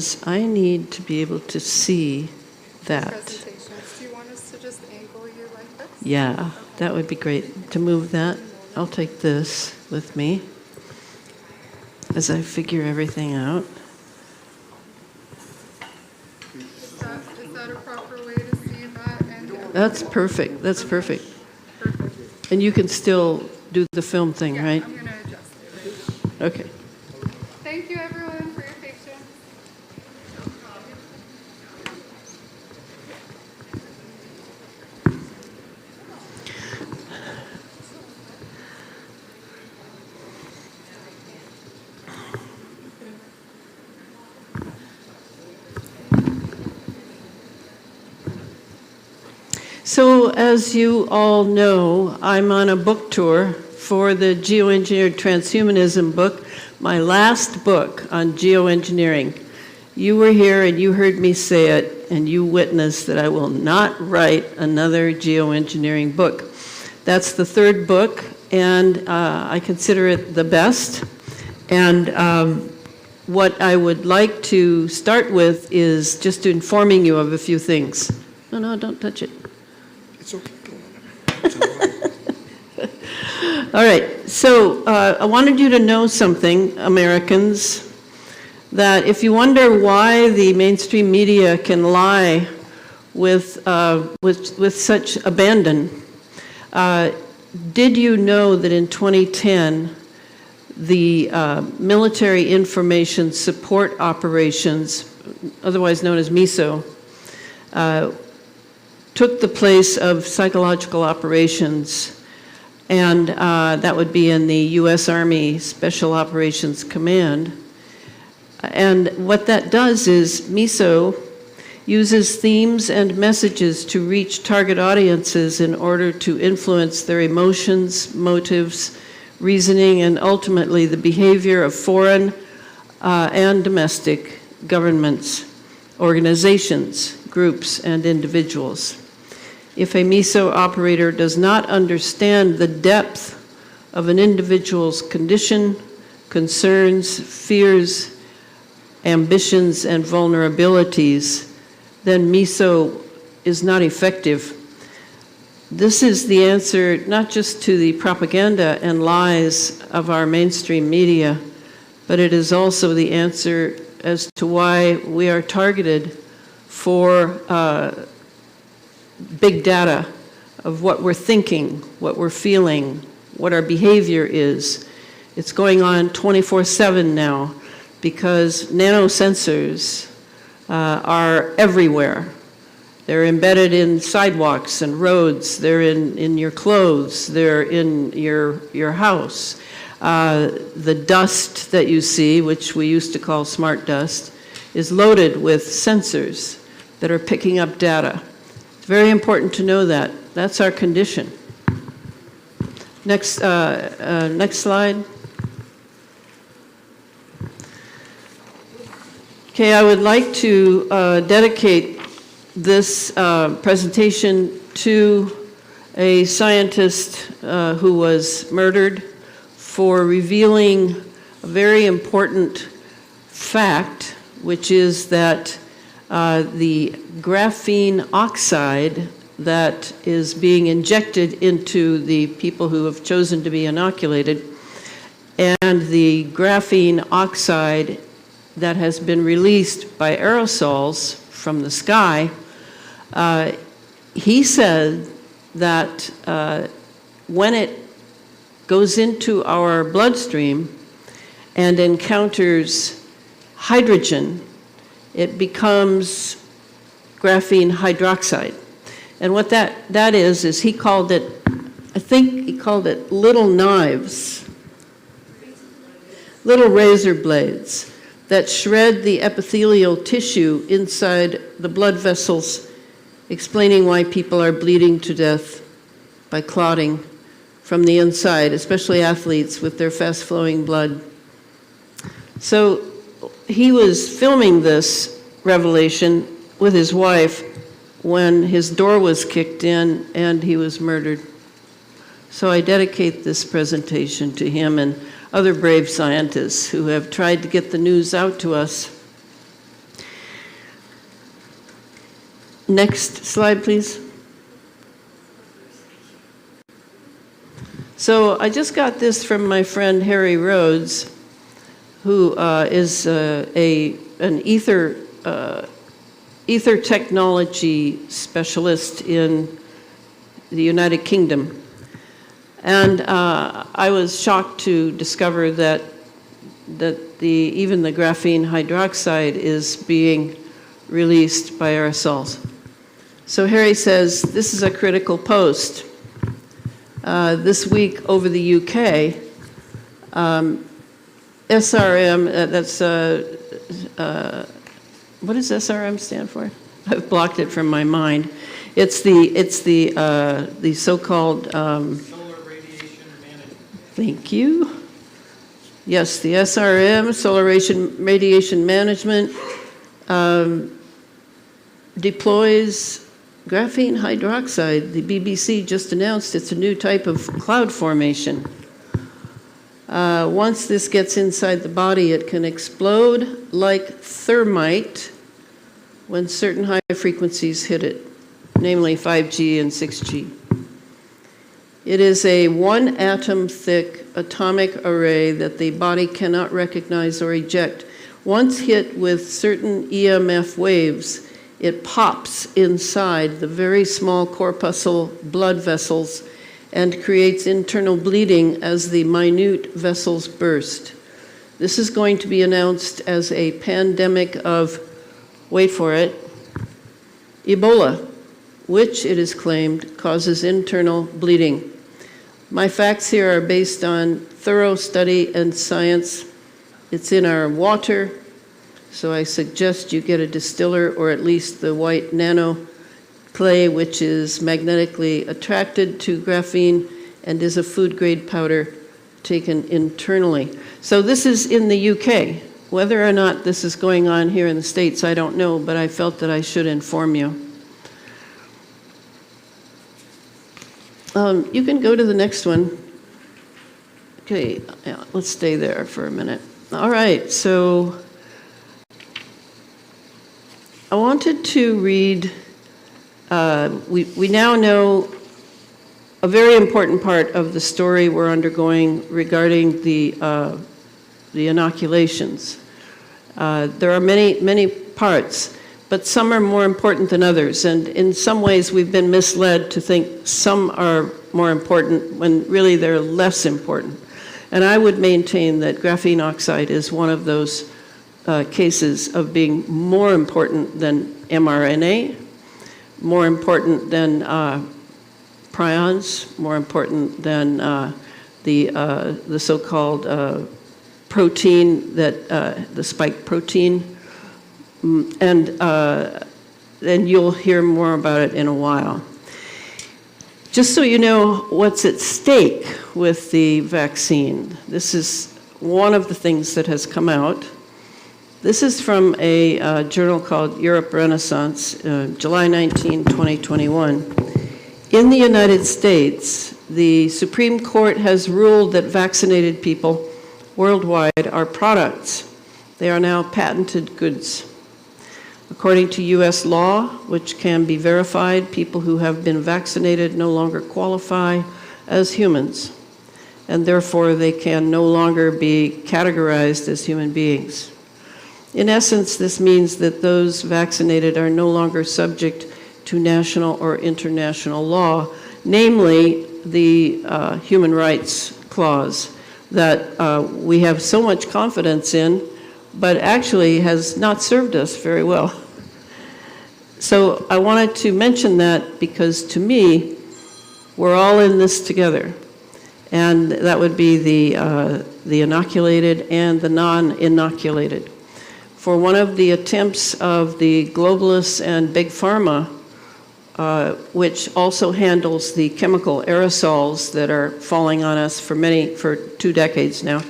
is I need to be able to see that. Presentations. Do you want us to just angle you like this? Yeah, that would be great to move that. I'll take this with me as I figure everything out. Is that a proper way to see that? That's perfect. That's perfect. Perfect. And you can still do the film thing, Yeah, right? I'm going to adjust it. Okay. Thank you, everyone, for your patience. So, as you all know, I'm on a book tour for the Geoengineered Transhumanism book, my last book on geoengineering. You were here and you heard me say it, and you witnessed that I will not write another geoengineering book. That's the third book, and I consider it the best. And what I would like to start with is just informing you of a few things. No, don't touch it. It's okay. It's all right. All right, so I wanted you to know something, Americans, that if you wonder why the mainstream media can lie with such abandon, did you know that in 2010, the Military Information Support Operations, otherwise known as MISO, took the place of psychological operations, and that would be in the U.S. Army Special Operations Command. And what that does is MISO uses themes and messages to reach target audiences in order to influence their emotions, motives, reasoning, and ultimately the behavior of foreign and domestic governments, organizations, groups, and individuals. If a MISO operator does not understand the depth of an individual's condition, concerns, fears, ambitions, and vulnerabilities, then MISO is not effective. This is the answer not just to the propaganda and lies of our mainstream media, but it is also the answer as to why we are targeted for big data of what we're thinking, what we're feeling, what our behavior is. It's going on 24/7 now because nanosensors are everywhere. They're embedded in sidewalks and roads. They're in your clothes. They're in your house. The dust that you see, which we used to call smart dust, is loaded with sensors that are picking up data. It's very important to know that. That's our condition. Next slide. Okay, I would like to dedicate this presentation to a scientist who was murdered for revealing a very important fact, which is that the graphene oxide that is being injected into the people who have chosen to be inoculated, and the graphene oxide that has been released by aerosols from the sky, he said that when it goes into our bloodstream and encounters hydrogen, it becomes graphene hydroxide. And what that is he called it, I think he called it little knives, little razor blades that shred the epithelial tissue inside the blood vessels, explaining why people are bleeding to death by clotting from the inside, especially athletes with their fast-flowing blood. So he was filming this revelation with his wife when his door was kicked in and he was murdered. So I dedicate this presentation to him and other brave scientists who have tried to get the news out to us. Next slide, please. So I just got this from my friend Harry Rhodes, who is an ether technology specialist in the United Kingdom. And I was shocked to discover that even the graphene hydroxide is being released by aerosols. So Harry says, this is a critical post. This week over the UK, SRM, what does SRM stand for? I've blocked it from my mind. It's the so-called Solar radiation management. Thank you. Yes, the SRM, solar radiation management, deploys graphene hydroxide. The BBC just announced it's a new type of cloud formation. Once this gets inside the body, it can explode like thermite when certain high frequencies hit it, namely 5G and 6G. It is a one-atom thick atomic array that the body cannot recognize or eject. Once hit with certain EMF waves, it pops inside the very small corpuscle blood vessels and creates internal bleeding as the minute vessels burst. This is going to be announced as a pandemic of, wait for it, Ebola, which it is claimed causes internal bleeding. My facts here are based on thorough study and science. It's in our water, so I suggest you get a distiller or at least the white nano clay, which is magnetically attracted to graphene and is a food-grade powder taken internally. So this is in the UK. Whether or not this is going on here in the States, I don't know, but I felt that I should inform you. You can go to the next one. Okay, yeah, let's stay there for a minute. All right, so I wanted to read, we now know a very important part of the story we're undergoing regarding the inoculations. There are many parts, but some are more important than others. And in some ways, we've been misled to think some are more important when really they're less important. And I would maintain that graphene oxide is one of those cases of being more important than mRNA, more important than prions, more important than the so-called protein, the spike protein. And you'll hear more about it in a while. Just so you know what's at stake with the vaccine, this is one of the things that has come out. This is from a journal called Europe Renaissance, July 19, 2021. In the United States, the Supreme Court has ruled that vaccinated people worldwide are products. They are now patented goods. According to U.S. law, which can be verified, people who have been vaccinated no longer qualify as humans, and therefore they can no longer be categorized as human beings. In essence, this means that those vaccinated are no longer subject to national or international law, namely the Human Rights Clause that we have so much confidence in, but actually has not served us very well. So I wanted to mention that because to me, we're all in this together. And that would be the inoculated and the non-inoculated. For one of the attempts of the globalists and big pharma, which also handles the chemical aerosols that are falling on us for 2 decades now,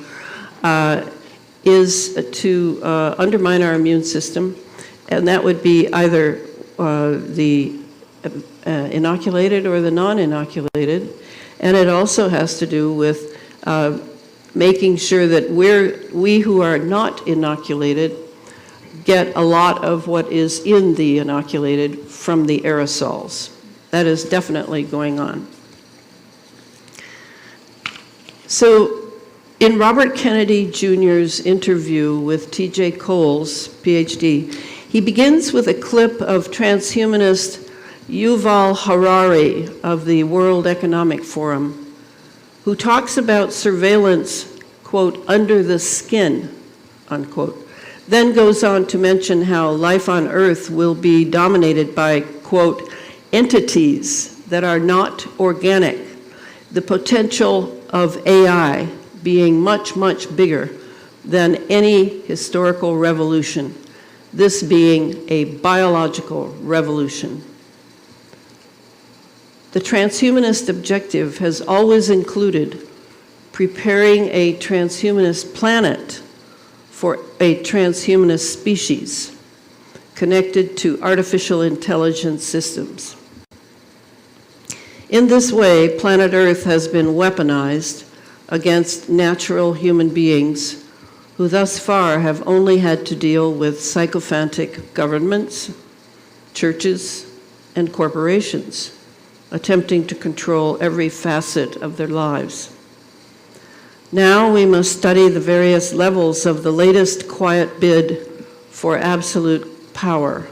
is to undermine our immune system, and that would be either the inoculated or the non-inoculated, and it also has to do with making sure that we who are not inoculated get a lot of what is in the inoculated from the aerosols. That is definitely going on. So in Robert Kennedy Jr.'s interview with T.J. Coles, PhD, he begins with a clip of transhumanist Yuval Harari of the World Economic Forum, who talks about surveillance, quote, under the skin, unquote, then goes on to mention how life on Earth will be dominated by, quote, entities that are not organic, the potential of AI being much, much bigger than any historical revolution, this being a biological revolution. The transhumanist objective has always included preparing a transhumanist planet for a transhumanist species connected to artificial intelligence systems. In this way, planet Earth has been weaponized against natural human beings who thus far have only had to deal with sycophantic governments, churches, and corporations, attempting to control every facet of their lives. Now we must study the various levels of the latest quiet bid for absolute power,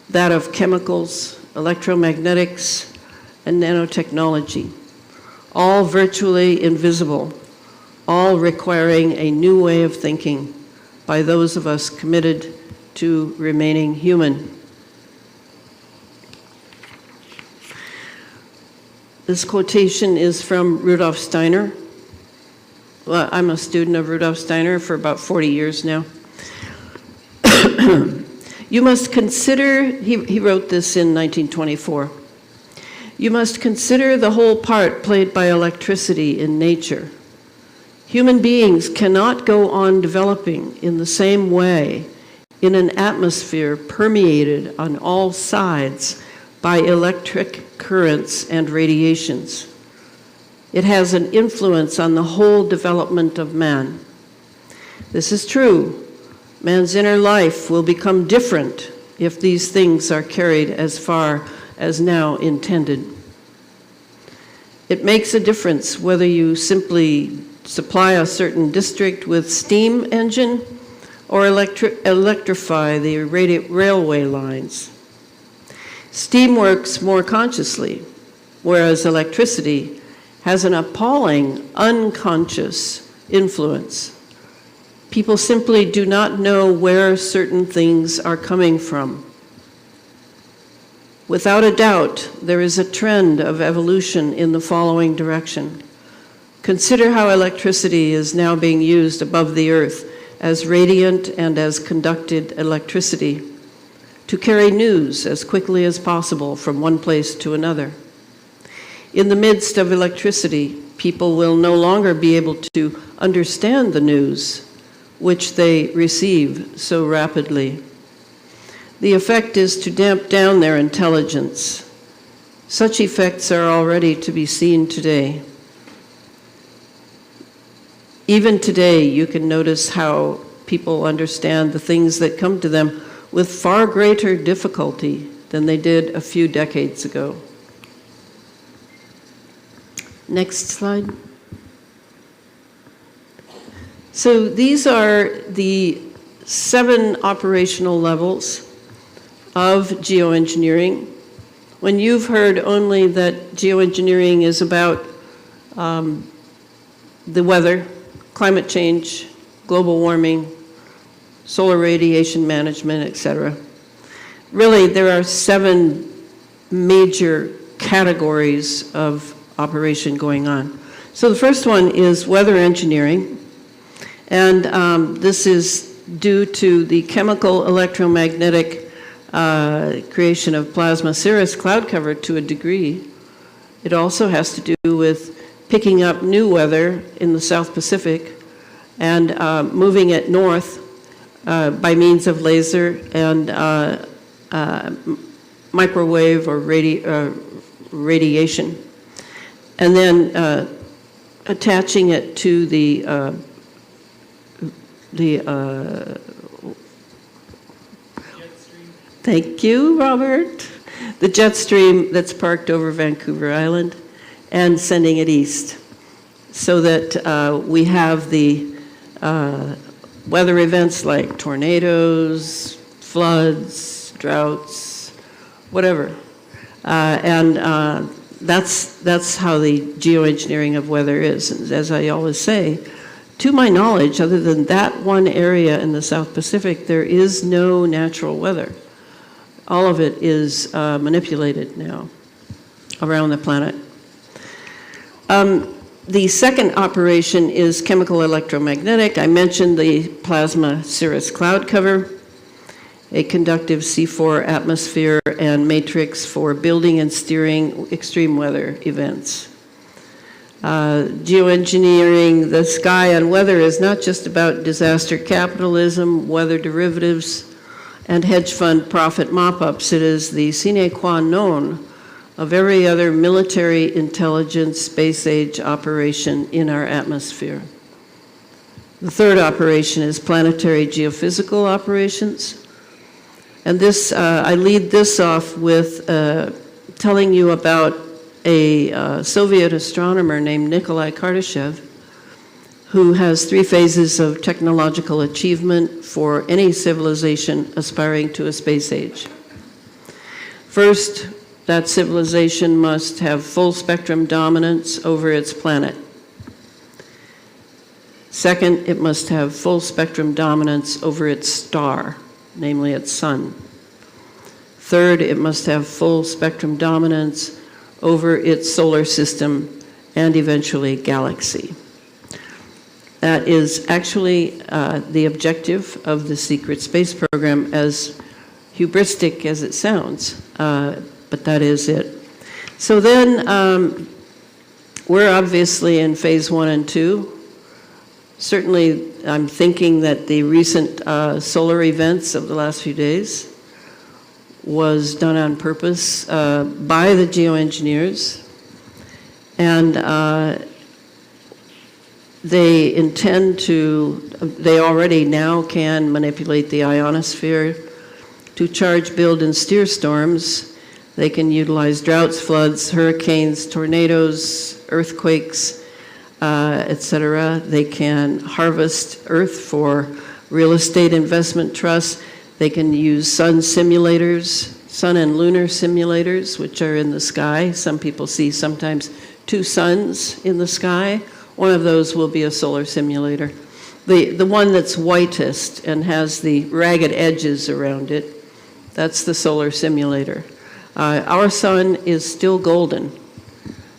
that of chemicals, electromagnetics, and nanotechnology, all virtually invisible, all requiring a new way of thinking by those of us committed to remaining human. This quotation is from Rudolf Steiner. Well, I'm a student of Rudolf Steiner for about 40 years now. You must consider, he wrote this in 1924, you must consider the whole part played by electricity in nature. Human beings cannot go on developing in the same way in an atmosphere permeated on all sides by electric currents and radiations. It has an influence on the whole development of man. This is true. Man's inner life will become different if these things are carried as far as now intended. It makes a difference whether you simply supply a certain district with steam engine or electrify the railway lines. Steam works more consciously, whereas electricity has an appalling unconscious influence. People simply do not know where certain things are coming from. Without a doubt, there is a trend of evolution in the following direction. Consider how electricity is now being used above the earth as radiant and as conducted electricity to carry news as quickly as possible from one place to another. In the midst of electricity, people will no longer be able to understand the news which they receive so rapidly. The effect is to damp down their intelligence. Such effects are already to be seen today. Even today, you can notice how people understand the things that come to them with far greater difficulty than they did a few decades ago. Next slide. So these are the 7 operational levels of geoengineering. When you've heard only that geoengineering is about the weather, climate change, global warming, solar radiation management, etc. Really, there are 7 major categories of operation going on. So the first one is weather engineering, and this is due to the chemical electromagnetic creation of plasma cirrus cloud cover to a degree. It also has to do with picking up new weather in the South Pacific and moving it north by means of laser and microwave or radiation, and then attaching it to Thank you, Robert. The jet stream that's parked over Vancouver Island and sending it east so that we have the weather events like tornadoes, floods, droughts, whatever. That's how the geoengineering of weather is. As I always say, to my knowledge, other than that one area in the South Pacific, there is no natural weather. All of it is manipulated now around the planet. The second operation is chemical electromagnetic. I mentioned the plasma cirrus cloud cover, a conductive C4 atmosphere and matrix for building and steering extreme weather events. Geoengineering the sky and weather is not just about disaster capitalism, weather derivatives, and hedge fund profit mop-ups. It is the sine qua non of every other military intelligence space age operation in our atmosphere. The third operation is planetary geophysical operations. And this, I lead this off with telling you about a Soviet astronomer named Nikolai Kardashev, who has 3 phases of technological achievement for any civilization aspiring to a space age. First, that civilization must have full spectrum dominance over its planet. Second, it must have full spectrum dominance over its star, namely its sun. Third, it must have full spectrum dominance over its solar system and eventually galaxy. That is actually the objective of the secret space program, as hubristic as it sounds, but that is it. So then we're obviously in phase 1 and 2. Certainly, I'm thinking that the recent solar events of the last few days was done on purpose by the geoengineers, and they intend to, they already now can manipulate the ionosphere to charge, build, and steer storms. They can utilize droughts, floods, hurricanes, tornadoes, earthquakes, etc. They can harvest Earth for real estate investment trusts. They can use sun simulators, sun and lunar simulators, which are in the sky. Some people see sometimes 2 suns in the sky. One of those will be a solar simulator. The one that's whitest and has the ragged edges around it, that's the solar simulator. Our sun is still golden.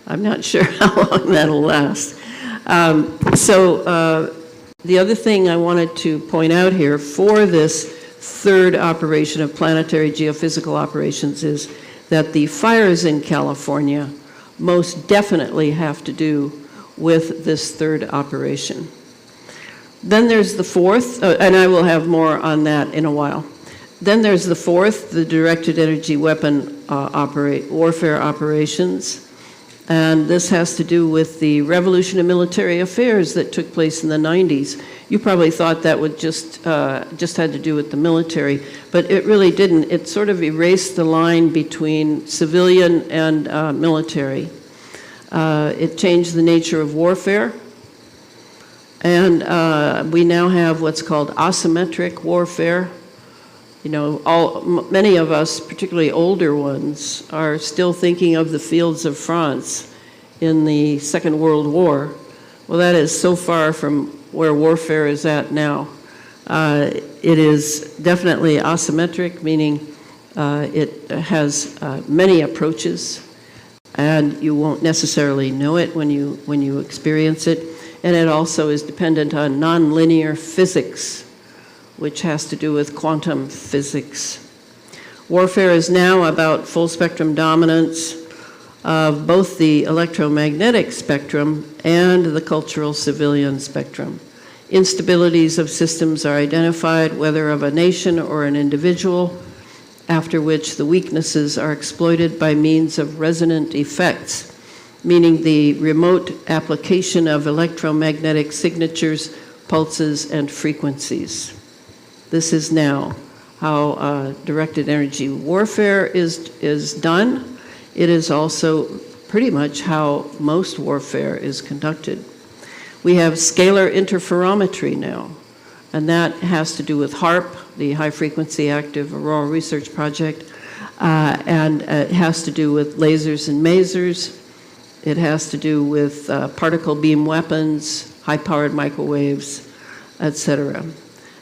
I'm not sure how long that'll last. The other thing I wanted to point out here for this third operation of planetary geophysical operations is that the fires in California most definitely have to do with this third operation. Then there's the fourth, and I will have more on that in a while. Then there's the fourth, the directed energy weapon warfare operations. And this has to do with the revolution in military affairs that took place in the 90s. You probably thought that would just had to do with the military, but it really didn't. It sort of erased the line between civilian and military. It changed the nature of warfare, and we now have what's called asymmetric warfare. You know, many of us, particularly older ones, are still thinking of the fields of France in the Second World War. Well, that is so far from where warfare is at now. It is definitely asymmetric, meaning it has many approaches, and you won't necessarily know it when you experience it. And it also is dependent on nonlinear physics, which has to do with quantum physics. Warfare is now about full spectrum dominance of both the electromagnetic spectrum and the cultural civilian spectrum. Instabilities of systems are identified, whether of a nation or an individual, after which the weaknesses are exploited by means of resonant effects, meaning the remote application of electromagnetic signatures, pulses, and frequencies. This is now how directed energy warfare is done. It is also pretty much how most warfare is conducted. We have scalar interferometry now, and that has to do with HAARP, the High Frequency Active Auroral Research Project, and it has to do with lasers and masers. It has to do with particle beam weapons, high-powered microwaves, etc.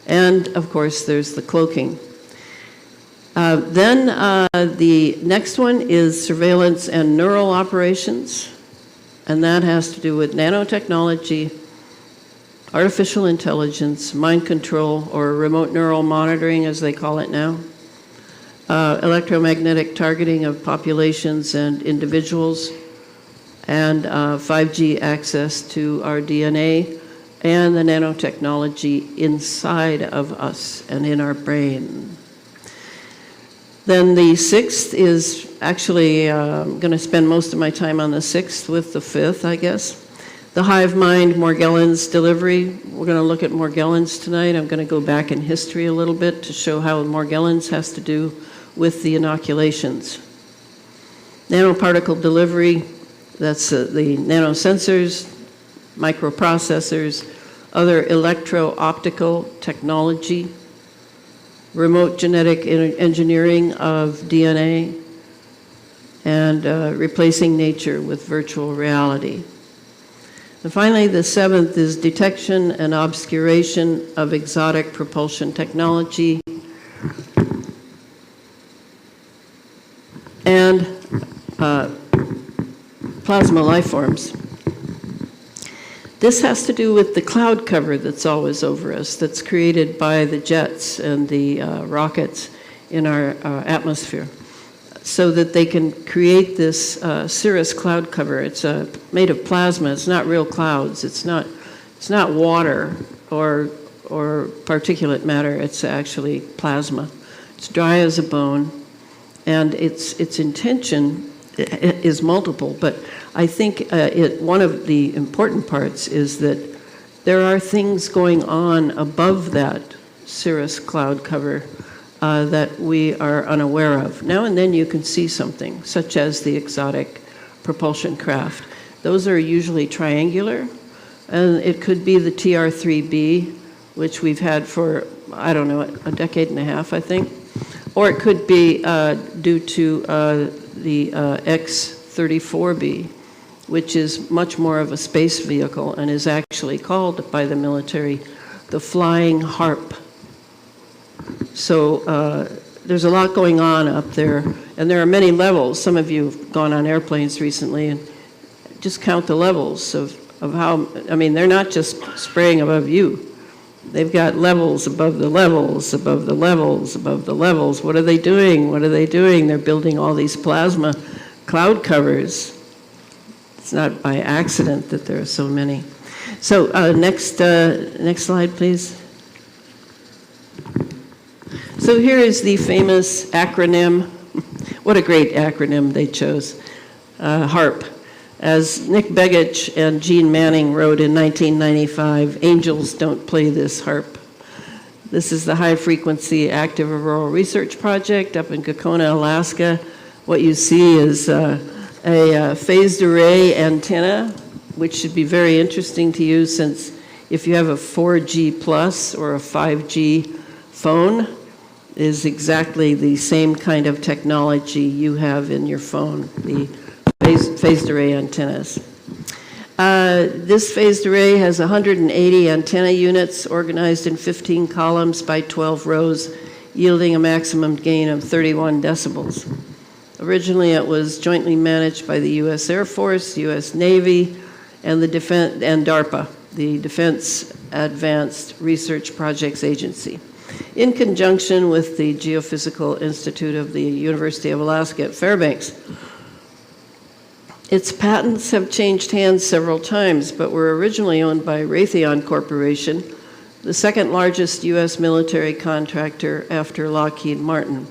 And, of course, there's the cloaking. Then the next one is surveillance and neural operations, and that has to do with nanotechnology, artificial intelligence, mind control, or remote neural monitoring, as they call it now, electromagnetic targeting of populations and individuals, and 5G access to our DNA, and the nanotechnology inside of us and in our brain. Then the sixth is actually, I'm going to spend most of my time on the sixth with the fifth, I guess. The hive mind, Morgellons delivery. We're going to look at Morgellons tonight. I'm going to go back in history a little bit to show how Morgellons has to do with the inoculations. Nanoparticle delivery, that's the nanosensors, microprocessors, other electro-optical technology, remote genetic engineering of DNA, and replacing nature with virtual reality. And finally, the seventh is detection and obscuration of exotic propulsion technology, and plasma life forms. This has to do with the cloud cover that's always over us, that's created by the jets and the rockets in our atmosphere, so that they can create this cirrus cloud cover. It's made of plasma. It's not real clouds. It's not water or particulate matter. It's actually plasma. It's dry as a bone, and its intention is multiple, but I think one of the important parts is that there are things going on above that cirrus cloud cover that we are unaware of. Now and then you can see something, such as the exotic propulsion craft. Those are usually triangular, and it could be the TR-3B, which we've had for, I don't know, a decade and a half, I think. Or it could be due to the X-34B, which is much more of a space vehicle and is actually called by the military the Flying Harp. So there's a lot going on up there, and there are many levels. Some of you have gone on airplanes recently, and just count the levels of how, I mean, they're not just spraying above you. They've got levels above the levels, above the levels, above the levels. What are they doing? What are they doing? They're building all these plasma cloud covers. It's not by accident that there are so many. So next slide, please. So here is the famous acronym. What a great acronym they chose, HARP. As Nick Begich and Gene Manning wrote in 1995, angels don't play this harp. This is the High Frequency Active Auroral Research Project up in Gakona, Alaska. What you see is a phased array antenna, which should be very interesting to you, since if you have a 4G plus or a 5G phone, is exactly the same kind of technology you have in your phone, the phased array antennas. This phased array has 180 antenna units organized in 15 columns by 12 rows, yielding a maximum gain of 31 decibels. Originally, it was jointly managed by the U.S. Air Force, U.S. Navy, and DARPA, the Defense Advanced Research Projects Agency, in conjunction with the Geophysical Institute of the University of Alaska at Fairbanks. Its patents have changed hands several times, but were originally owned by Raytheon Corporation, the second largest U.S. military contractor after Lockheed Martin.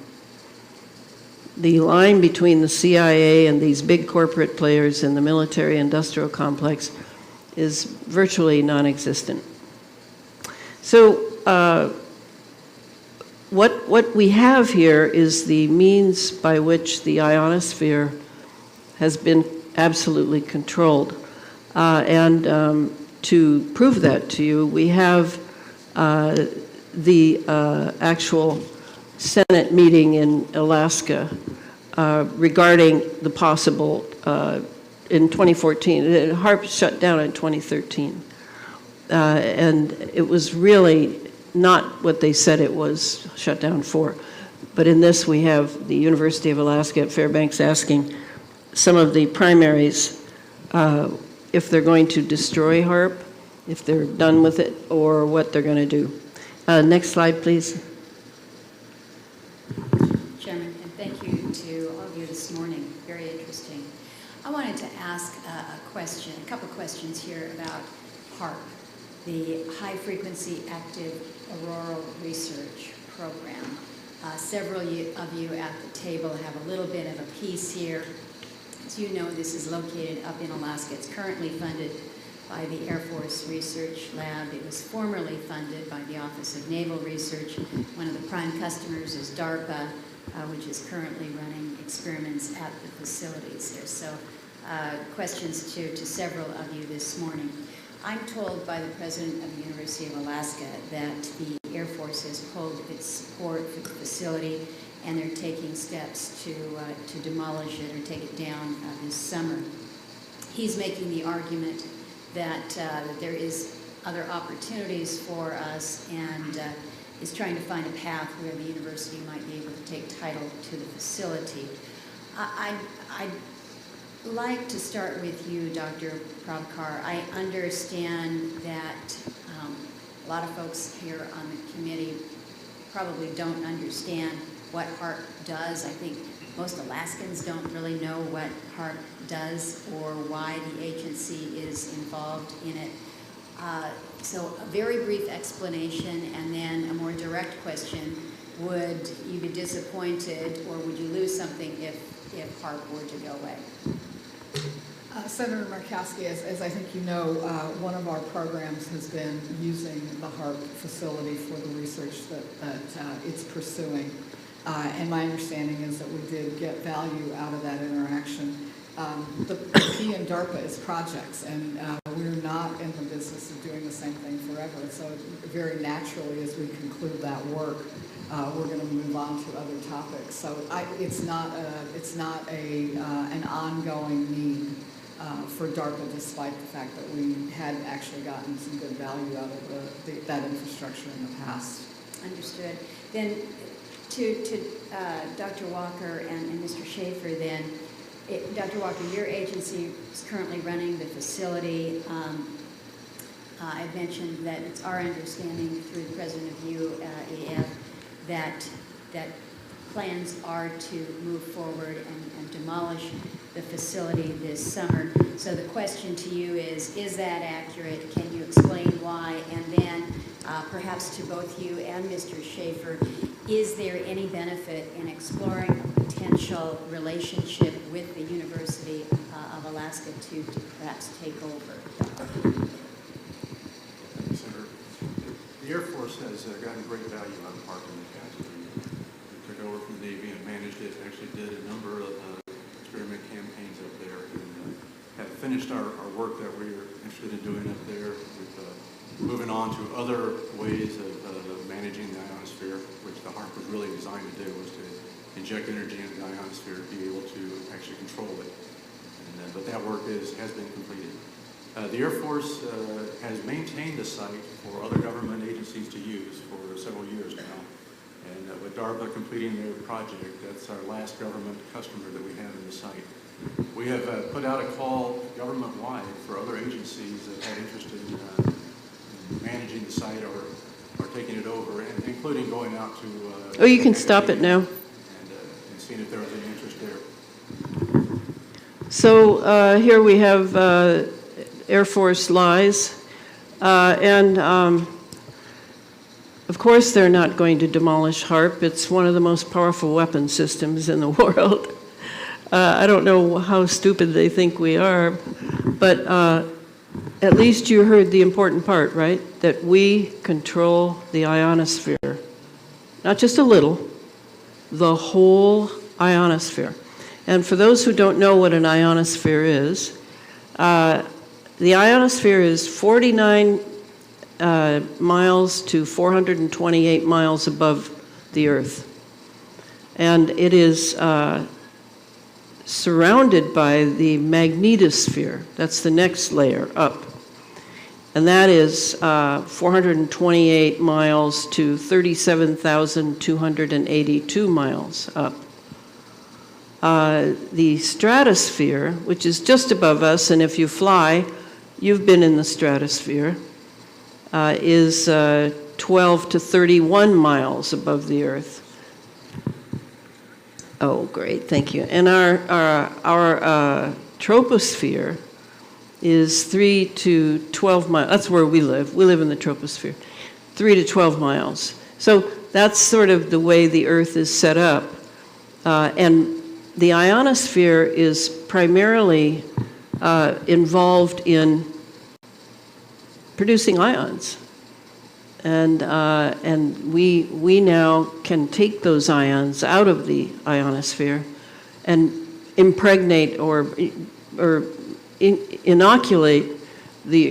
The line between the CIA and these big corporate players in the military-industrial complex is virtually non-existent. So what we have here is the means by which the ionosphere has been absolutely controlled. To prove that to you, we have the actual Senate meeting in Alaska regarding the possible, in 2014, HAARP shut down in 2013. And it was really not what they said it was shut down for. But in this, we have the University of Alaska at Fairbanks asking some of the primaries if they're going to destroy HAARP, if they're done with it, or what they're going to do. Next slide, please. Chairman, and thank you to all of you this morning. Very interesting. I wanted to ask a couple questions here about HAARP, the High Frequency Active Auroral Research Program. Several of you at the table have a little bit of a piece here. As you know, this is located up in Alaska. It's currently funded by the Air Force Research Lab. It was formerly funded by the Office of Naval Research. One of the prime customers is DARPA, which is currently running experiments at the facilities there. So questions to several of you this morning. I'm told by the president of the University of Alaska that the Air Force has pulled its support for the facility, and they're taking steps to demolish it or take it down this summer. He's making the argument that there is other opportunities for us, and is trying to find a path where the university might be able to take title to the facility. I'd like to start with you, Dr. Prabhakar. I understand that a lot of folks here on the committee probably don't understand what HAARP does. I think most Alaskans don't really know what HAARP does or why the agency is involved in it. So a very brief explanation, and then a more direct question. Would you be disappointed, or would you lose something if HAARP were to go away? Senator Murkowski, as I think you know, one of our programs has been using the HAARP facility for the research that it's pursuing. And my understanding is that we did get value out of that interaction. The P and DARPA is projects, and we're not in the business of doing the same thing forever. So very naturally, as we conclude that work, we're going to move on to other topics. So it's not an ongoing need for DARPA, despite the fact that we had actually gotten some good value out of that infrastructure in the past. Understood. Then to Dr. Walker and Mr. Schaefer then, Dr. Walker, your agency is currently running the facility. I've mentioned that it's our understanding through the president of UAF that plans are to move forward and demolish the facility this summer. So the question to you is that accurate? Can you explain why? And then perhaps to both you and Mr. Schaefer, is there any benefit in exploring a potential relationship with the University of Alaska to perhaps take over? Thank you, Senator. The Air Force has gotten great value out of HAARP in the past. We took over from the Navy and managed it, actually did a number of experiment campaigns up there, and have finished our work that we were interested in doing up there with moving on to other ways of managing the ionosphere, which the HAARP was really designed to do, was to inject energy into the ionosphere, be able to actually control it. And, but that work has been completed. The Air Force has maintained the site for other government agencies to use for several years now. And with DARPA completing their project, that's our last government customer that we have in the site. We have put out a call government-wide for other agencies that had interest in managing the site or taking it over, and including going out to... You can stop it now. And seeing if there was any interest there. So here we have Air Force lies, and of course they're not going to demolish HAARP. It's one of the most powerful weapon systems in the world. I don't know how stupid they think we are, but at least you heard the important part, right? That we control the ionosphere. not just a little, the whole ionosphere. And for those who don't know what an ionosphere is, the ionosphere is 49 miles to 428 miles above the Earth. And it is surrounded by the magnetosphere. That's the next layer up. And that is 428 miles to 37,282 miles up. The stratosphere, which is just above us, and if you fly, you've been in the stratosphere, is 12 to 31 miles above the Earth. Oh, great, thank you. And our troposphere is 3 to 12 miles. That's where we live. We live in the troposphere. 3 to 12 miles. So that's sort of the way the Earth is set up. And the ionosphere is primarily involved in producing ions. And we now can take those ions out of the ionosphere and impregnate or inoculate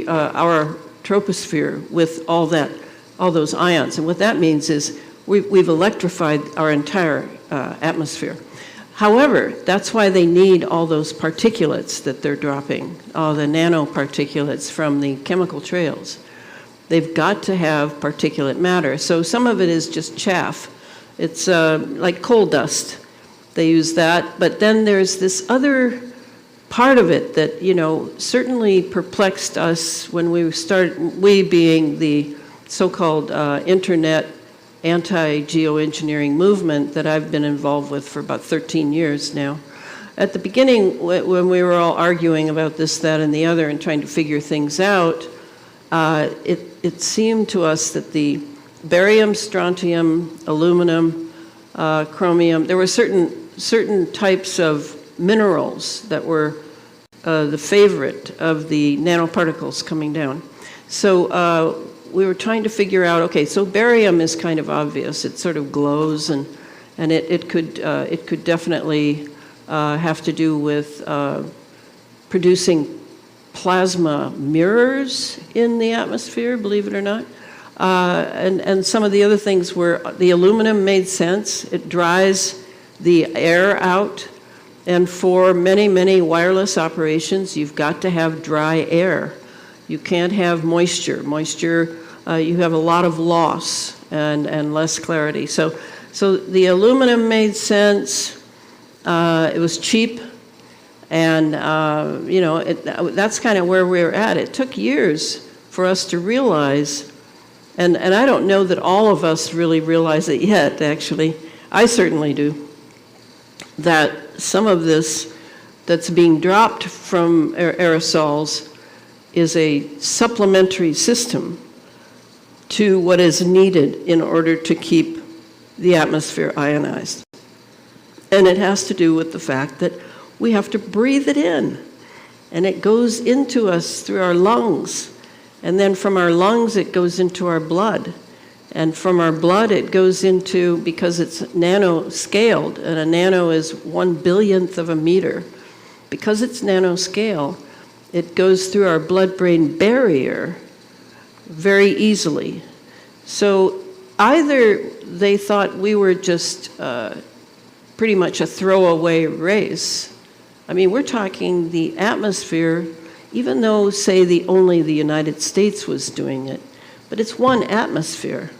our troposphere with all those ions. And what that means is we've electrified our entire atmosphere. However, that's why they need all those particulates that they're dropping, all the nanoparticulates from the chemical trails. They've got to have particulate matter. So some of it is just chaff. It's like coal dust. They use that. But then there's this other part of it that, certainly perplexed us when we being the so-called internet anti-geoengineering movement that I've been involved with for about 13 years now. At the beginning, when we were all arguing about this, that, and the other and trying to figure things out, it seemed to us that the barium, strontium, aluminum, chromium, there were certain types of minerals that were the favorite of the nanoparticles coming down. So we were trying to figure out, okay, so barium is kind of obvious. It sort of glows, and it could definitely have to do with producing plasma mirrors in the atmosphere, believe it or not. And some of the other things were, the aluminum made sense. It dries the air out. And for many, many wireless operations, you've got to have dry air. You can't have moisture. Moisture, you have a lot of loss and less clarity. So the aluminum made sense. It was cheap. And, that's kind of where we're at. It took years for us to realize, and I don't know that all of us really realize it yet, actually. I certainly do, that some of this that's being dropped from aerosols is a supplementary system to what is needed in order to keep the atmosphere ionized. And it has to do with the fact that we have to breathe it in, and it goes into us through our lungs. And then from our lungs, it goes into our blood. And from our blood, it goes into, because it's nanoscaled, and a nano is 1/1000th of a meter. Because it's nanoscale, it goes through our blood-brain barrier very easily. So either they thought we were just pretty much a throwaway race. I mean, we're talking the atmosphere, even though, say, only the United States was doing it, but it's one atmosphere.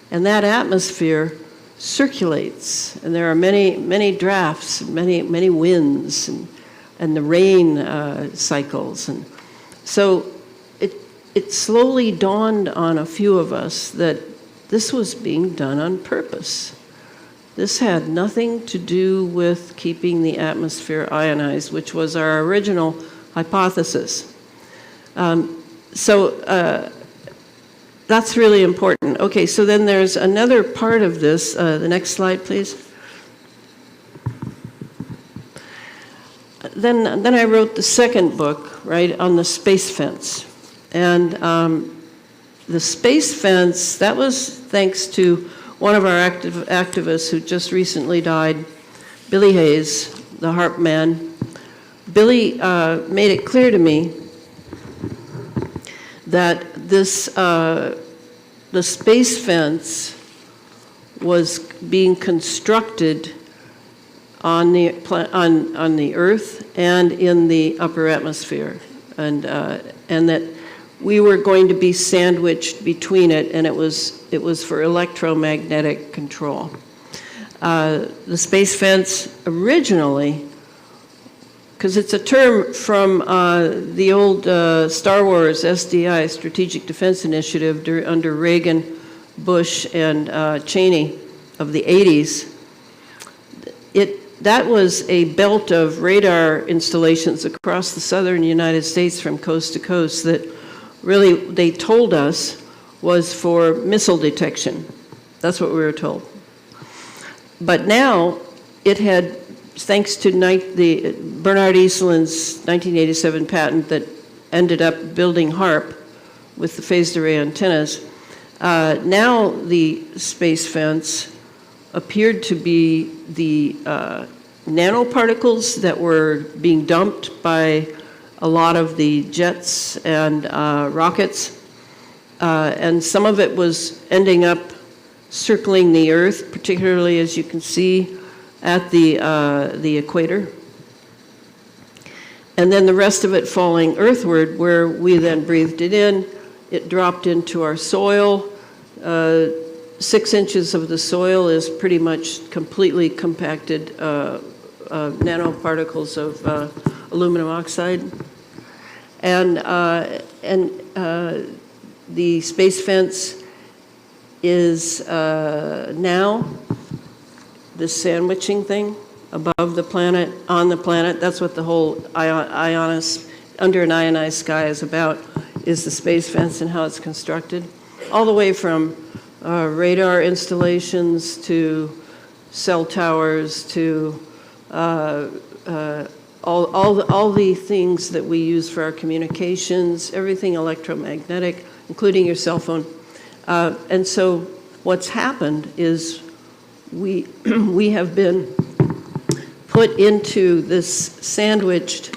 And that atmosphere circulates, and there are many, many drafts, many, many winds, and the rain cycles. And so it slowly dawned on a few of us that this was being done on purpose. This had nothing to do with keeping the atmosphere ionized, which was our original hypothesis. That's really important. Okay, so then there's another part of this. The next slide, please. Then I wrote the second book, right, on the space fence. And the space fence, that was thanks to one of our activists who just recently died, Billy Hayes, the HARP man, Billy made it clear to me that this, the space fence was being constructed on the Earth and in the upper atmosphere, and that we were going to be sandwiched between it, and it was for electromagnetic control. The space fence originally, because it's a term from the old Star Wars SDI, Strategic Defense Initiative, under Reagan, Bush, and Cheney of the 80s. That was a belt of radar installations across the southern United States from coast to coast that really, they told us, was for missile detection. That's what we were told. But now, it had, thanks to the Bernard Eastland's 1987 patent that ended up building HARP with the phased array antennas, now the space fence appeared to be the nanoparticles that were being dumped by a lot of the jets and rockets, and some of it was ending up circling the Earth, particularly, as you can see, at the equator. And then the rest of it falling earthward, where we then breathed it in. It dropped into our soil. 6 inches of the soil is pretty much completely compacted nanoparticles of aluminum oxide. And the space fence is now this sandwiching thing above the planet, on the planet. That's what the whole under an ionized sky is about, is the space fence and how it's constructed. All the way from radar installations to cell towers to all the things that we use for our communications, everything electromagnetic, including your cell phone. And so what's happened is we have been put into this sandwiched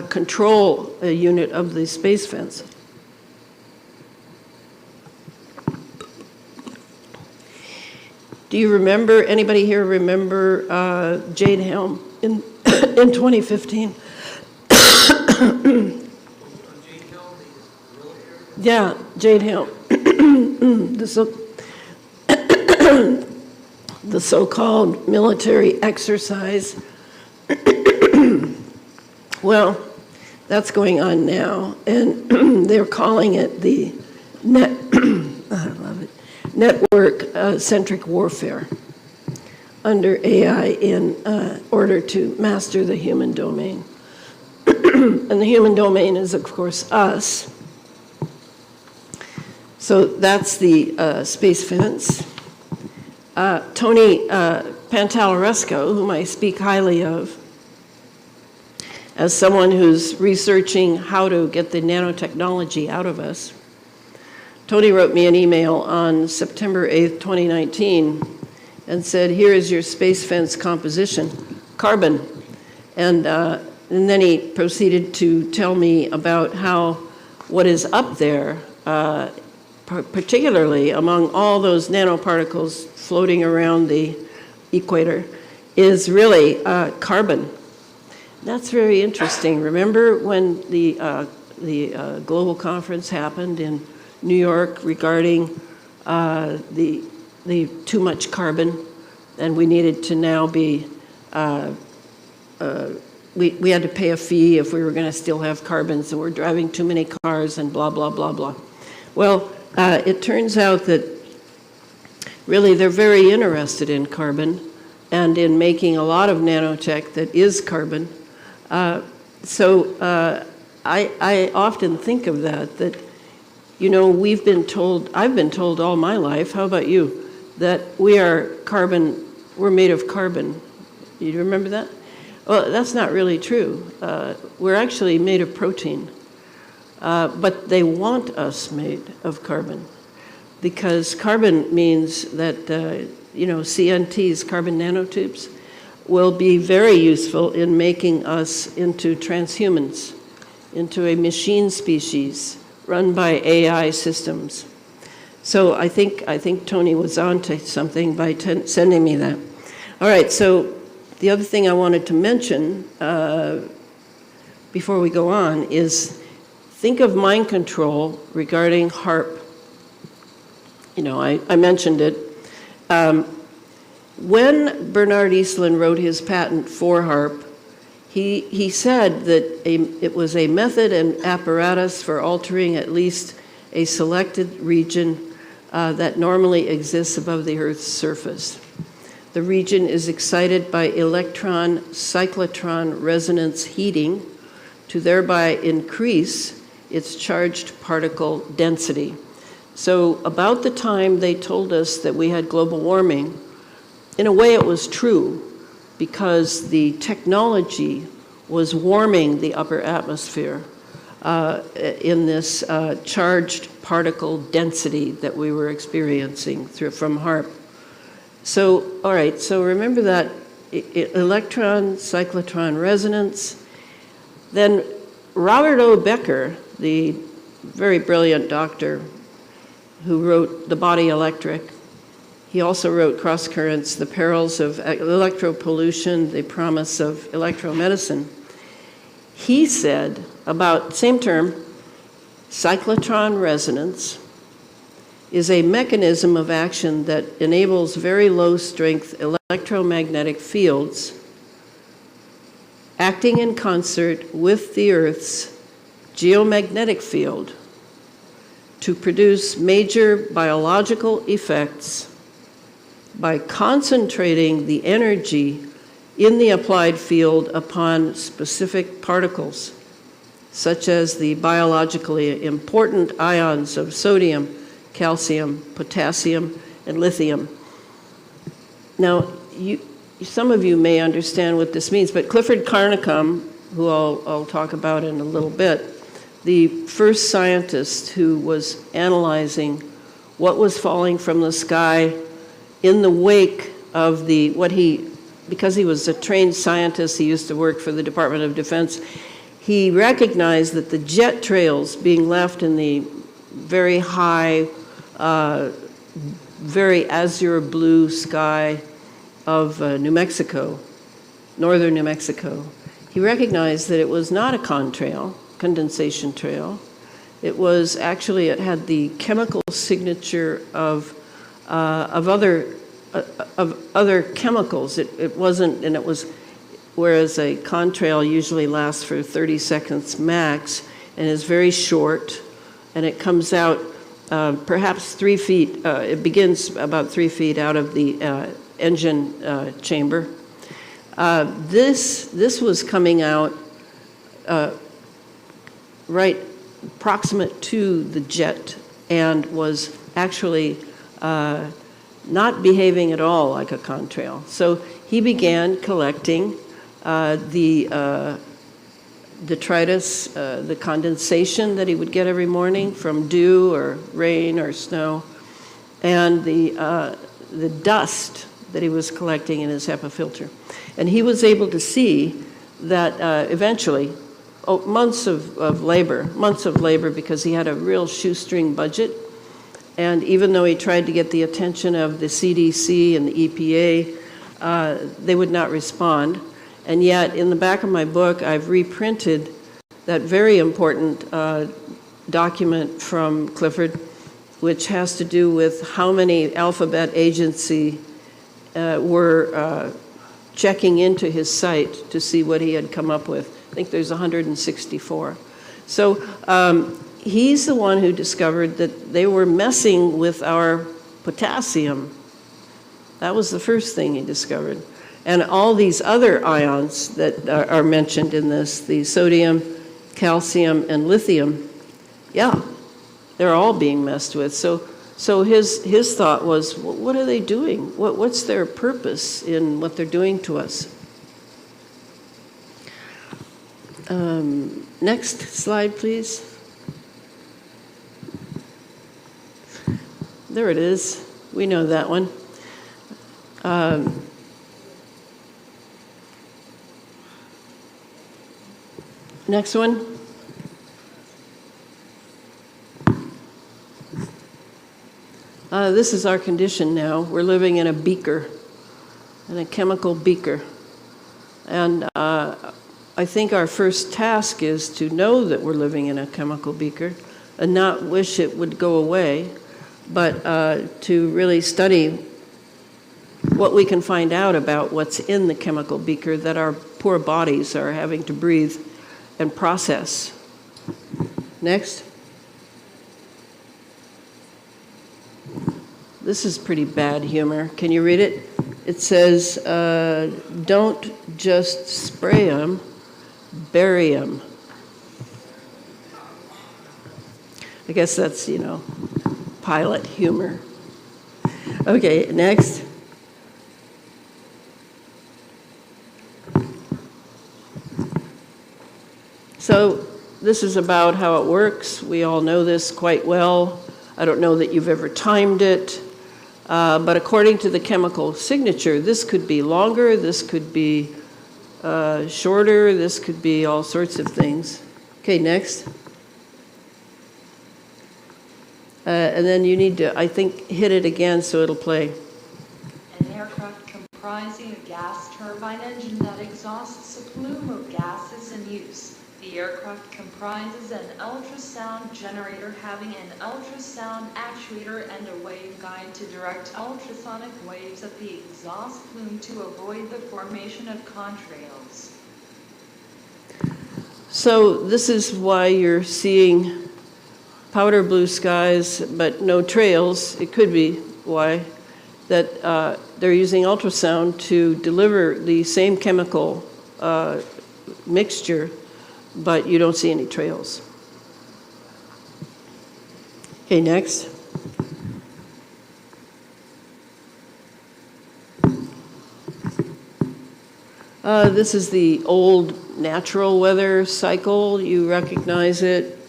control unit of the space fence. Do you remember, anybody here remember Jade Helm in 2015? Yeah, Jade Helm. The so-called military exercise. Well, that's going on now, and they're calling it the I love it, network-centric warfare under AI in order to master the human domain. And the human domain is, of course, us. So that's the space fence. Tony Pantalaresco, whom I speak highly of, as someone who's researching how to get the nanotechnology out of us. Tony wrote me an email on September 8th, 2019, and said, here is your space fence composition, carbon. And then he proceeded to tell me about how what is up there, particularly among all those nanoparticles floating around the equator, is really carbon. That's very interesting. Remember when the global conference happened in New York regarding the too much carbon, and we needed to now be, we had to pay a fee if we were going to still have carbon, so we're driving too many cars and blah, blah, blah, blah. Well, it turns out that really they're very interested in carbon and in making a lot of nanotech that is carbon. So I often think of that, you know, I've been told all my life, how about you, that we are carbon, we're made of carbon. You remember that? Well, that's not really true. We're actually made of protein, but they want us made of carbon. because carbon means that, CNTs, carbon nanotubes, will be very useful in making us into transhumans, into a machine species run by AI systems. So I think Tony was onto something by sending me that. All right, so the other thing I wanted to mention before we go on is think of mind control regarding HARP. I mentioned it. When Bernard Eastlund wrote his patent for HARP, he said that it was a method and apparatus for altering at least a selected region that normally exists above the Earth's surface. The region is excited by electron-cyclotron resonance heating to thereby increase its charged particle density. So about the time they told us that we had global warming, in a way it was true, because the technology was warming the upper atmosphere in this charged particle density that we were experiencing from HARP. So, all right, so remember that electron-cyclotron resonance. Then Robert O. Becker, the very brilliant doctor who wrote The Body Electric, he also wrote Cross Currents, The Perils of Electropollution, The Promise of Electromedicine. He said about, same term, cyclotron resonance is a mechanism of action that enables very low strength electromagnetic fields acting in concert with the Earth's geomagnetic field to produce major biological effects by concentrating the energy in the applied field upon specific particles, such as the biologically important ions of sodium, calcium, potassium, and lithium. Now, some of you may understand what this means, but Clifford Carnicom, who I'll talk about in a little bit, the first scientist who was analyzing what was falling from the sky in the wake of because he was a trained scientist, he used to work for the Department of Defense, he recognized that the jet trails being left in the very high, very azure blue sky of New Mexico, northern New Mexico, he recognized that it was not a condensation trail. It was actually, it had the chemical signature of other chemicals. It wasn't, and it was, whereas a contrail usually lasts for 30 seconds max and is very short, and it comes out perhaps 3 feet, it begins about 3 feet out of the engine chamber. This was coming out right proximate to the jet and was actually not behaving at all like a contrail. So he began collecting the detritus, the condensation that he would get every morning from dew or rain or snow, and the dust that he was collecting in his HEPA filter. And he was able to see that eventually, months of labor because he had a real shoestring budget. And even though he tried to get the attention of the CDC and the EPA, they would not respond. And yet, in the back of my book, I've reprinted that very important document from Clifford, which has to do with how many alphabet agency were checking into his site to see what he had come up with. I think there's 164. So he's the one who discovered that they were messing with our potassium. That was the first thing he discovered. And all these other ions that are mentioned in this, the sodium, calcium, and lithium, yeah, they're all being messed with. So his thought was, what are they doing? What's their purpose in what they're doing to us? Next slide, please. There it is. We know that one. Next one. This is our condition now. We're living in a beaker, in a chemical beaker. And I think our first task is to know that we're living in a chemical beaker and not wish it would go away, but to really study what we can find out about what's in the chemical beaker that our poor bodies are having to breathe and process. Next. This is pretty bad humor. Can you read it? It says, don't just spray them, bury them. I guess that's, pilot humor. Okay, next. So this is about how it works. We all know this quite well. I don't know that you've ever timed it. But according to the chemical signature, this could be longer, this could be shorter, this could be all sorts of things. Okay, next. And then you need to, I think, hit it again so it'll play. An aircraft comprising a gas turbine engine that exhausts a plume of gases in use. The aircraft comprises an ultrasound generator having an ultrasound actuator and a waveguide to direct ultrasonic waves at the exhaust plume to avoid the formation of contrails. So this is why you're seeing powder blue skies but no trails. It could be why that they're using ultrasound to deliver the same chemical mixture, but you don't see any trails. Okay, next. This is the old natural weather cycle. You recognize it.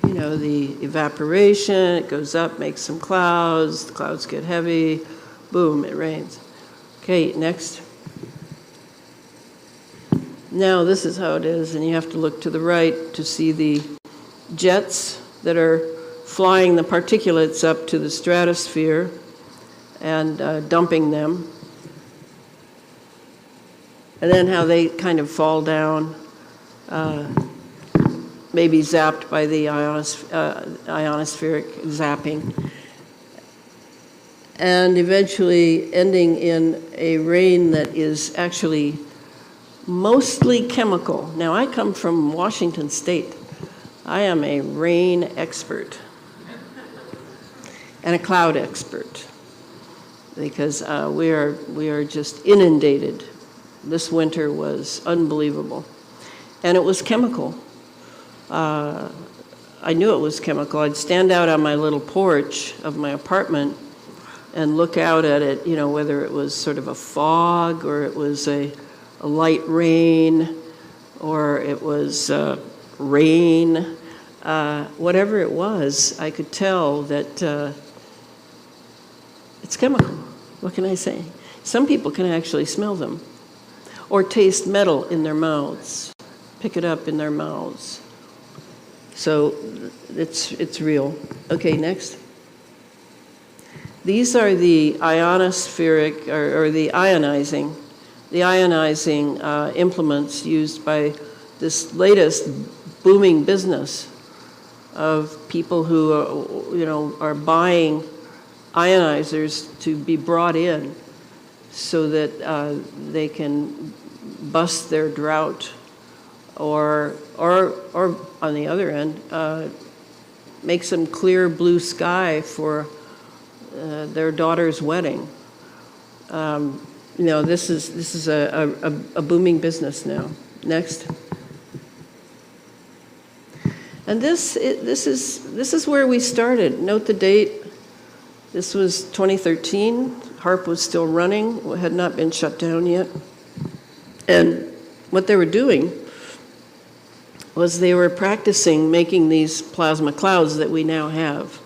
You know, the evaporation, it goes up, makes some clouds, the clouds get heavy, boom, it rains. Okay, next. Now this is how it is, and you have to look to the right to see the jets that are flying the particulates up to the stratosphere and dumping them. And then how they kind of fall down, maybe zapped by the ionospheric zapping. And eventually ending in a rain that is actually mostly chemical. Now, I come from Washington State. I am a rain expert and a cloud expert because we are just inundated. This winter was unbelievable. And it was chemical. I knew it was chemical. I'd stand out on my little porch of my apartment and look out at it, you know, whether it was sort of a fog or it was a light rain or it was rain. Whatever it was, I could tell that it's chemical. What can I say? Some people can actually smell them or taste metal in their mouths, pick it up in their mouths. So it's real. Okay, next. These are the ionospheric or the ionizing implements used by this latest booming business of people who are buying ionizers to be brought in so that they can bust their drought or on the other end make some clear blue sky for their daughter's wedding. This is a booming business now. Next. And this is where we started. Note the date. This was 2013. HARP was still running, had not been shut down yet. And what they were doing was they were practicing making these plasma clouds that we now have.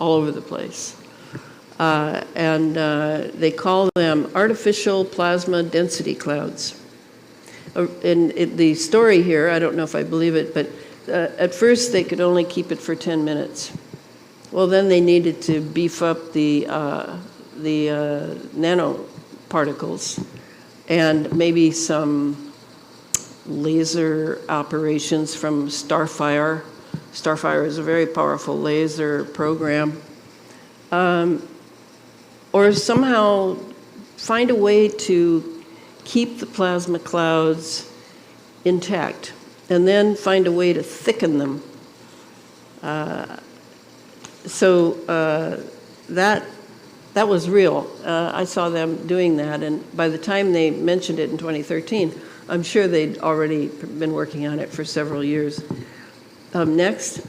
all over the place. And they call them artificial plasma density clouds. The story here, I don't know if I believe it, but at first they could only keep it for 10 minutes. Well, then they needed to beef up the nanoparticles and maybe some laser operations from Starfire. Starfire is a very powerful laser program. Or somehow find a way to keep the plasma clouds intact, and then find a way to thicken them. So that was real. I saw them doing that, and by the time they mentioned it in 2013, I'm sure they'd already been working on it for several years. Next.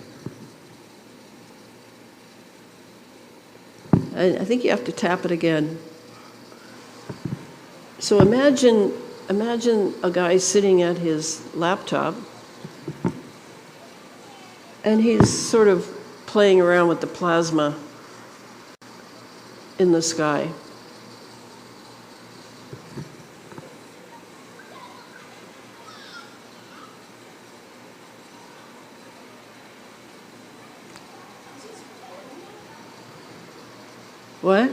I think you have to tap it again. So imagine a guy sitting at his laptop, and he's sort of playing around with the plasma in the sky. What?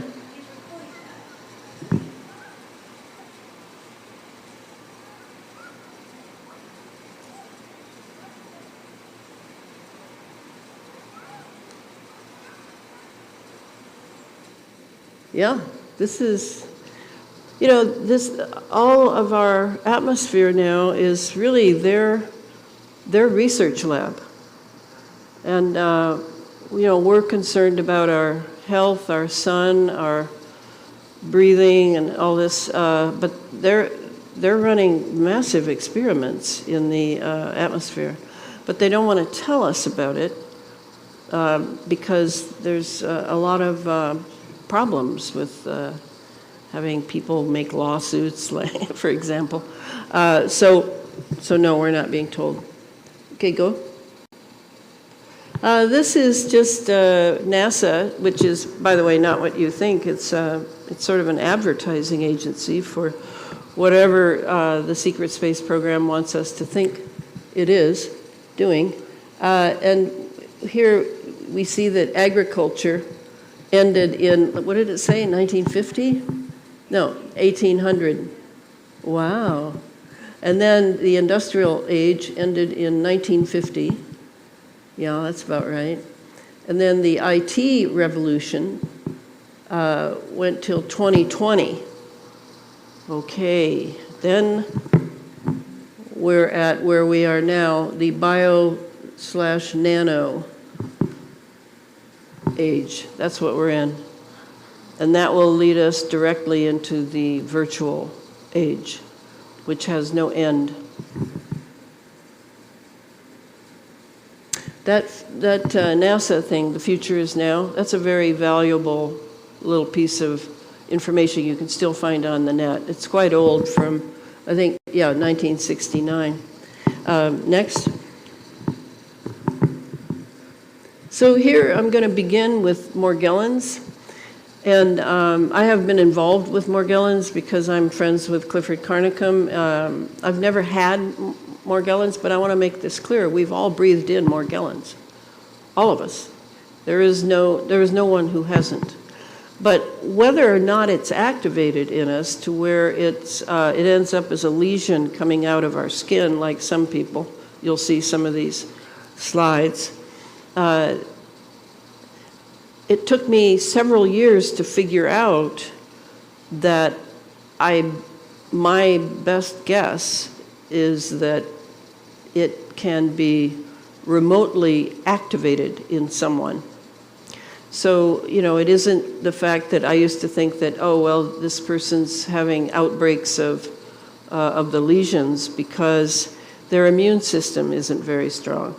Yeah, this is, all of our atmosphere now is really their research lab. And, we're concerned about our health, our sun, our breathing, and all this, but they're running massive experiments in the atmosphere. But they don't want to tell us about it because there's a lot of problems with having people make lawsuits, like, for example. So no, we're not being told. Okay, go. This is just NASA, which is, by the way, not what you think. It's sort of an advertising agency for whatever the secret space program wants us to think it is doing. And here we see that agriculture ended in, what did it say, 1950? No, 1800. Wow. And then the industrial age ended in 1950. Yeah, that's about right. And then the IT revolution went till 2020. Okay, then we're at where we are now, the bio/nano age. That's what we're in. And that will lead us directly into the virtual age, which has no end. That NASA thing, the future is now, that's a very valuable little piece of information you can still find on the net. It's quite old, from, I think, 1969. Next. So here I'm going to begin with Morgellons. And I have been involved with Morgellons because I'm friends with Clifford Carnicom. I've never had Morgellons, but I want to make this clear. We've all breathed in Morgellons, all of us. There is no one who hasn't. But whether or not it's activated in us to where it ends up as a lesion coming out of our skin, like some people, you'll see some of these slides. It took me several years to figure out that my best guess is that it can be remotely activated in someone. So, it isn't the fact that I used to think that, oh, well, this person's having outbreaks of the lesions because their immune system isn't very strong.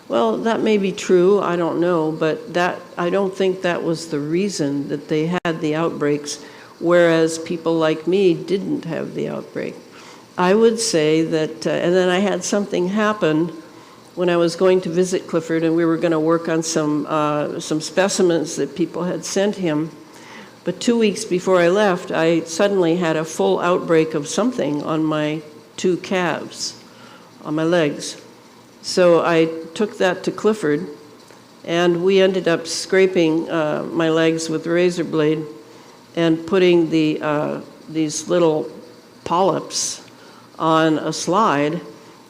Well, that may be true, I don't know, but I don't think that was the reason that they had the outbreaks, whereas people like me didn't have the outbreak. I would say that, and then I had something happen when I was going to visit Clifford, and we were going to work on some specimens that people had sent him. But 2 weeks before I left, I suddenly had a full outbreak of something on my 2 calves, on my legs. So I took that to Clifford, and we ended up scraping my legs with a razor blade and putting these little polyps on a slide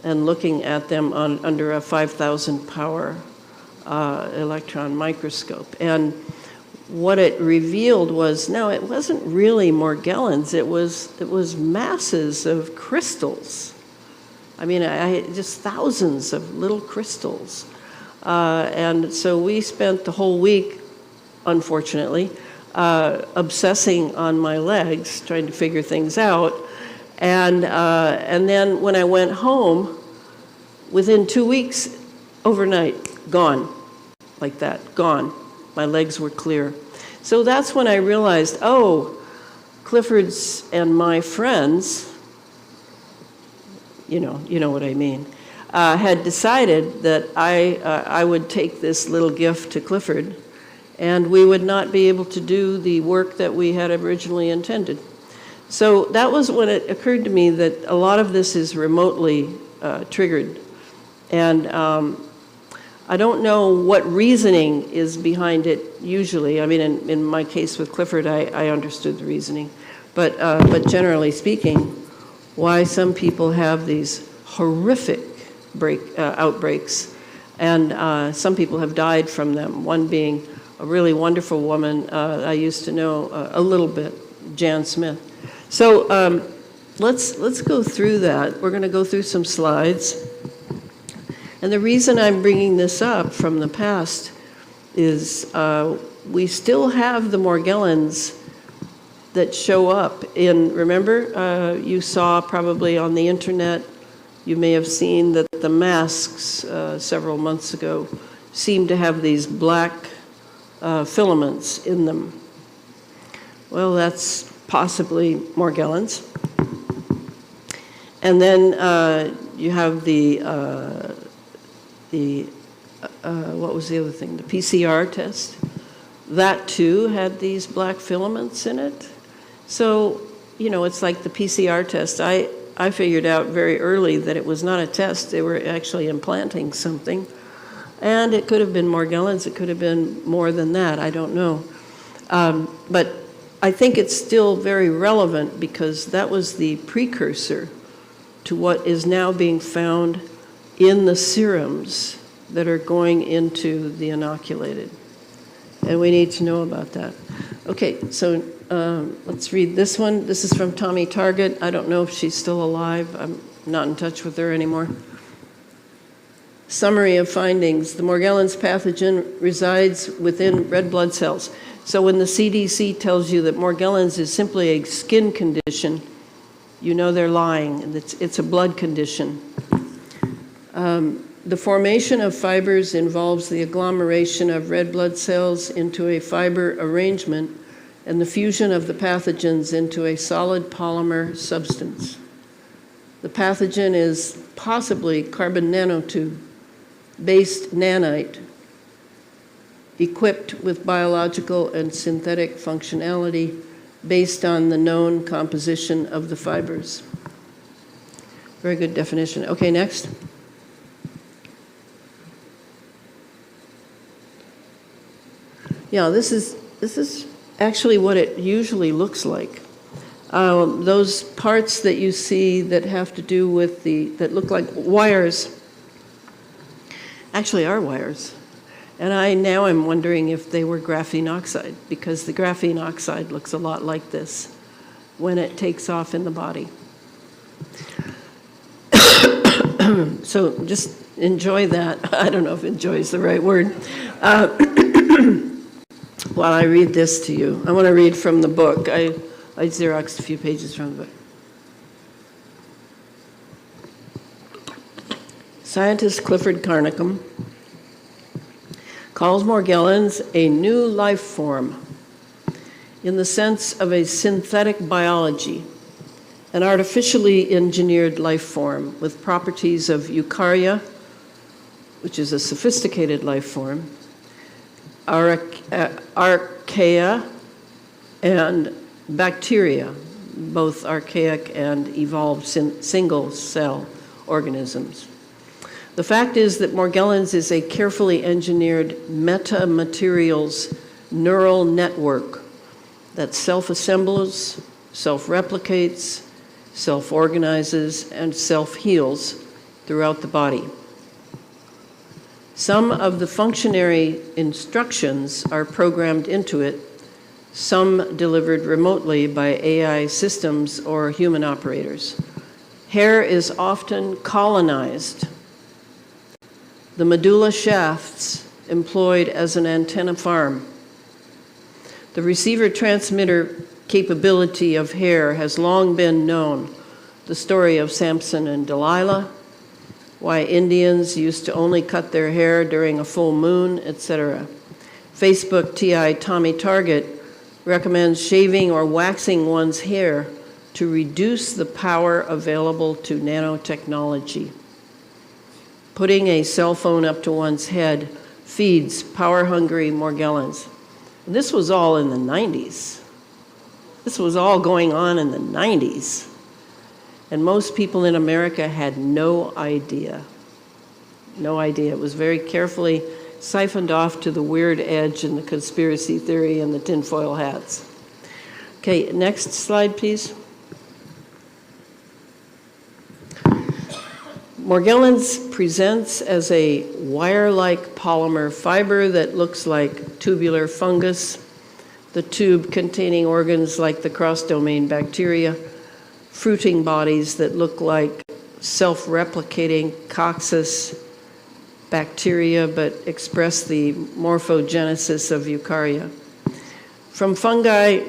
and looking at them under a 5,000 power electron microscope. And what it revealed was, no, it wasn't really Morgellons. It was masses of crystals. I mean, I just thousands of little crystals. And so we spent the whole week, unfortunately, obsessing on my legs, trying to figure things out. And then when I went home, within 2 weeks, overnight, gone, like that, gone. My legs were clear. So that's when I realized, oh, Clifford's and my friends, you know what I mean, had decided that I would take this little gift to Clifford, and we would not be able to do the work that we had originally intended. So that was when it occurred to me that a lot of this is remotely triggered. And I don't know what reasoning is behind it usually. I mean, in my case with Clifford, I understood the reasoning. But generally speaking, why some people have these horrific outbreaks, and some people have died from them, one being a really wonderful woman I used to know a little bit, Jan Smith. So let's go through that. We're going to go through some slides. And the reason I'm bringing this up from the past is we still have the Morgellons that show up in, remember, you saw probably on the internet, you may have seen that the masks several months ago seem to have these black filaments in them. Well, that's possibly Morgellons. And then you have the what was the other thing? The PCR test. That too had these black filaments in it. So, it's like the PCR test. I figured out very early that it was not a test. They were actually implanting something. And it could have been Morgellons. It could have been more than that. I don't know. But I think it's still very relevant because that was the precursor to what is now being found in the serums that are going into the inoculated. And we need to know about that. Okay, so let's read this one. This is from Tommy Target. I don't know if she's still alive. I'm not in touch with her anymore. Summary of findings. The Morgellons pathogen resides within red blood cells. So when the CDC tells you that Morgellons is simply a skin condition, you know they're lying, and it's a blood condition. The formation of fibers involves the agglomeration of red blood cells into a fiber arrangement and the fusion of the pathogens into a solid polymer substance. The pathogen is possibly carbon nanotube-based nanite equipped with biological and synthetic functionality based on the known composition of the fibers. Very good definition. Okay, next. Yeah, this is actually what it usually looks like. Those parts that you see that have to do with that look like wires, actually are wires. And now I'm wondering if they were graphene oxide, because the graphene oxide looks a lot like this when it takes off in the body. So just enjoy that. I don't know if enjoy is the right word. While I read this to you, I want to read from the book. I Xeroxed a few pages from the book. Scientist Clifford Carnicom calls Morgellons a new life form in the sense of a synthetic biology, an artificially engineered life form with properties of eukarya, which is a sophisticated life form, archaea, and bacteria, both archaic and evolved single-cell organisms. The fact is that Morgellons is a carefully engineered metamaterials neural network that self-assembles, self-replicates, self-organizes, and self-heals throughout the body. Some of the functionary instructions are programmed into it, some delivered remotely by AI systems or human operators. Hair is often colonized. The medulla shafts employed as an antenna farm. The receiver-transmitter capability of hair has long been known. The story of Samson and Delilah, why Indians used to only cut their hair during a full moon, etc. Facebook TI Tommy Target recommends shaving or waxing one's hair to reduce the power available to nanotechnology. Putting a cell phone up to one's head feeds power-hungry Morgellons. And this was all in the 90s. This was all going on in the 90s. And most people in America had no idea. No idea. It was very carefully siphoned off to the weird edge and the conspiracy theory and the tinfoil hats. Okay, next slide, please. Morgellons presents as a wire-like polymer fiber that looks like tubular fungus, the tube containing organs like the cross-domain bacteria, fruiting bodies that look like self-replicating coccyx bacteria but express the morphogenesis of eukarya. From fungi,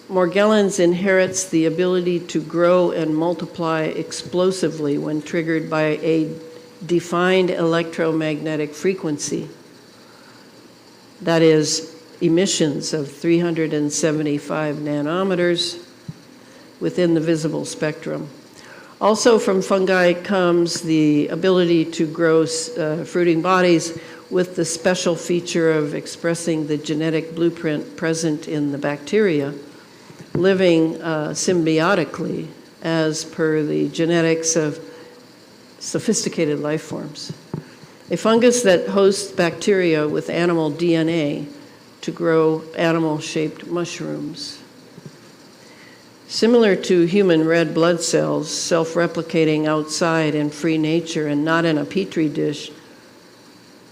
Morgellons inherits the ability to grow and multiply explosively when triggered by a defined electromagnetic frequency. That is, emissions of 375 nanometers within the visible spectrum. Also from fungi comes the ability to grow fruiting bodies with the special feature of expressing the genetic blueprint present in the bacteria, living symbiotically as per the genetics of sophisticated life forms. A fungus that hosts bacteria with animal DNA to grow animal-shaped mushrooms. Similar to human red blood cells, self-replicating outside in free nature and not in a petri dish,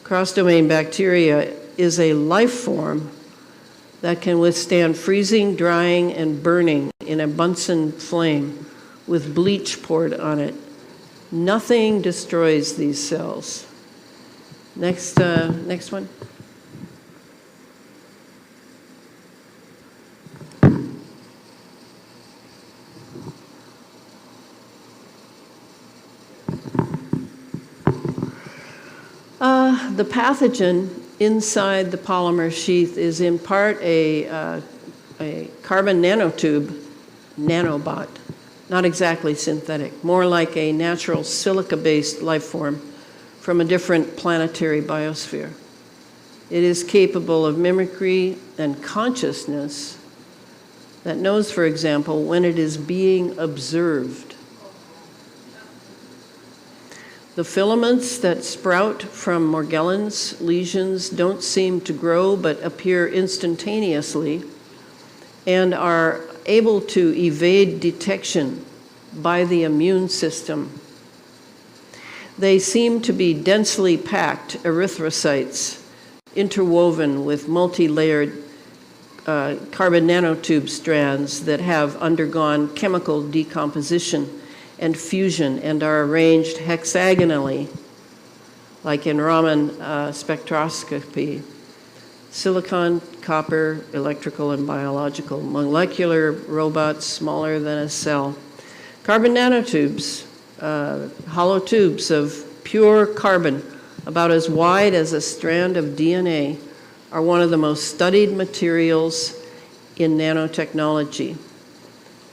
cross-domain bacteria is a life form that can withstand freezing, drying, and burning in a Bunsen flame with bleach poured on it. Nothing destroys these cells. Next one. The pathogen inside the polymer sheath is in part a carbon nanotube nanobot, not exactly synthetic, more like a natural silica-based life form from a different planetary biosphere. It is capable of mimicry and consciousness that knows, for example, when it is being observed. The filaments that sprout from Morgellons lesions don't seem to grow but appear instantaneously and are able to evade detection by the immune system. They seem to be densely packed erythrocytes interwoven with multi-layered carbon nanotube strands that have undergone chemical decomposition and fusion and are arranged hexagonally, like in Raman spectroscopy. Silicon, copper, electrical, and biological. Molecular robots smaller than a cell. Carbon nanotubes, hollow tubes of pure carbon, about as wide as a strand of DNA, are one of the most studied materials in nanotechnology.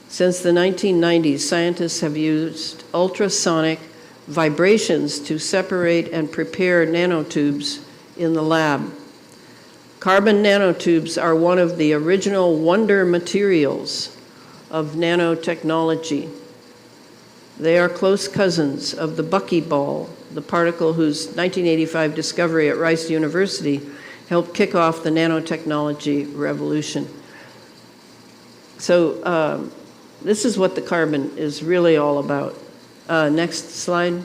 Since the 1990s, scientists have used ultrasonic vibrations to separate and prepare nanotubes in the lab. Carbon nanotubes are one of the original wonder materials of nanotechnology. They are close cousins of the buckyball, the particle whose 1985 discovery at Rice University helped kick off the nanotechnology revolution. So this is what the carbon is really all about. Next slide.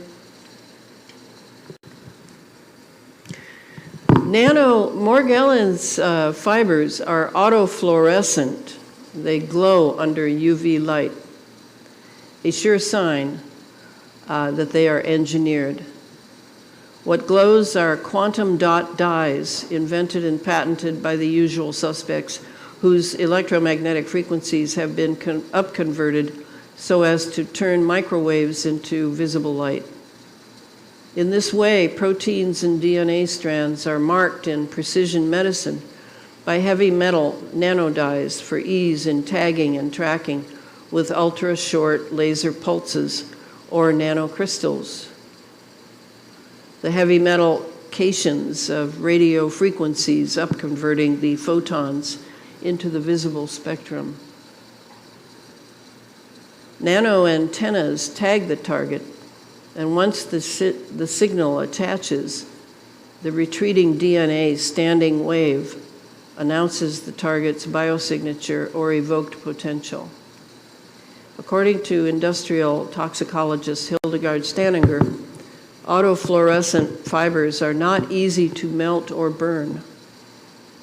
Morgellons fibers are autofluorescent. They glow under UV light, a sure sign that they are engineered. What glows are quantum dot dyes invented and patented by the usual suspects, whose electromagnetic frequencies have been upconverted so as to turn microwaves into visible light. In this way, proteins and DNA strands are marked in precision medicine by heavy metal nanodyes for ease in tagging and tracking with ultra-short laser pulses or nanocrystals. The heavy metal cations of radio frequencies upconverting the photons into the visible spectrum. Nano antennas tag the target, and once the signal attaches, the retreating DNA standing wave announces the target's biosignature or evoked potential. According to industrial toxicologist Hildegard Staninger, autofluorescent fibers are not easy to melt or burn,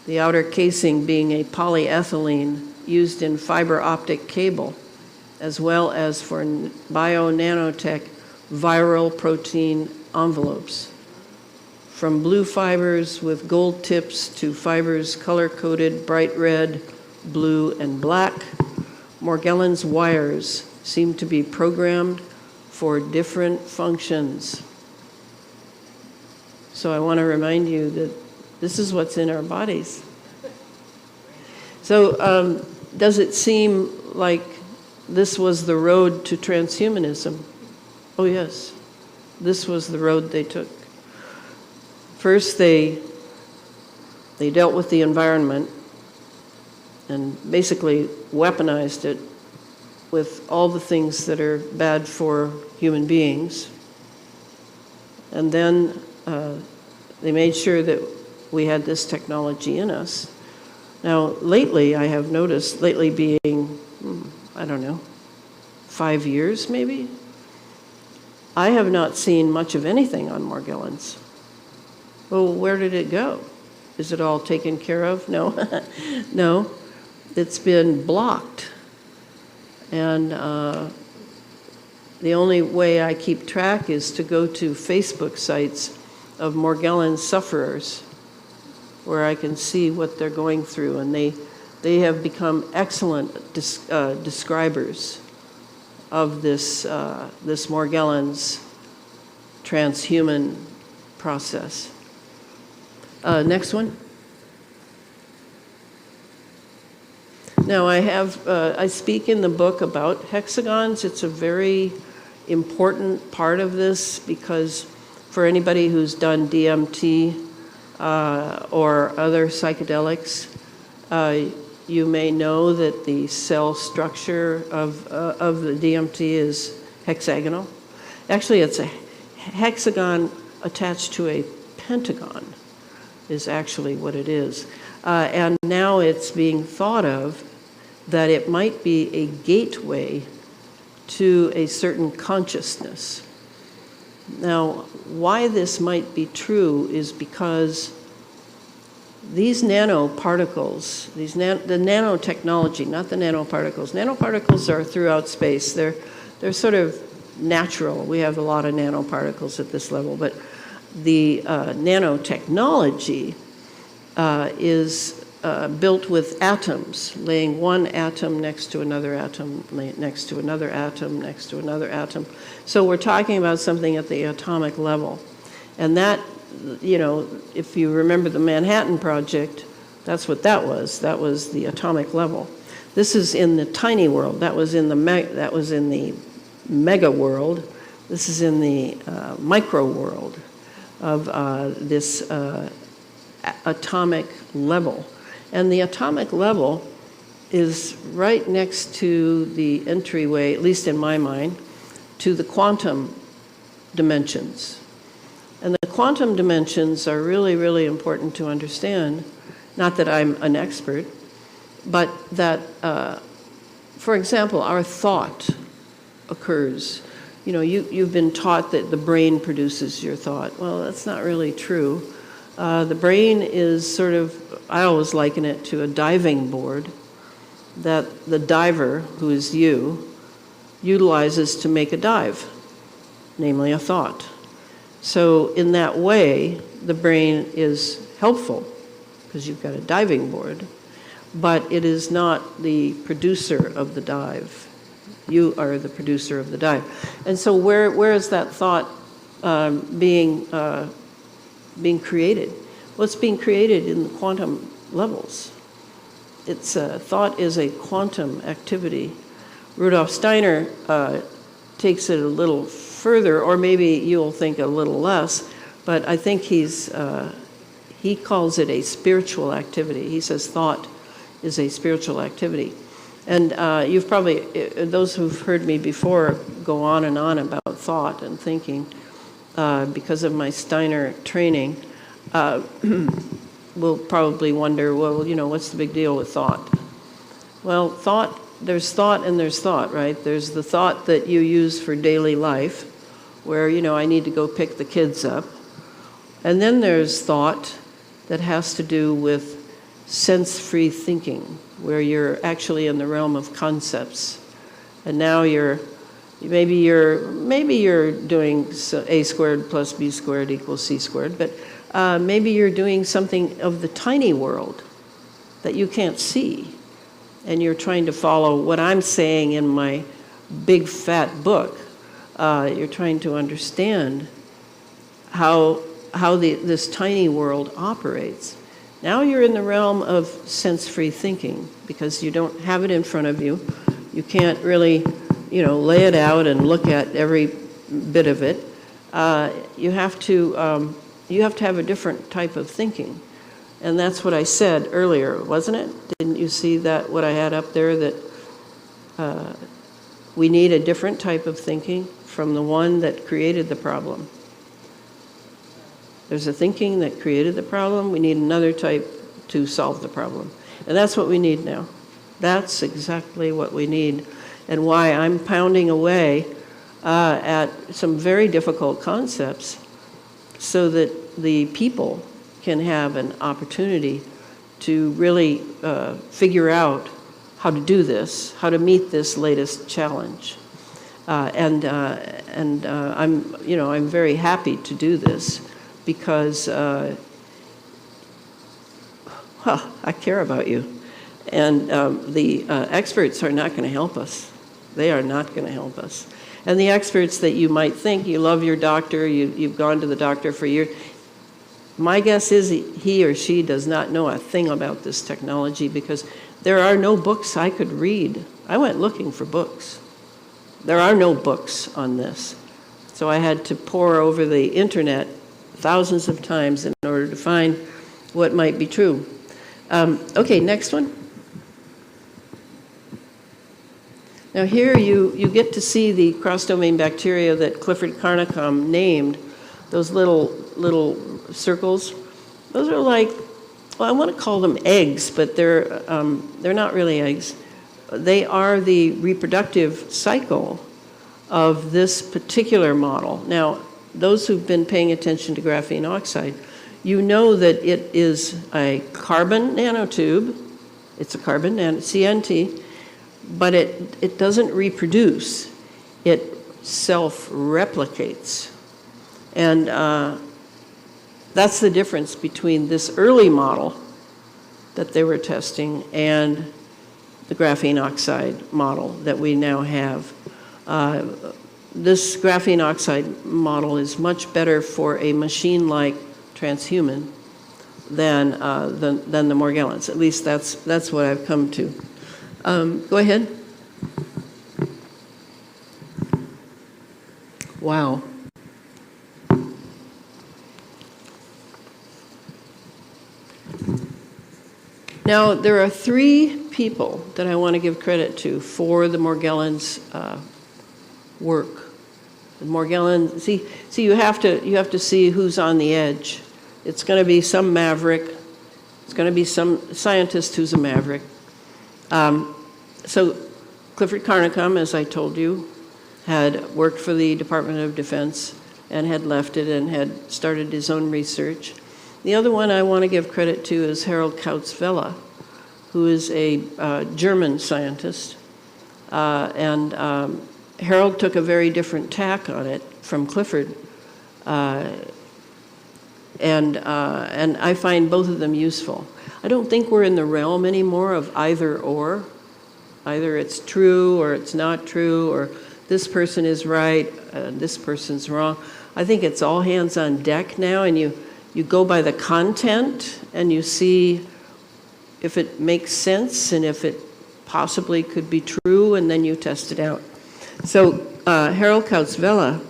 the outer casing being a polyethylene used in fiber optic cable, as well as for bio-nanotech viral protein envelopes. From blue fibers with gold tips to fibers color-coded bright red, blue, and black, Morgellons wires seem to be programmed for different functions. So I want to remind you that this is what's in our bodies. So does it seem like this was the road to transhumanism? Oh yes, this was the road they took. First they dealt with the environment and basically weaponized it with all the things that are bad for human beings. And then they made sure that we had this technology in us. Now, lately, I have noticed, lately being, I don't know, 5 years maybe, I have not seen much of anything on Morgellons. Well, where did it go? Is it all taken care of? No, no, it's been blocked. And the only way I keep track is to go to Facebook sites of Morgellons sufferers, where I can see what they're going through, and they have become excellent describers of this Morgellons transhuman process. Next one. Now I speak in the book about hexagons. It's a very important part of this because for anybody who's done DMT or other psychedelics, you may know that the cell structure of the DMT is hexagonal. Actually, it's a hexagon attached to a pentagon is actually what it is. And now it's being thought of that it might be a gateway to a certain consciousness. Now, why this might be true is because these nanoparticles, the nanotechnology, not the nanoparticles. Nanoparticles are throughout space. They're sort of natural. We have a lot of nanoparticles at this level, but the nanotechnology is built with atoms, laying one atom next to another atom, next to another atom, next to another atom. So we're talking about something at the atomic level. And that, you know, if you remember the Manhattan Project, that's what that was. That was the atomic level. This is in the tiny world. That was in the mega world, This is in the micro world of this atomic level. And the atomic level is right next to the entryway, at least in my mind, to the quantum dimensions. And the quantum dimensions are really, really important to understand. Not that I'm an expert, but that, for example, our thought occurs. You know, you've been taught that the brain produces your thought. Well, that's not really true. The brain is sort of, I always liken it to a diving board that the diver, who is you, utilizes to make a dive, namely a thought. So in that way, the brain is helpful because you've got a diving board, but it is not the producer of the dive. You are the producer of the dive. And so where is that thought being created? Well, it's being created in the quantum levels. Thought is a quantum activity. Rudolf Steiner takes it a little further, or maybe you'll think a little less, but I think he calls it a spiritual activity. He says thought is a spiritual activity. And you've probably, those who've heard me before go on and on about thought and thinking because of my Steiner training, will probably wonder, well, you know, what's the big deal with thought? Well, there's thought and there's thought, right? There's the thought that you use for daily life, where, you know, I need to go pick the kids up. And then there's thought that has to do with sense-free thinking, where you're actually in the realm of concepts. And now maybe you're doing a squared plus b squared equals c squared, but maybe you're doing something of the tiny world that you can't see. And you're trying to follow what I'm saying in my big fat book. You're trying to understand how this tiny world operates. Now you're in the realm of sense-free thinking because you don't have it in front of you. You can't really, you know, lay it out and look at every bit of it. You have to have a different type of thinking. And that's what I said earlier, wasn't it? Didn't you see that, what I had up there, that we need a different type of thinking from the one that created the problem? There's a thinking that created the problem. We need another type to solve the problem. And that's what we need now. That's exactly what we need, and why I'm pounding away at some very difficult concepts so that the people can have an opportunity to really figure out how to do this, how to meet this latest challenge. And I'm very happy to do this because I care about you. And the experts are not going to help us. They are not going to help us. And the experts that you might think, you love your doctor, you've gone to the doctor for years, my guess is he or she does not know a thing about this technology because there are no books I could read. I went looking for books. There are no books on this. So I had to pore over the internet thousands of times in order to find what might be true. Okay, next one. Now here you get to see the cross-domain bacteria that Clifford Carnicom named, those little circles. Those are like, well, I want to call them eggs, but they're not really eggs. They are the reproductive cycle of this particular model. Now, those who've been paying attention to graphene oxide, you know that it is a carbon nanotube. It's a carbon CNT, but it doesn't reproduce. It self-replicates. And that's the difference between this early model that they were testing and the graphene oxide model that we now have. This graphene oxide model is much better for a machine like transhuman than the Morgellons. At least that's what I've come to. Go ahead. Wow. Now, there are 3 people that I want to give credit to for the Morgellons work. The Morgellons, see, you have to see who's on the edge. It's going to be some maverick. It's going to be some scientist who's a maverick. So Clifford Carnicom, as I told you, had worked for the Department of Defense and had left it and had started his own research. The other one I want to give credit to is Harold Kautzwelle, who is a German scientist. And Harold took a very different tack on it from Clifford. And I find both of them useful. I don't think we're in the realm anymore of either or. Either it's true or it's not true, or this person is right, this person's wrong. I think it's all hands on deck now, and you go by the content and you see if it makes sense and if it possibly could be true, and then you test it out. So Harold Kautzwelle,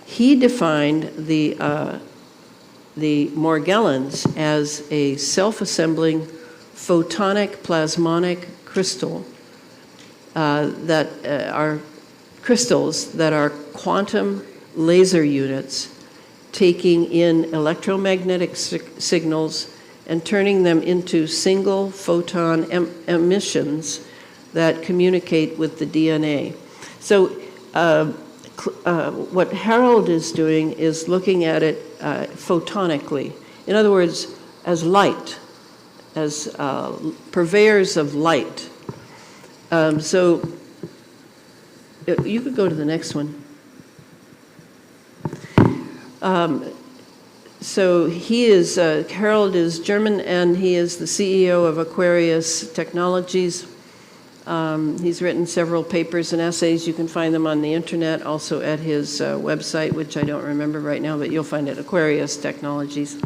he defined the Morgellons as a self-assembling photonic plasmonic crystal that are crystals that are quantum laser units taking in electromagnetic signals and turning them into single photon emissions that communicate with the DNA. So what Harold is doing is looking at it photonically. In other words, as light, as purveyors of light. So you could go to the next one. So he is, Harold is German, and he is the CEO of Aquarius Technologies. He's written several papers and essays. You can find them on the internet, also at his website, which I don't remember right now, but you'll find it, Aquarius Technologies.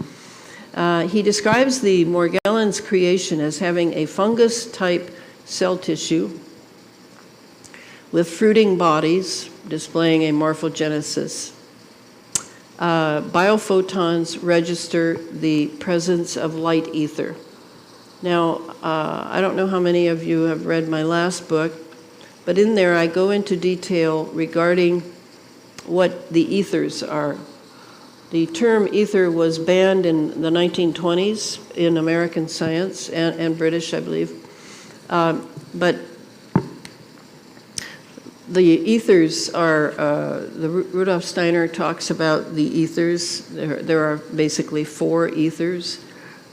He describes the Morgellons creation as having a fungus-type cell tissue with fruiting bodies displaying a morphogenesis. Biophotons register the presence of light ether. Now, I don't know how many of you have read my last book, but in there I go into detail regarding what the ethers are. The term ether was banned in the 1920s in American science and British, I believe. But the ethers are, Rudolf Steiner talks about the ethers. There are basically 4 ethers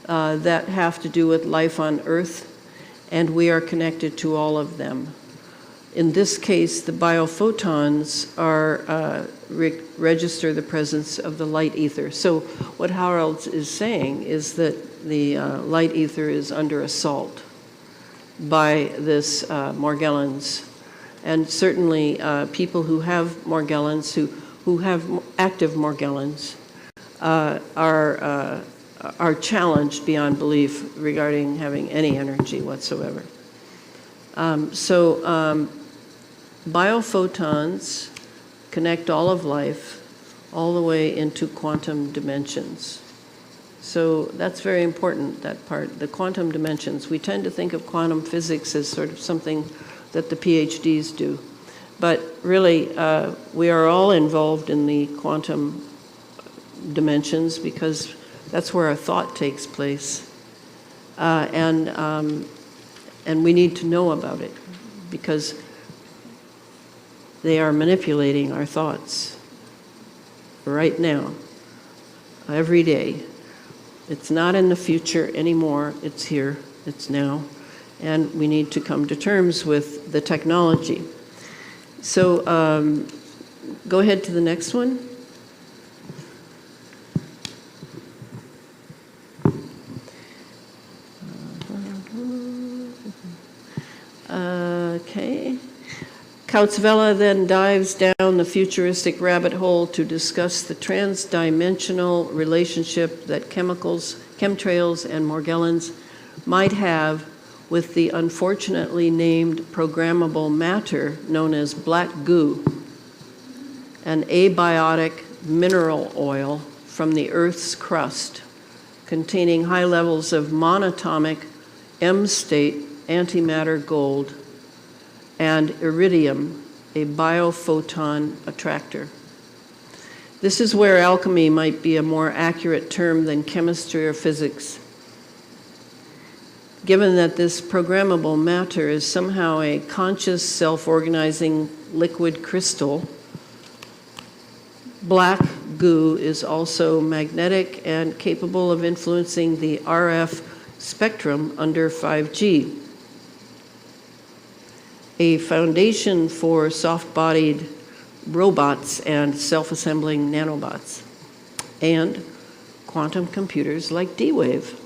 that have to do with life on Earth, and we are connected to all of them. In this case, the biophotons are register the presence of the light ether. So what Harold is saying is that the light ether is under assault by this Morgellons. And certainly people who have Morgellons, who have active Morgellons, are challenged beyond belief regarding having any energy whatsoever. Biophotons connect all of life all the way into quantum dimensions. So that's very important, that part, the quantum dimensions. We tend to think of quantum physics as sort of something that the PhDs do. But really, we are all involved in the quantum dimensions because that's where our thought takes place. And we need to know about it because they are manipulating our thoughts right now, every day. It's not in the future anymore, it's here, it's now. And we need to come to terms with the technology. So go ahead to the next one. Okay. Kautzwelle then dives down the futuristic rabbit hole to discuss the transdimensional relationship that chemtrails, and Morgellons might have with the unfortunately named programmable matter known as black goo. an abiotic mineral oil from the Earth's crust containing high levels of monatomic M-state antimatter gold and iridium, a biophoton attractor. This is where alchemy might be a more accurate term than chemistry or physics. Given that this programmable matter is somehow a conscious, self-organizing liquid crystal, black goo is also magnetic and capable of influencing the RF spectrum under 5G. A foundation for soft-bodied robots and self-assembling nanobots, and quantum computers like D-Wave,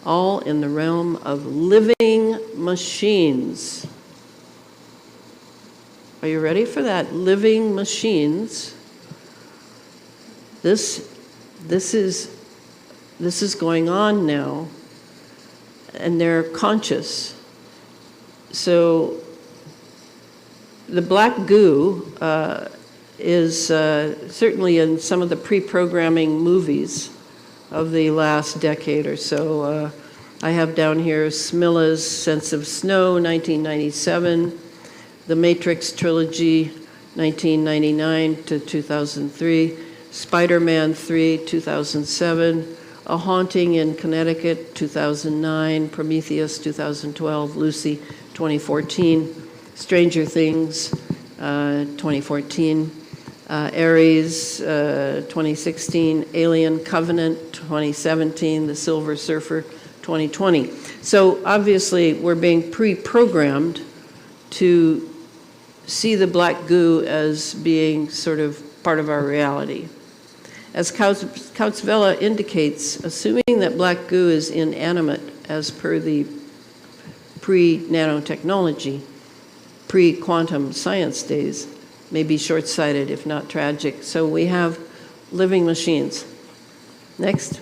all in the realm of living machines. Are you ready for that? Living machines. This is going on now, and they're conscious. So the black goo is certainly in some of the pre-programming movies of the last decade or so. I have down here Smilla's Sense of Snow, 1997, The Matrix Trilogy, 1999 to 2003, Spider-Man 3, 2007, A Haunting in Connecticut, 2009, Prometheus, 2012, Lucy, 2014, Stranger Things, 2014, Ares, 2016, Alien Covenant, 2017, The Silver Surfer, 2020. So obviously we're being pre-programmed to see the black goo as being sort of part of our reality. As Kautzvela indicates, assuming that black goo is inanimate as per the pre-nanotechnology, pre-quantum science days, may be short-sighted, if not tragic. So we have living machines. Next.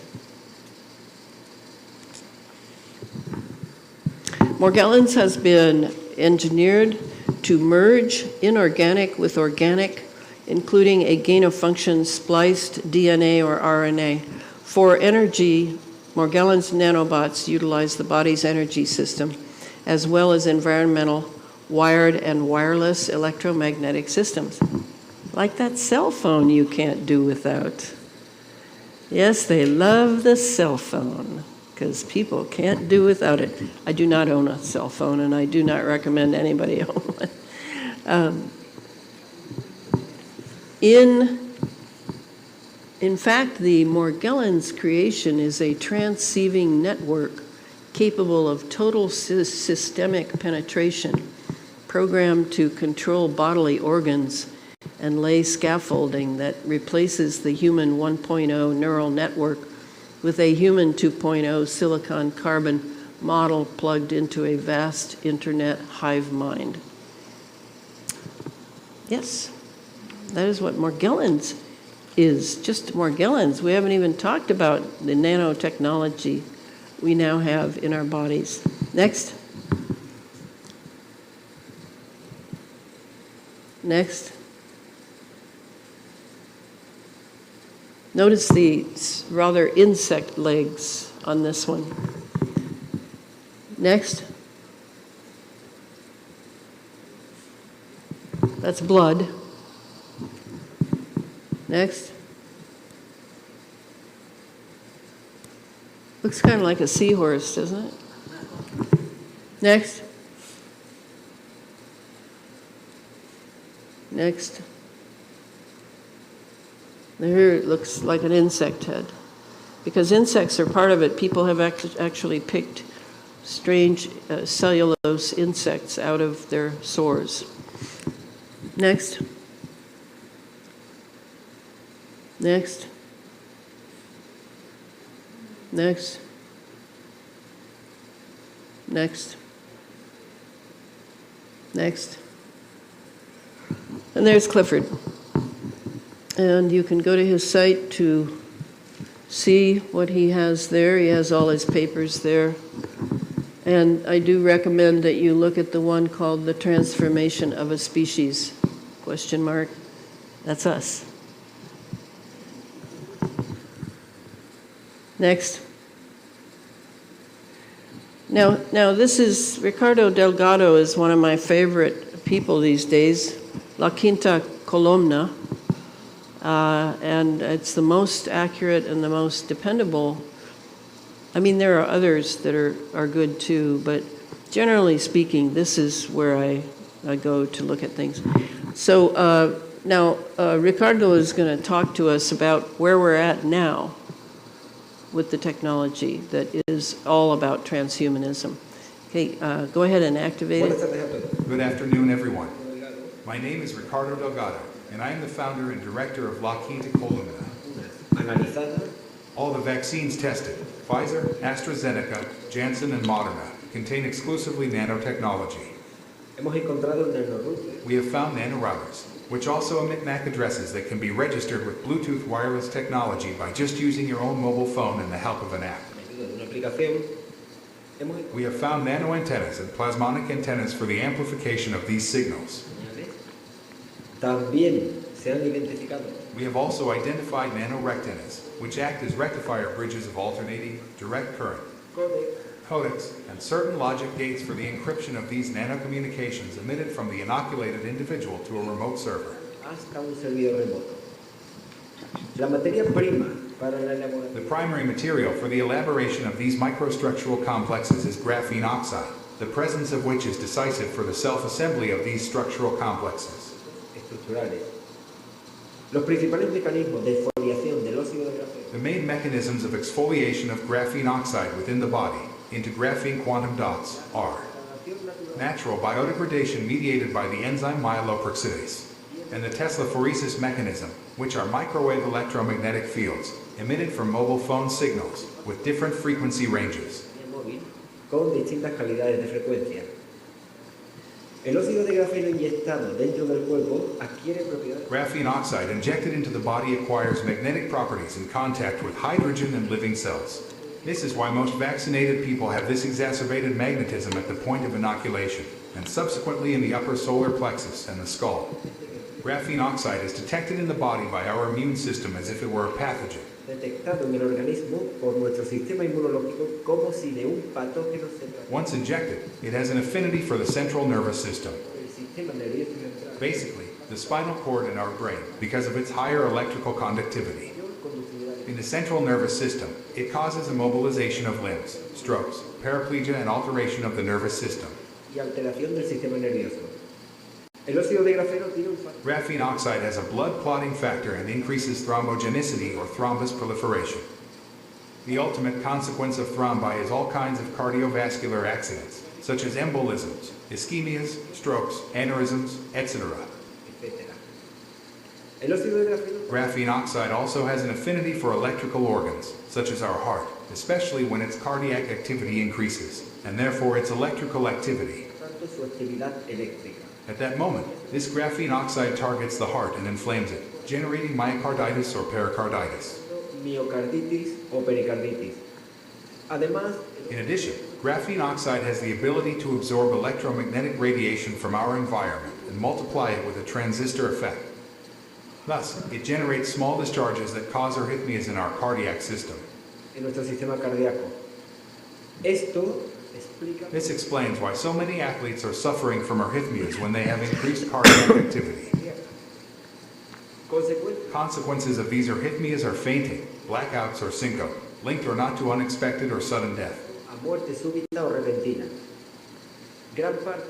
Morgellons has been engineered to merge inorganic with organic, including a gain-of-function spliced DNA or RNA. For energy, Morgellons nanobots utilize the body's energy system, as well as environmental wired and wireless electromagnetic systems. Like that cell phone you can't do without. Yes, they love the cell phone, because people can't do without it. I do not own a cell phone, and I do not recommend anybody own one. In fact, the Morgellons creation is a transceiving network capable of total systemic penetration, programmed to control bodily organs and lay scaffolding that replaces the human 1.0 neural network with a human 2.0 silicon carbon model plugged into a vast internet hive mind. Yes, that is what Morgellons is, just Morgellons. We haven't even talked about the nanotechnology we now have in our bodies. Next. Next. Notice the rather insect legs on this one. Next. That's blood. Next. Looks kind of like a seahorse, doesn't it? Next. Next. Here it looks like an insect head. Because insects are part of it, people have actually picked strange cellulose insects out of their sores. Next. Next. Next. Next. Next. And there's Clifford. And you can go to his site to see what he has there. He has all his papers there. And I do recommend that you look at the one called The Transformation of a Species, question mark. That's us. Next. Now this is, Ricardo Delgado is one of my favorite people these days, La Quinta Columna, and it's the most accurate and the most dependable. I mean, there are others that are good too, but generally speaking, this is where I go to look at things. So now Ricardo is going to talk to us about where we're at now with the technology that is all about transhumanism. Okay, go ahead and activate it. Good afternoon, everyone. My name is Ricardo Delgado, and I am the founder and director of La Quinta Columna. All the vaccines tested, Pfizer, AstraZeneca, Janssen, and Moderna, contain exclusively nanotechnology. We have found nanorouters, which also emit MAC addresses that can be registered with Bluetooth wireless technology by just using your own mobile phone and the help of an app. We have found nanoantennas and plasmonic antennas for the amplification of these signals. We have also identified nanorectinas, which act as rectifier bridges of alternating direct current, codecs, and certain logic gates for the encryption of these nanocommunications emitted from the inoculated individual to a remote server. The primary material for the elaboration of these microstructural complexes is graphene oxide, the presence of which is decisive for the self-assembly of these structural complexes. The main mechanisms of exfoliation of graphene oxide within the body into graphene quantum dots are natural biodegradation mediated by the enzyme myeloperoxidase, and the Tesla-phoresis mechanism, which are microwave electromagnetic fields emitted from mobile phone signals with different frequency ranges. Graphene oxide injected into the body acquires magnetic properties in contact with hydrogen and living cells. This is why most vaccinated people have this exacerbated magnetism at the point of inoculation, and subsequently in the upper solar plexus and the skull. Graphene oxide is detected in the body by our immune system as if it were a pathogen. Once injected, it has an affinity for the central nervous system. Basically, the spinal cord in our brain, because of its higher electrical conductivity. In the central nervous system, it causes immobilization of limbs, strokes, paraplegia, and alteration of the nervous system. Graphene oxide has a blood clotting factor and increases thrombogenicity or thrombus proliferation. The ultimate consequence of thrombi is all kinds of cardiovascular accidents, such as embolisms, ischemias, strokes, aneurysms, etc. Graphene oxide also has an affinity for electrical organs, such as our heart, especially when its cardiac activity increases, and therefore its electrical activity. At that moment, this graphene oxide targets the heart and inflames it, generating myocarditis or pericarditis. In addition, graphene oxide has the ability to absorb electromagnetic radiation from our environment and multiply it with a transistor effect. Thus, it generates small discharges that cause arrhythmias in our cardiac system. This explains why so many athletes are suffering from arrhythmias when they have increased cardiac activity. Consequences of these arrhythmias are fainting, blackouts, or syncope, linked or not to unexpected or sudden death.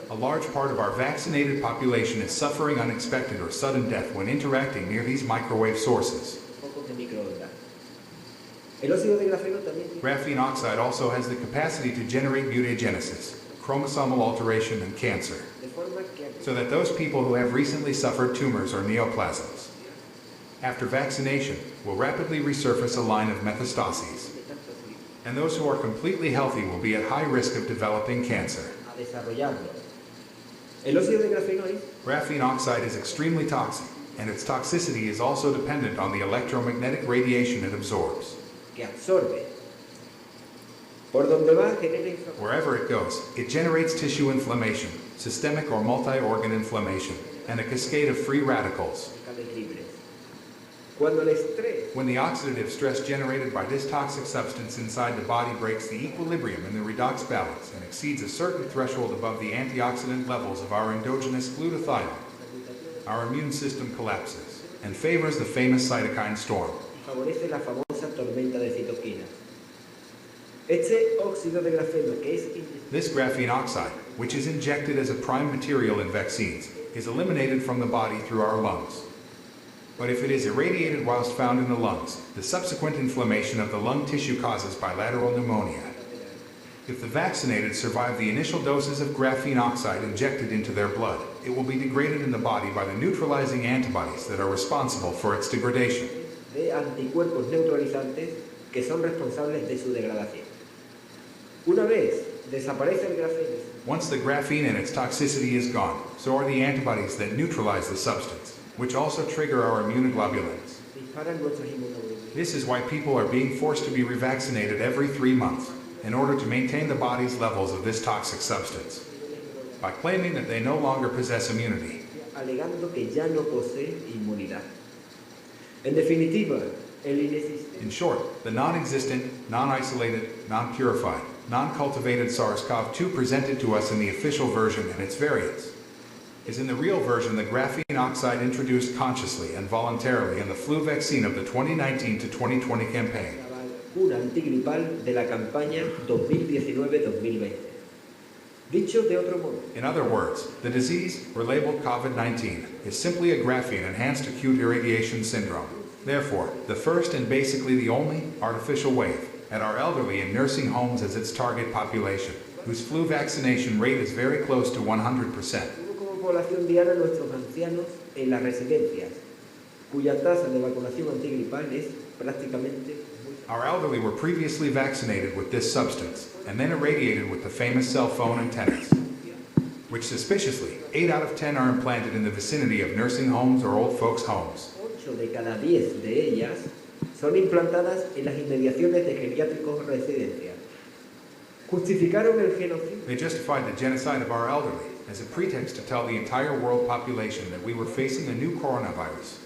A large part of our vaccinated population is suffering unexpected or sudden death when interacting near these microwave sources. Graphene oxide also has the capacity to generate mutagenesis, chromosomal alteration, and cancer, so that those people who have recently suffered tumors or neoplasms, after vaccination, will rapidly resurface a line of metastases, and those who are completely healthy will be at high risk of developing cancer. Graphene oxide is extremely toxic, and its toxicity is also dependent on the electromagnetic radiation it absorbs. Wherever it goes, it generates tissue inflammation, systemic or multi-organ inflammation, and a cascade of free radicals. Cuando el estrés When the oxidative stress generated by this toxic substance inside the body breaks the equilibrium in the redox balance and exceeds a certain threshold above the antioxidant levels of our endogenous glutathione, our immune system collapses and favors the famous cytokine storm. favorece la famosa tormenta de citoquinas. Este óxido de grafeno que es This graphene oxide, which is injected as a prime material in vaccines, is eliminated from the body through our lungs. But if it is irradiated whilst found in the lungs, the subsequent inflammation of the lung tissue causes bilateral pneumonia. If the vaccinated survive the initial doses of graphene oxide injected into their blood, it will be degraded in the body by the neutralizing antibodies that are responsible for its degradation. de anticuerpos neutralizantes que son responsables de su degradación. Una vez desaparece el grafeno, Once the graphene and its toxicity is gone, so are the antibodies that neutralize the substance, which also trigger our immunoglobulins. disparan nuestras inmunoglobulinas. This is why people are being forced to be revaccinated every 3 months in order to maintain the body's levels of this toxic substance, by claiming that they no longer possess immunity. Alegando que ya no posee inmunidad. En definitiva, el inexistente In short, the non-existent, non-isolated, non-purified, non-cultivated SARS-CoV-2 presented to us in the official version and its variants is in the real version the graphene oxide introduced consciously and voluntarily in the flu vaccine of the 2019 to 2020 campaign. vacuna antigripal de la campaña 2019-2020. Dicho de otro modo, In other words, the disease, relabeled COVID-19, is simply a graphene-enhanced acute irradiation syndrome. Therefore, the first and basically the only artificial wave at our elderly in nursing homes as its target population, whose flu vaccination rate is very close to 100%. tuvo como población diana nuestros ancianos en las residencias, cuya tasa de vacunación antigripal es prácticamente muy Our elderly were previously vaccinated with this substance and then irradiated with the famous cell phone antennas, which suspiciously, 8 out of 10 are implanted in the vicinity of nursing homes or old folks' homes. 8 de cada 10 de ellas son implantadas en las inmediaciones de geriátricos residencias. Justificaron el genocidio They justified the genocide of our elderly as a pretext to tell the entire world population that we were facing a new coronavirus,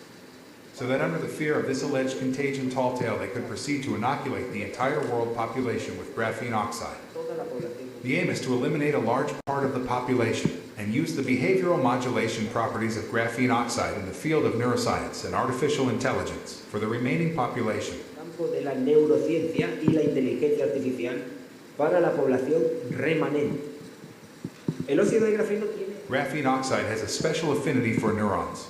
so that under the fear of this alleged contagion tall tale they could proceed to inoculate the entire world population with graphene oxide. toda la población. The aim is to eliminate a large part of the population and use the behavioral modulation properties of graphene oxide in the field of neuroscience and artificial intelligence for the remaining population. Campo de la neurociencia y la inteligencia artificial para la población remanente. El óxido de grafeno tiene Graphene oxide has a special affinity for neurons.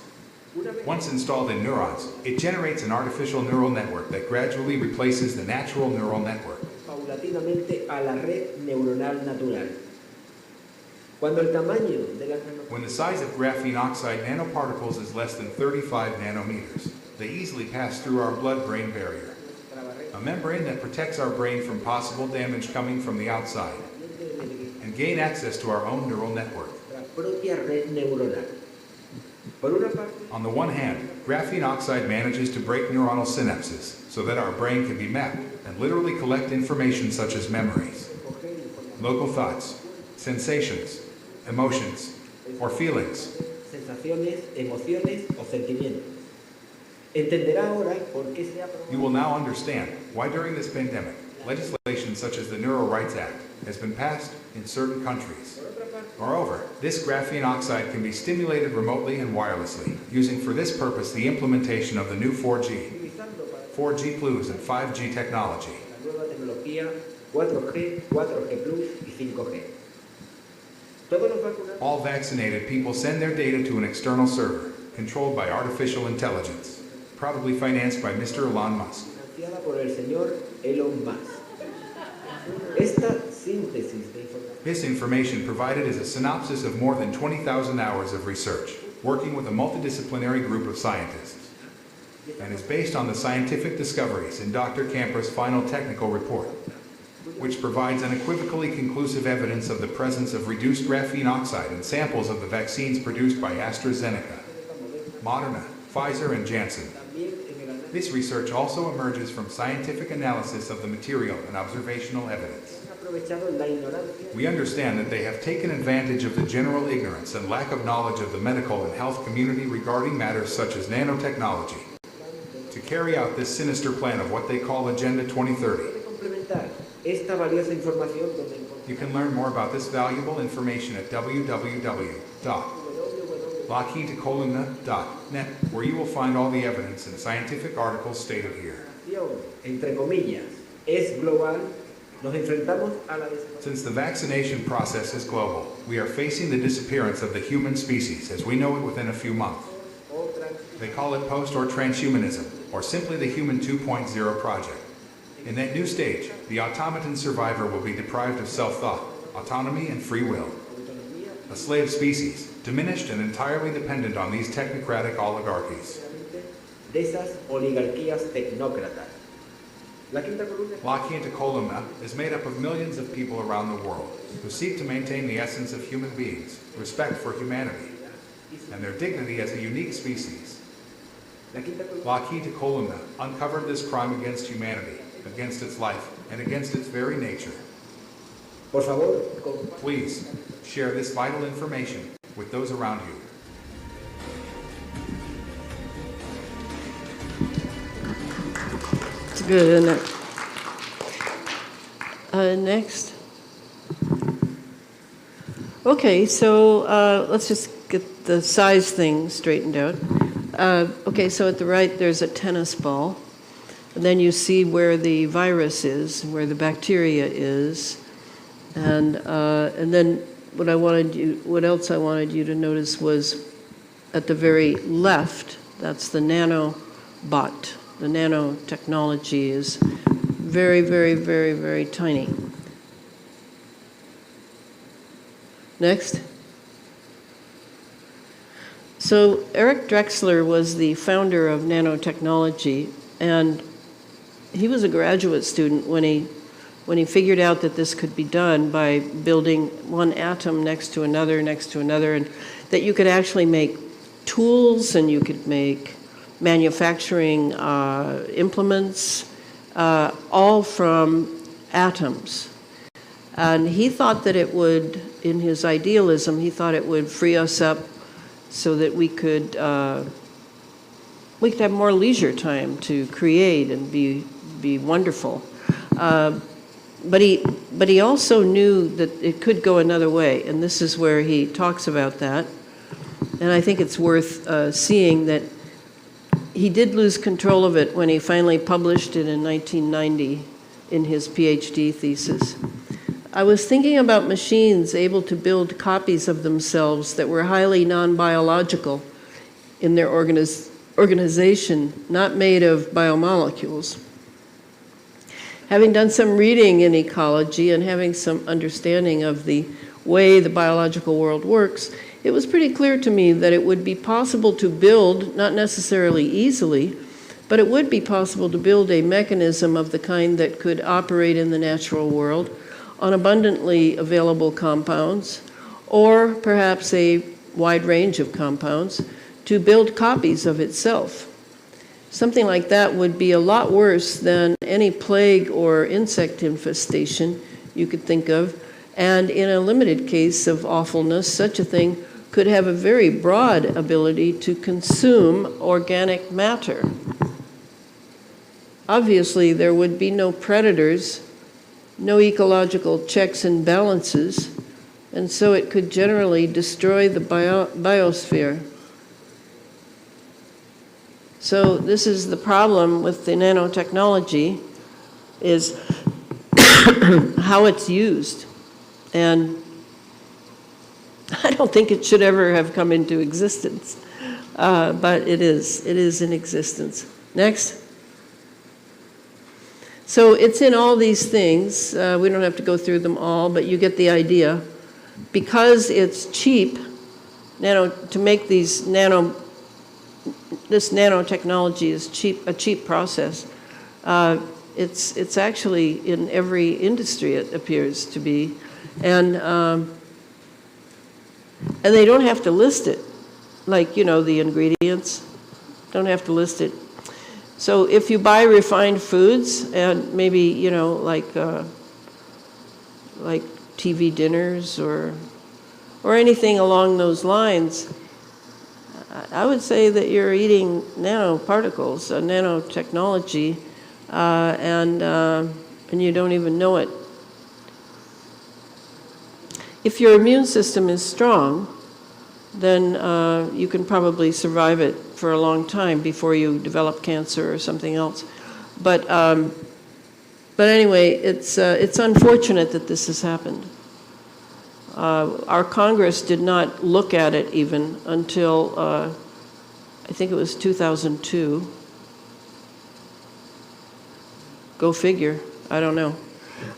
una vez Once installed in neurons, it generates an artificial neural network that gradually replaces the natural neural network. paulatinamente a la red neuronal natural. Cuando el tamaño de las When the size of graphene oxide nanoparticles is less than 35 nanometers, they easily pass through our blood-brain barrier, a membrane that protects our brain from possible damage coming from the outside, and gain access to our own neural network. nuestra propia red neuronal. Por una parte, On the one hand, graphene oxide manages to break neuronal synapses so that our brain can be mapped and literally collect information such as memories, coger información, local thoughts, sensations, emotions, or feelings. sensaciones, emociones o sentimientos. Entenderá ahora por qué se ha You will now understand why during this pandemic, legislation such as the Neural Rights Act has been passed in certain countries. Por otra parte, Moreover, this graphene oxide can be stimulated remotely and wirelessly, using for this purpose the implementation of the new 4G, utilizando para 4G Plus and 5G technology. la nueva tecnología 4G, 4G Plus y 5G. Todos los vacunados All vaccinated people send their data to an external server, controlled by artificial intelligence, probably financed by Mr. Elon Musk. financiada por el señor Elon Musk. Esta síntesis de información This information provided is a synopsis of more than 20,000 hours of research, working with a multidisciplinary group of scientists, and is based on the scientific discoveries in Dr. Camper's final technical report, which provides unequivocally conclusive evidence of the presence of reduced graphene oxide in samples of the vaccines produced by AstraZeneca, Moderna, Pfizer, and Janssen. también en el análisis This research also emerges from scientific analysis of the material and observational evidence. han aprovechado la ignorancia We understand that they have taken advantage of the general ignorance and lack of knowledge of the medical and health community regarding matters such as nanotechnology, to carry out this sinister plan of what they call Agenda 2030. Puede complementar esta valiosa información donde You can learn more about this valuable information at www.lockheedtocolumna.net, where you will find all the evidence and scientific articles stated here. entre comillas, es global, nos enfrentamos a la desaparición. Since the vaccination process is global, we are facing the disappearance of the human species as we know it within a few months. They call it post or transhumanism, or simply the Human 2.0 project. In that new stage, the automaton survivor will be deprived of self-thought, autonomy, and free will. A slave species, diminished and entirely dependent on these technocratic oligarchies. De esas oligarquías tecnócratas. La quinta columna Lockheed to Columna is made up of millions of people around the world who seek to maintain the essence of human beings, respect for humanity, and their dignity as a unique species. Lockheed to Columna uncovered this crime against humanity, against its life, and against its very nature. Por favor, Please, share this vital information with those around you. It's good, isn't it? Next. Okay, so let's just get the size thing straightened out. Okay, so at the right there's a tennis ball, and then you see where the virus is, where the bacteria is, and then what else I wanted you to notice was at the very left, that's the nanobot. The nanotechnology is very, very, very, very tiny. Next. So Eric Drexler was the founder of nanotechnology, and he was a graduate student when he figured out that this could be done by building one atom next to another, and that you could actually make tools and you could make manufacturing implements, all from atoms. And he thought that it would, in his idealism, he thought it would free us up so that we could have more leisure time to create and be wonderful. But he also knew that it could go another way, and this is where he talks about that. And I think it's worth seeing that he did lose control of it when he finally published it in 1990 in his PhD thesis. I was thinking about machines able to build copies of themselves that were highly non-biological in their organization, not made of biomolecules. Having done some reading in ecology and having some understanding of the way the biological world works, it was pretty clear to me that it would be possible to build, not necessarily easily, but it would be possible to build a mechanism of the kind that could operate in the natural world on abundantly available compounds, or perhaps a wide range of compounds, to build copies of itself. Something like that would be a lot worse than any plague or insect infestation you could think of, and in a limited case of awfulness, such a thing could have a very broad ability to consume organic matter. Obviously, there would be no predators, no ecological checks and balances, and so it could generally destroy the biosphere. So this is the problem with the nanotechnology, is how it's used. And I don't think it should ever have come into existence, but it is in existence. Next. So it's in all these things. We don't have to go through them all, but you get the idea. Because it's cheap, to make this nanotechnology is a cheap process. It's actually in every industry, it appears to be, and they don't have to list it, like the ingredients, don't have to list it. So if you buy refined foods and maybe like TV dinners or anything along those lines, I would say that you're eating nanoparticles, nanotechnology, and you don't even know it. If your immune system is strong, then you can probably survive it for a long time before you develop cancer or something else. But anyway, it's unfortunate that this has happened. Our Congress did not look at it even until I think it was 2002. Go figure. I don't know.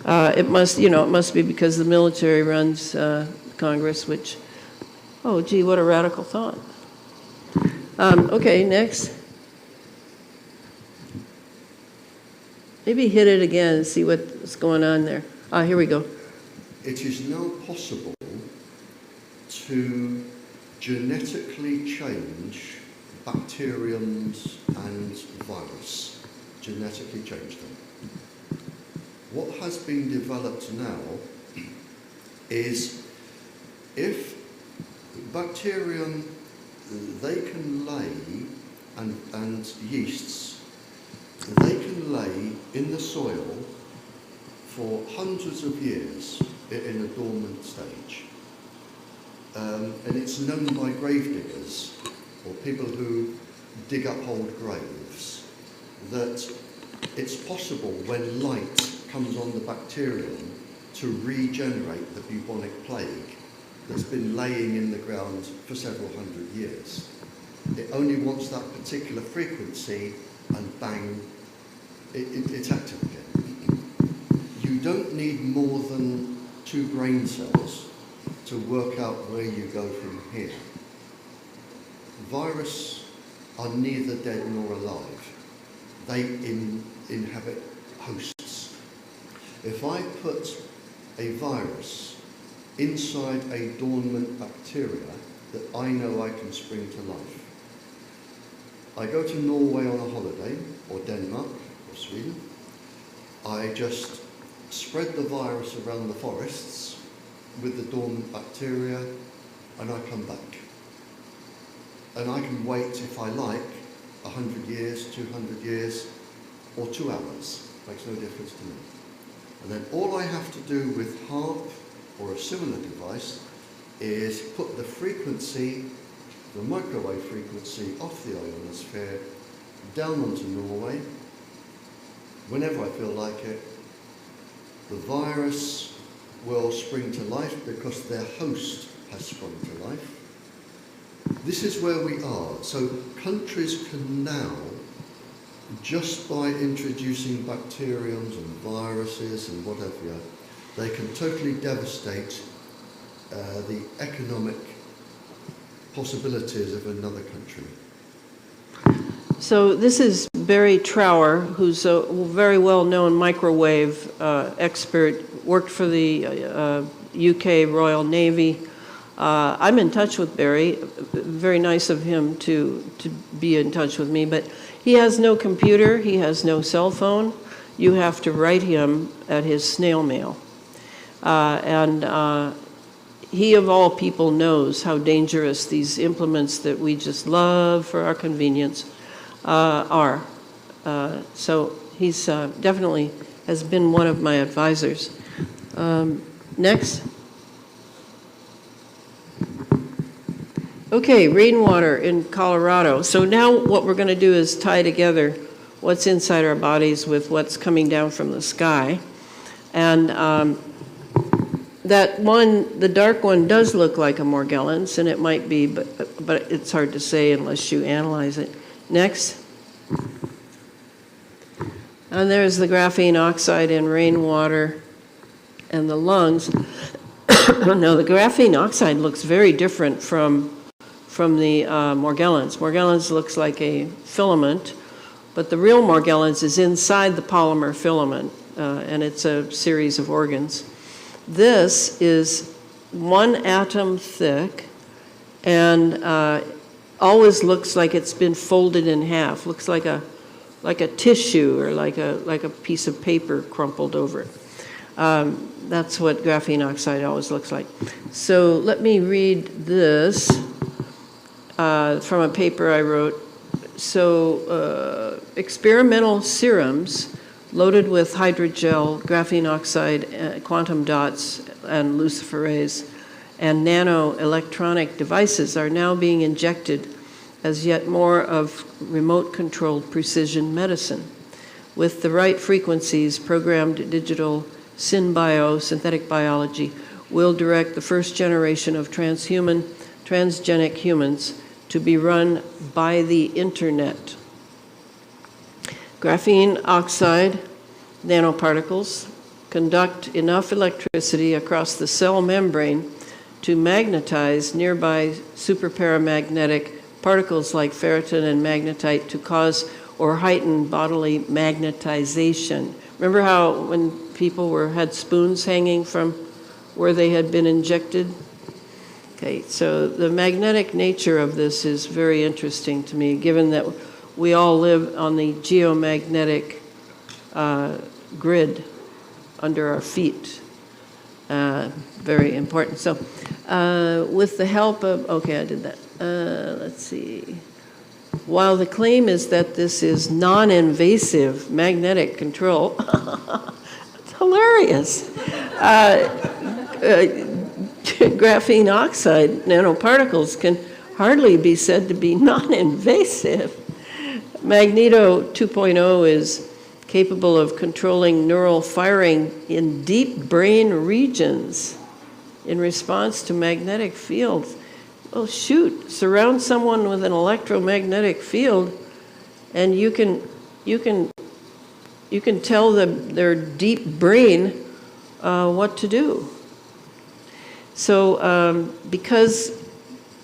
It must be because the military runs Congress, which, oh, gee, what a radical thought. Okay, next. Maybe hit it again and see what's going on there. Here we go. It is now possible to genetically change bacteriums and virus, genetically change them. What has been developed now is if bacterium, they can lay, and yeasts, they can lay in the soil for hundreds of years in a dormant stage. And it's known by grave diggers, or people who dig up old graves, that it's possible when light comes on the bacterium to regenerate the bubonic plague that's been laying in the ground for several hundred years. It only wants that particular frequency and bang, it's active again. You don't need more than 2 brain cells to work out where you go from here. Viruses are neither dead nor alive. They inhabit hosts. If I put a virus inside a dormant bacteria that I know I can spring to life, I go to Norway on a holiday, or Denmark, or Sweden, I just spread the virus around the forests with the dormant bacteria, and I come back. And I can wait, if I like, 100 years, 200 years, or 2 hours. Makes no difference to me. And then all I have to do with HAARP or a similar device is put the frequency, the microwave frequency off the ionosphere down onto Norway. Whenever I feel like it, the virus will spring to life because their host has sprung to life. This is where we are. So countries can now, just by introducing bacteriums and viruses and whatever, they can totally devastate the economic possibilities of another country. So this is Barry Trower, who's a very well-known microwave expert, worked for the UK Royal Navy. I'm in touch with Barry. Very nice of him to be in touch with me, but he has no computer, he has no cell phone. You have to write him at his snail mail. He of all people knows how dangerous these implements that we just love for our convenience are. So he's definitely has been one of my advisors. Next. Okay, rainwater in Colorado. So now what we're going to do is tie together what's inside our bodies with what's coming down from the sky. And that one, the dark one, does look like a Morgellons, and it might be, but it's hard to say unless you analyze it. Next. And there's the graphene oxide in rainwater and the lungs. Now, the graphene oxide looks very different from the Morgellons. Morgellons looks like a filament, but the real Morgellons is inside the polymer filament, and it's a series of organs. This is 1 atom thick and always looks like it's been folded in half. Looks like a tissue or like a piece of paper crumpled over. That's what graphene oxide always looks like. So let me read this. from a paper I wrote. So experimental serums loaded with hydrogel, graphene oxide, quantum dots, and luciferase, and nano-electronic devices are now being injected as yet more of remote-controlled precision medicine. With the right frequencies, programmed digital synthetic biology will direct the first generation of transgenic humans to be run by the internet. Graphene oxide nanoparticles conduct enough electricity across the cell membrane to magnetize nearby superparamagnetic particles like ferritin and magnetite to cause or heighten bodily magnetization. Remember how when people had spoons hanging from where they had been injected? Okay, so the magnetic nature of this is very interesting to me, given that we all live on the geomagnetic grid under our feet. Very important. So with the help of, okay, I did that. Let's see. While the claim is that this is non-invasive magnetic control, it's hilarious. Graphene oxide nanoparticles can hardly be said to be non-invasive. Magneto 2.0 is capable of controlling neural firing in deep brain regions in response to magnetic fields. Oh shoot, surround someone with an electromagnetic field and you can tell their deep brain what to do. So because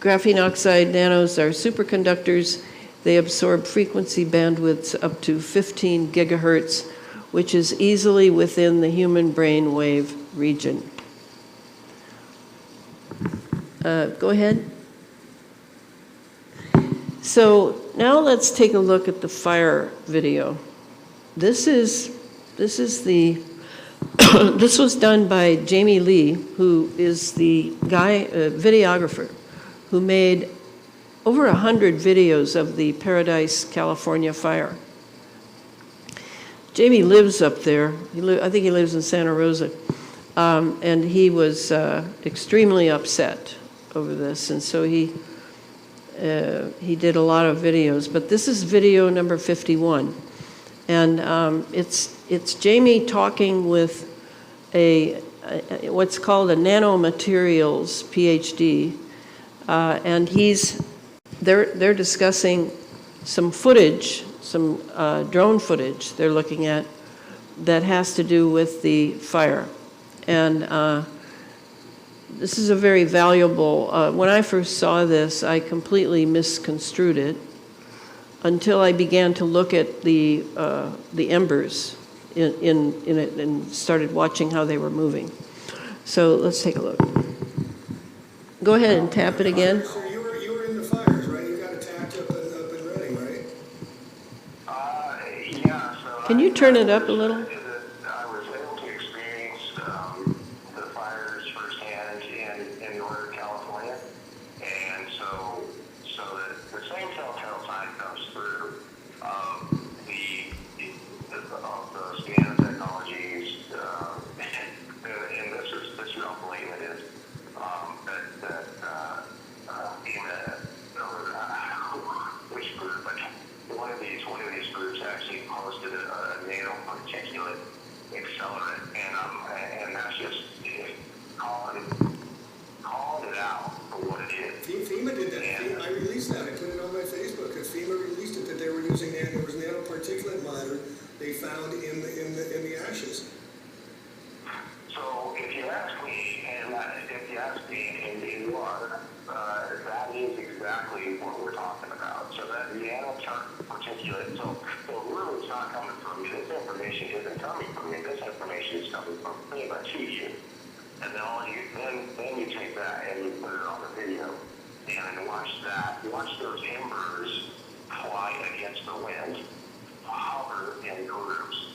graphene oxide nanos are superconductors, they absorb frequency bandwidths up to 15 gigahertz, which is easily within the human brain wave region. Go ahead. So now let's take a look at the fire video. This was done by Jamie Lee, who is the videographer who made over 100 videos of the Paradise, California fire. Jamie lives up there. I think he lives in Santa Rosa. And he was extremely upset over this. And so he did a lot of videos. But this is video number 51. And it's Jamie talking with what's called a nanomaterials PhD. And they're discussing some footage, some drone footage they're looking at that has to do with the fire. And this is a very valuable, when I first saw this, I completely misconstrued it until I began to look at the embers in it and started watching how they were moving. So let's take a look. Go ahead and tap it again. So you were in the fires, right? You got it tapped up and ready, right? Yeah. So Can you turn it up a little? I was able to experience the fires firsthand in Northern California, and so the same telltale sign comes through of the scan technologies, and this is how blatant it is. Which group? But one of these groups actually posted a nanoparticulate accelerant, and that's just calling it out for what it is. FEMA did that. I released that. I put it on my Facebook because FEMA released it that they were using that. There was nanoparticulate matter they found in the ashes. So if you ask me, and you are, that is exactly what we're talking about. So that nanoparticulate, so really it's not coming from me. This information isn't coming from me. This information is coming from FEMA to you. And then you take that and you put it on the video and watch that. You watch those embers fly against the wind, hover in groups,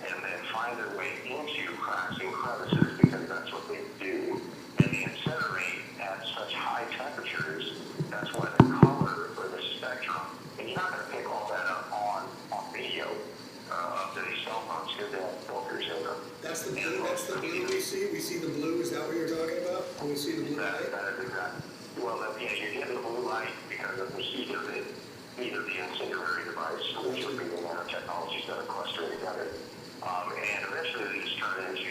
and then find their way into cracks and crevices because that's what they do. And they incinerate at such high temperatures, that's why the color that's the blue we see? We see the blue, is that what you're talking about? When we see the blue light? That is exactly. Well, yeah, you're getting the blue light because of the heat of it, either the incendiary device, which would be the nanotechnologies that are clustering together. And eventually they just turn into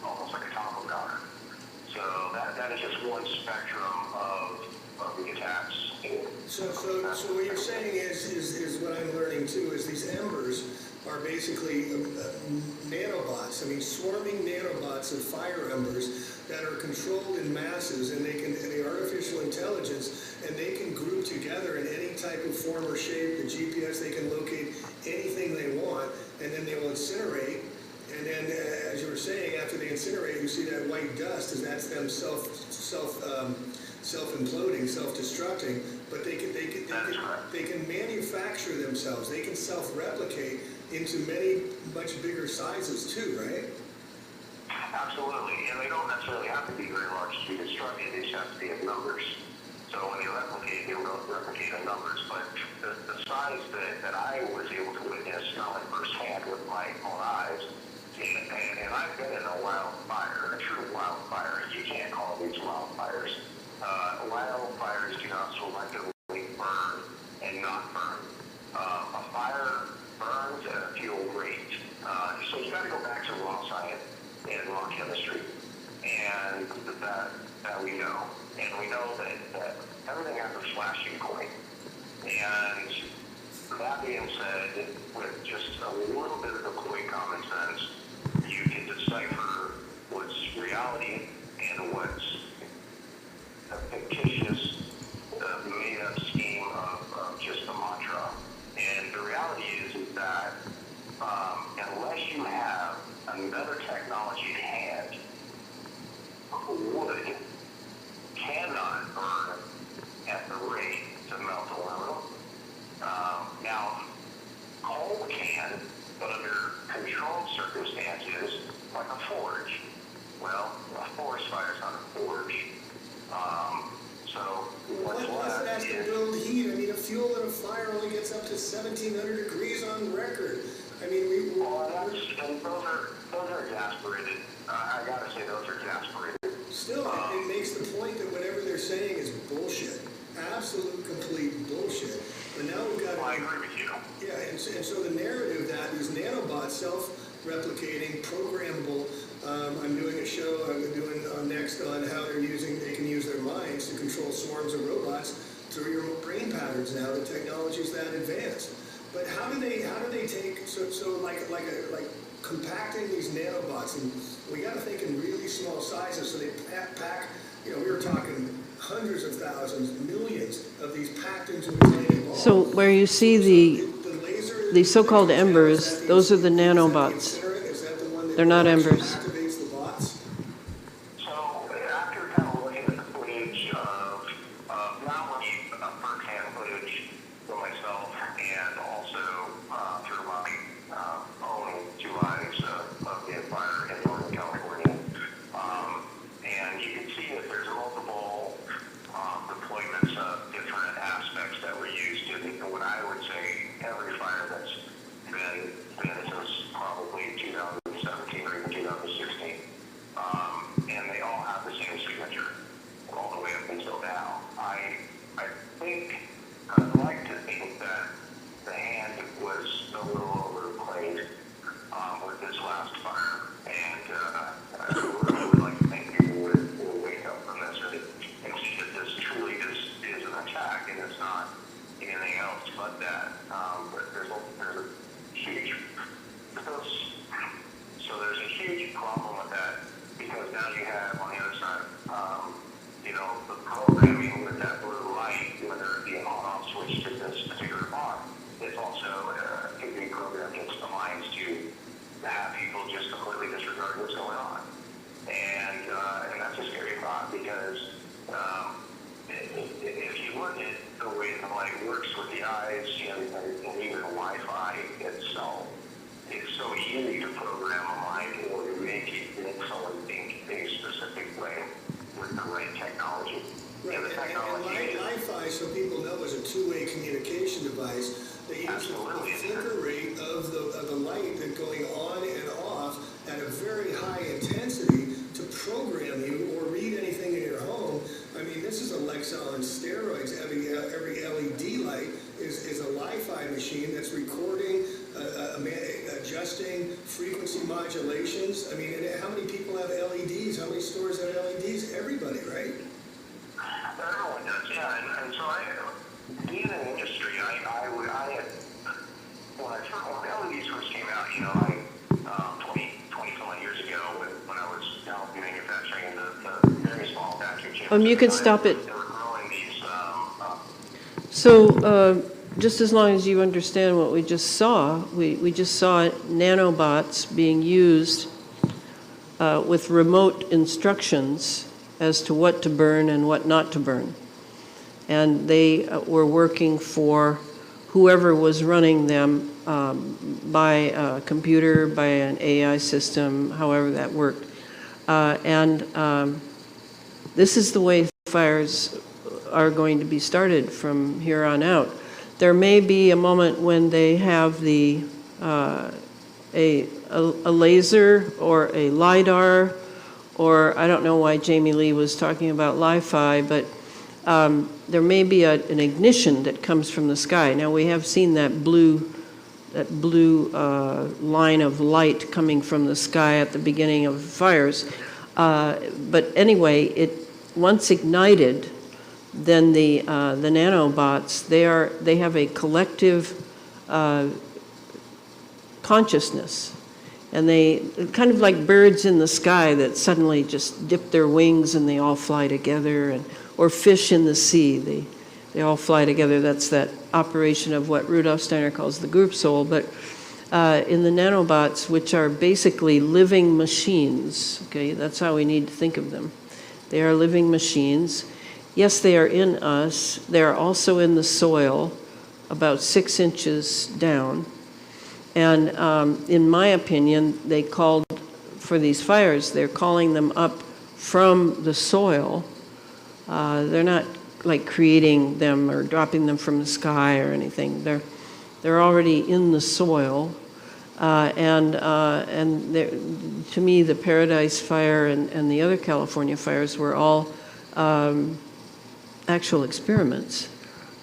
almost like a taco powder. So that is just one spectrum of the attacks. So what you're saying is what I'm learning too, is these embers are basically nanobots. I mean, swarming nanobots of fire embers that are controlled in masses, and the artificial intelligence, and they can group together in any type of form or shape. The GPS, they can locate anything they want, and then they will incinerate. And then, as you were saying, after they incinerate, you see that white dust, as that's them self-imploding, self-destructing. But they can manufacture themselves. They can self-replicate into much bigger sizes too, right? Absolutely, and they don't necessarily have to be very large to be destructive. They just have to be in numbers. So when they replicate, they will replicate in numbers. But the size that I was able to witness, not only firsthand with my own eyes, and I've been in a wildfire, a true wildfire. You can't call these wildfires. Wildfires do not selectively burn and not burn. A fire burns at a fuel rate. So you got to go back to raw science and raw chemistry, and that we know. And we know that everything has a flashing point. And that being said, with just a little bit of deployed common sense, you can decipher what's reality and what's a fictitious, made-up scheme of just a mantra. And the reality is that unless you have another technology at hand, wood cannot burn at the rate to melt aluminum. Now, coal can, but under controlled circumstances, like a forge. Well, a forest fire is not a forge. So what's Plus it has to build heat. I mean, a fuel in a fire only gets up to 1,700 degrees on record. I mean, and those are exasperated. I gotta say, those are exasperated. Still, it makes the point that whatever they're saying is bullshit. Absolute, complete bullshit. But now we've got... Well, I agree with you. Yeah, and so the narrative that these nanobots, self-replicating, programmable, I'm doing a show I'm doing next on how they can use their minds to control swarms of robots through your brain patterns now. The technology's that advanced. But how do they take, like compacting these nanobots, and we got to think in really small sizes, so they pack, we were talking hundreds of thousands, millions of these packed into a tiny ball. So where you see the so-called embers, those are the nanobots. They're not embers. Activates the bots. So after kind of looking at the footage of not only first-hand footage for myself and also through my own 2 eyes of the fire in Northern California, and you can see that there's multiple deployments of different aspects that were used in what I would say every fire that's been since probably 2017 or even 2016. And they all have the same signature all the way up until now. I think, I'd like to think that the hand was a little overplayed with this last fire. And I really would like to think people will wake up from this and see that this truly is an attack and it's not anything else but that. But there's a huge... So there's a huge problem with that, because now you have on the other side, the programming with that blue light, whether it be an on-off switch to this particular bar, it's also can be programmed into the minds to have people just completely disregard what's going on. And that's a scary thought, because if you look at the way the light works with the eyes and even Wi-Fi itself, it's so easy to program a mind or to make someone think a specific way with the right technology. Right, And the technology and Wi-Fi, so people know, is a two-way communication device. device that uses the flicker rate of the light that going on and off at a very high intensity to program you or read anything in your home. I mean, this is Alexa on steroids. Every LED light is a Li-Fi machine that's recording, adjusting frequency modulations. I mean, and how many people have LEDs? How many stores have LEDs? Everybody, right? Everyone does, yeah. And so being in the industry, I had, when LEDs first came out, 20 some odd years ago, when I was manufacturing the very small vacuum chambers. You can stop it. They were growing these. So, just as long as you understand what we just saw, we just saw nanobots being used with remote instructions as to what to burn and what not to burn. And they were working for whoever was running them by a computer, by an AI system, however that worked. This is the way fires are going to be started from here on out. There may be a moment when they have a laser or a LiDAR, or I don't know why Jamie Lee was talking about Li-Fi, but there may be an ignition that comes from the sky. Now we have seen that blue line of light coming from the sky at the beginning of fires. But anyway, once ignited, then the nanobots, they have a collective consciousness. And they kind of like birds in the sky that suddenly just dip their wings and they all fly together, or fish in the sea, they all fly together. That's that operation of what Rudolf Steiner calls the group soul. But in the nanobots, which are basically living machines, okay, that's how we need to think of them. They are living machines. Yes, they are in us. They are also in the soil, about 6 inches down. And in my opinion, they called for these fires, they're calling them up from the soil. They're not like creating them or dropping them from the sky or anything. They're already in the soil. And to me, the Paradise Fire and the other California fires were all actual experiments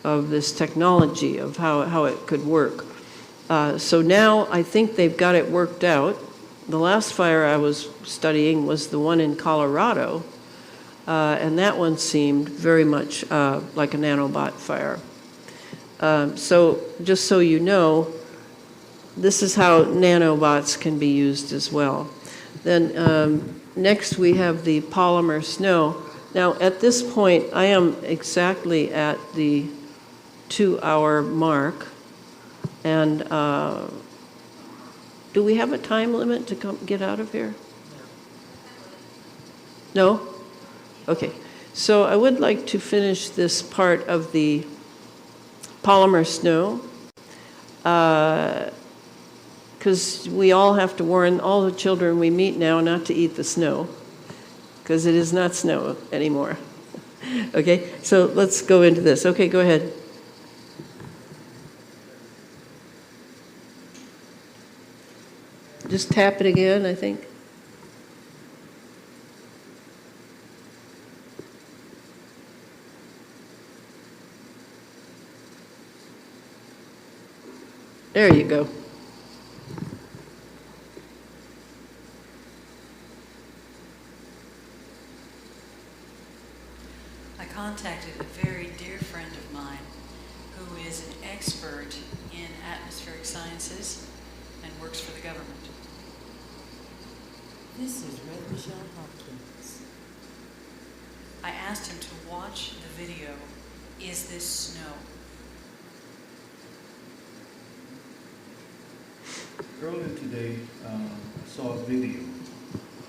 of this technology, of how it could work. So now I think they've got it worked out. The last fire I was studying was the one in Colorado, and that one seemed very much like a nanobot fire. So just so you know, this is how nanobots can be used as well. Then next we have the polymer snow. Now at this point, I am exactly at the 2-hour mark. And do we have a time limit to get out of here? No? Okay. So I would like to finish this part of the polymer snow, because we all have to warn all the children we meet now not to eat the snow, because it is not snow anymore. Okay, so let's go into this. Okay, go ahead. Just tap it again, I think. There you go. I contacted a very dear friend of mine who is an expert in atmospheric sciences and works for the government. This is Red Michelle Hopkins. I asked him to watch the video, Is This Snow? Earlier today, I saw a video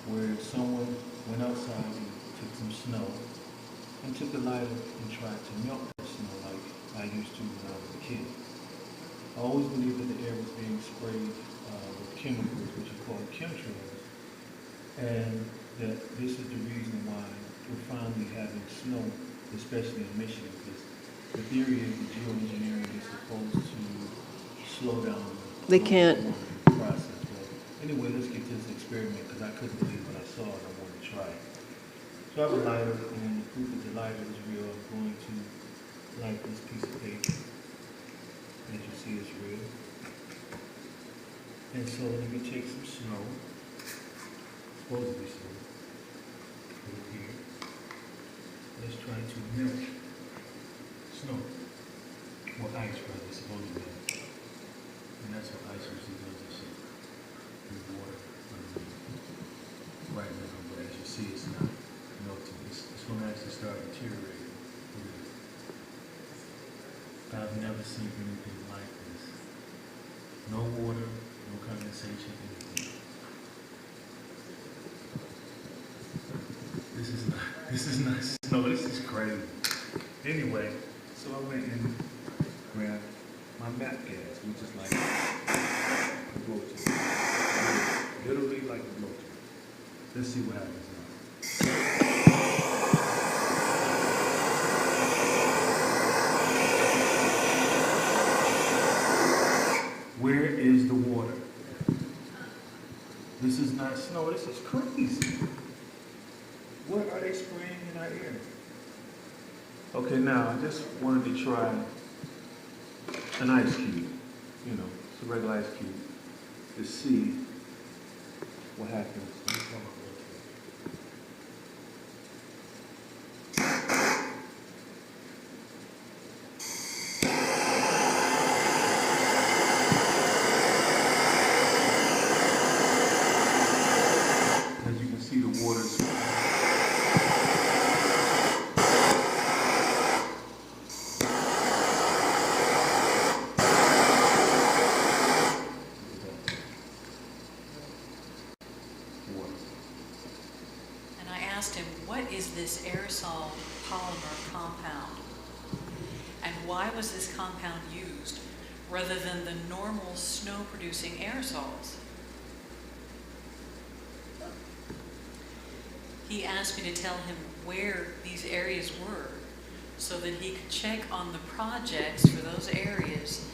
where someone went outside and took some snow and took a lighter and tried to melt that snow like I used to when I was a kid. I always believed that the air was being sprayed with chemicals, which are called chemtrails, and that this is the reason why we're finally having snow, especially in Michigan, because the theory is that geoengineering is supposed slow down. They can't. The process. But anyway, let's get to this experiment because I couldn't believe what I saw and I wanted to try it. So I have a lighter, and the proof that the lighter is real, I'm going to light this piece of paper. As you see, it's real. And so let me take some snow, supposedly snow, over here. Let's try to melt snow, or ice rather, supposedly. And that's what ice usually does, it's in water underneath right now, but as you see, it's not melting. It's going to actually start deteriorating. I've never seen anything like this. No water, no condensation, anything. This is not snow, this is crazy. Anyway, so I went and grabbed my map gas, which is like a blowtorch. Literally like a blowtorch. Let's see what happens now. Where is the water? This is not snow, this is crazy. What are they spraying in our air? Okay, now I just wanted to try an ice cube, you know, it's a regular ice cube, to see what happens. As you can see, the water's this aerosol polymer compound, and why was this compound used rather than the normal snow-producing aerosols? He asked me to tell him where these areas were so that he could check on the projects for those areas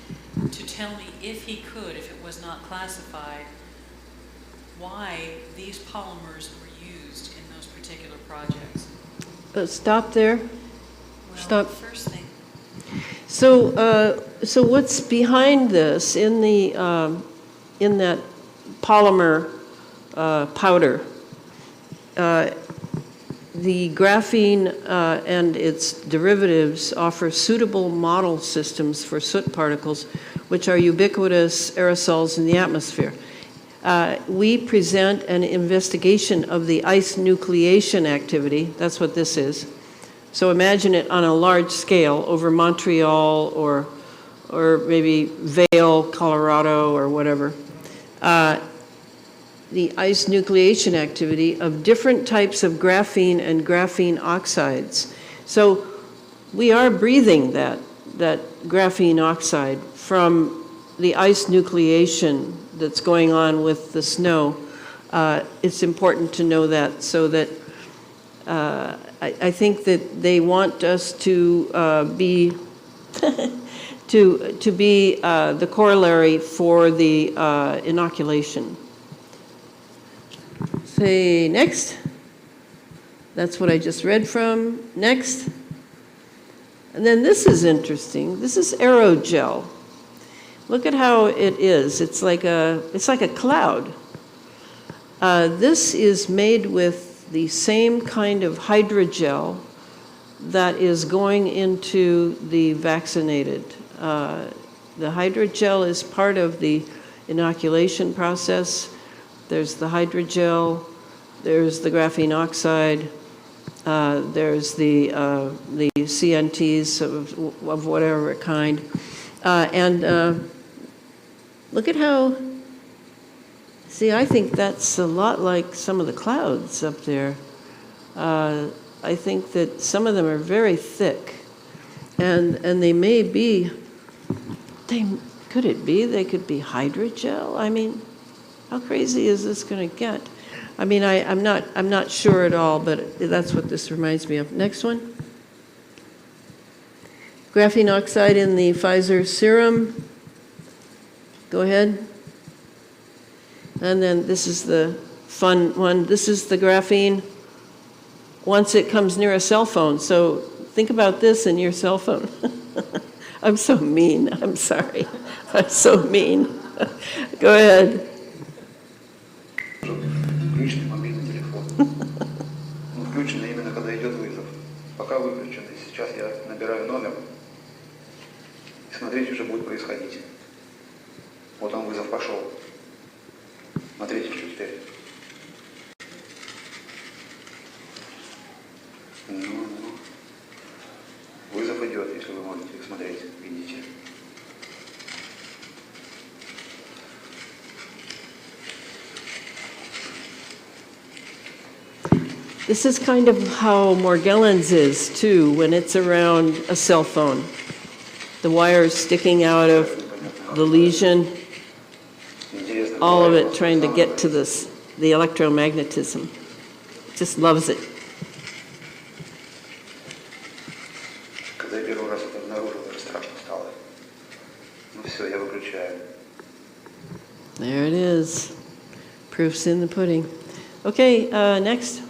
to tell me if he could, if it was not classified, why these polymers were used in those particular projects. Stop there. Well, Stop. First thing. So what's behind this in the in that polymer powder? The graphene and its derivatives offer suitable model systems for soot particles, which are ubiquitous aerosols in the atmosphere. We present an investigation of the ice nucleation activity. That's what this is. So imagine it on a large scale over Montreal or maybe Vail, Colorado, or whatever. The ice nucleation activity of different types of graphene and graphene oxides. So we are breathing that graphene oxide from the ice nucleation that's going on with the snow. It's important to know that, so that I think that they want us to be to be the corollary for the inoculation. Say next. That's what I just read from. Next. And then this is interesting. This is aerogel. Look at how it is. It's like a cloud. This is made with the same kind of hydrogel that is going into the vaccinated. The hydrogel is part of the inoculation process. There's the hydrogel, there's the graphene oxide, there's the CNTs of whatever kind. Look at how, see, I think that's a lot like some of the clouds up there. I think that some of them are very thick, and they may be, could it be they could be hydrogel? I mean, how crazy is this going to get? I mean, I'm not sure at all, but that's what this reminds me of. Next one. Graphene oxide in the Pfizer serum. Go ahead. And then this is the fun one. This is the graphene once it comes near a cell phone. So think about this in your cell phone. I'm so mean. I'm sorry. I'm so mean. Go ahead. Включен мобильный телефон. Он включен именно когда идет вызов. Пока выключен. И сейчас я набираю номер. И смотрите, что будет происходить. Вот он вызов пошел. Смотрите, что теперь. Ну. Вызов идет, если вы можете смотреть, видите. This is kind of how Morgellons is, too, when it's around a cell phone. The wires sticking out of the lesion, all of it trying to get to this, the electromagnetism. Just loves it. Когда я первый раз это обнаружил, даже страшно стало. Ну все, я выключаю. There it is. Proof's in the pudding. Okay, next.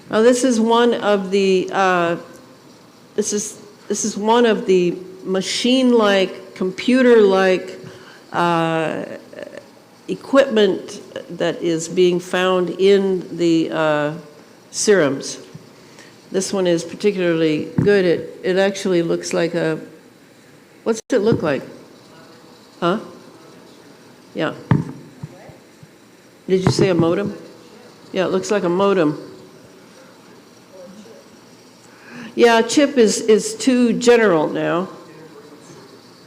Now this is one of the this is one of the machine-like, computer-like equipment that is being found in the serums. This one is particularly good. It actually looks like a, what's it look like? Huh? Yeah. Did you say a modem? Yeah, it looks like a modem. Yeah, chip is too general now.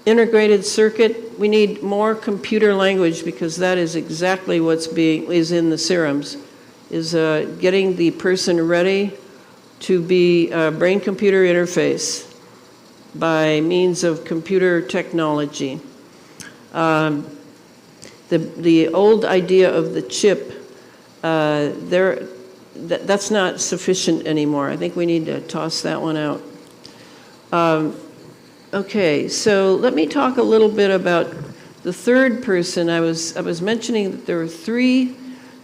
Integrated circuit, we need more computer language because that is exactly is in the serums, is getting the person ready to be a brain-computer interface by means of computer technology. The old idea of the chip, that's not sufficient anymore. I think we need to toss that one out. Okay, so let me talk a little bit about the third person. I was mentioning that there were three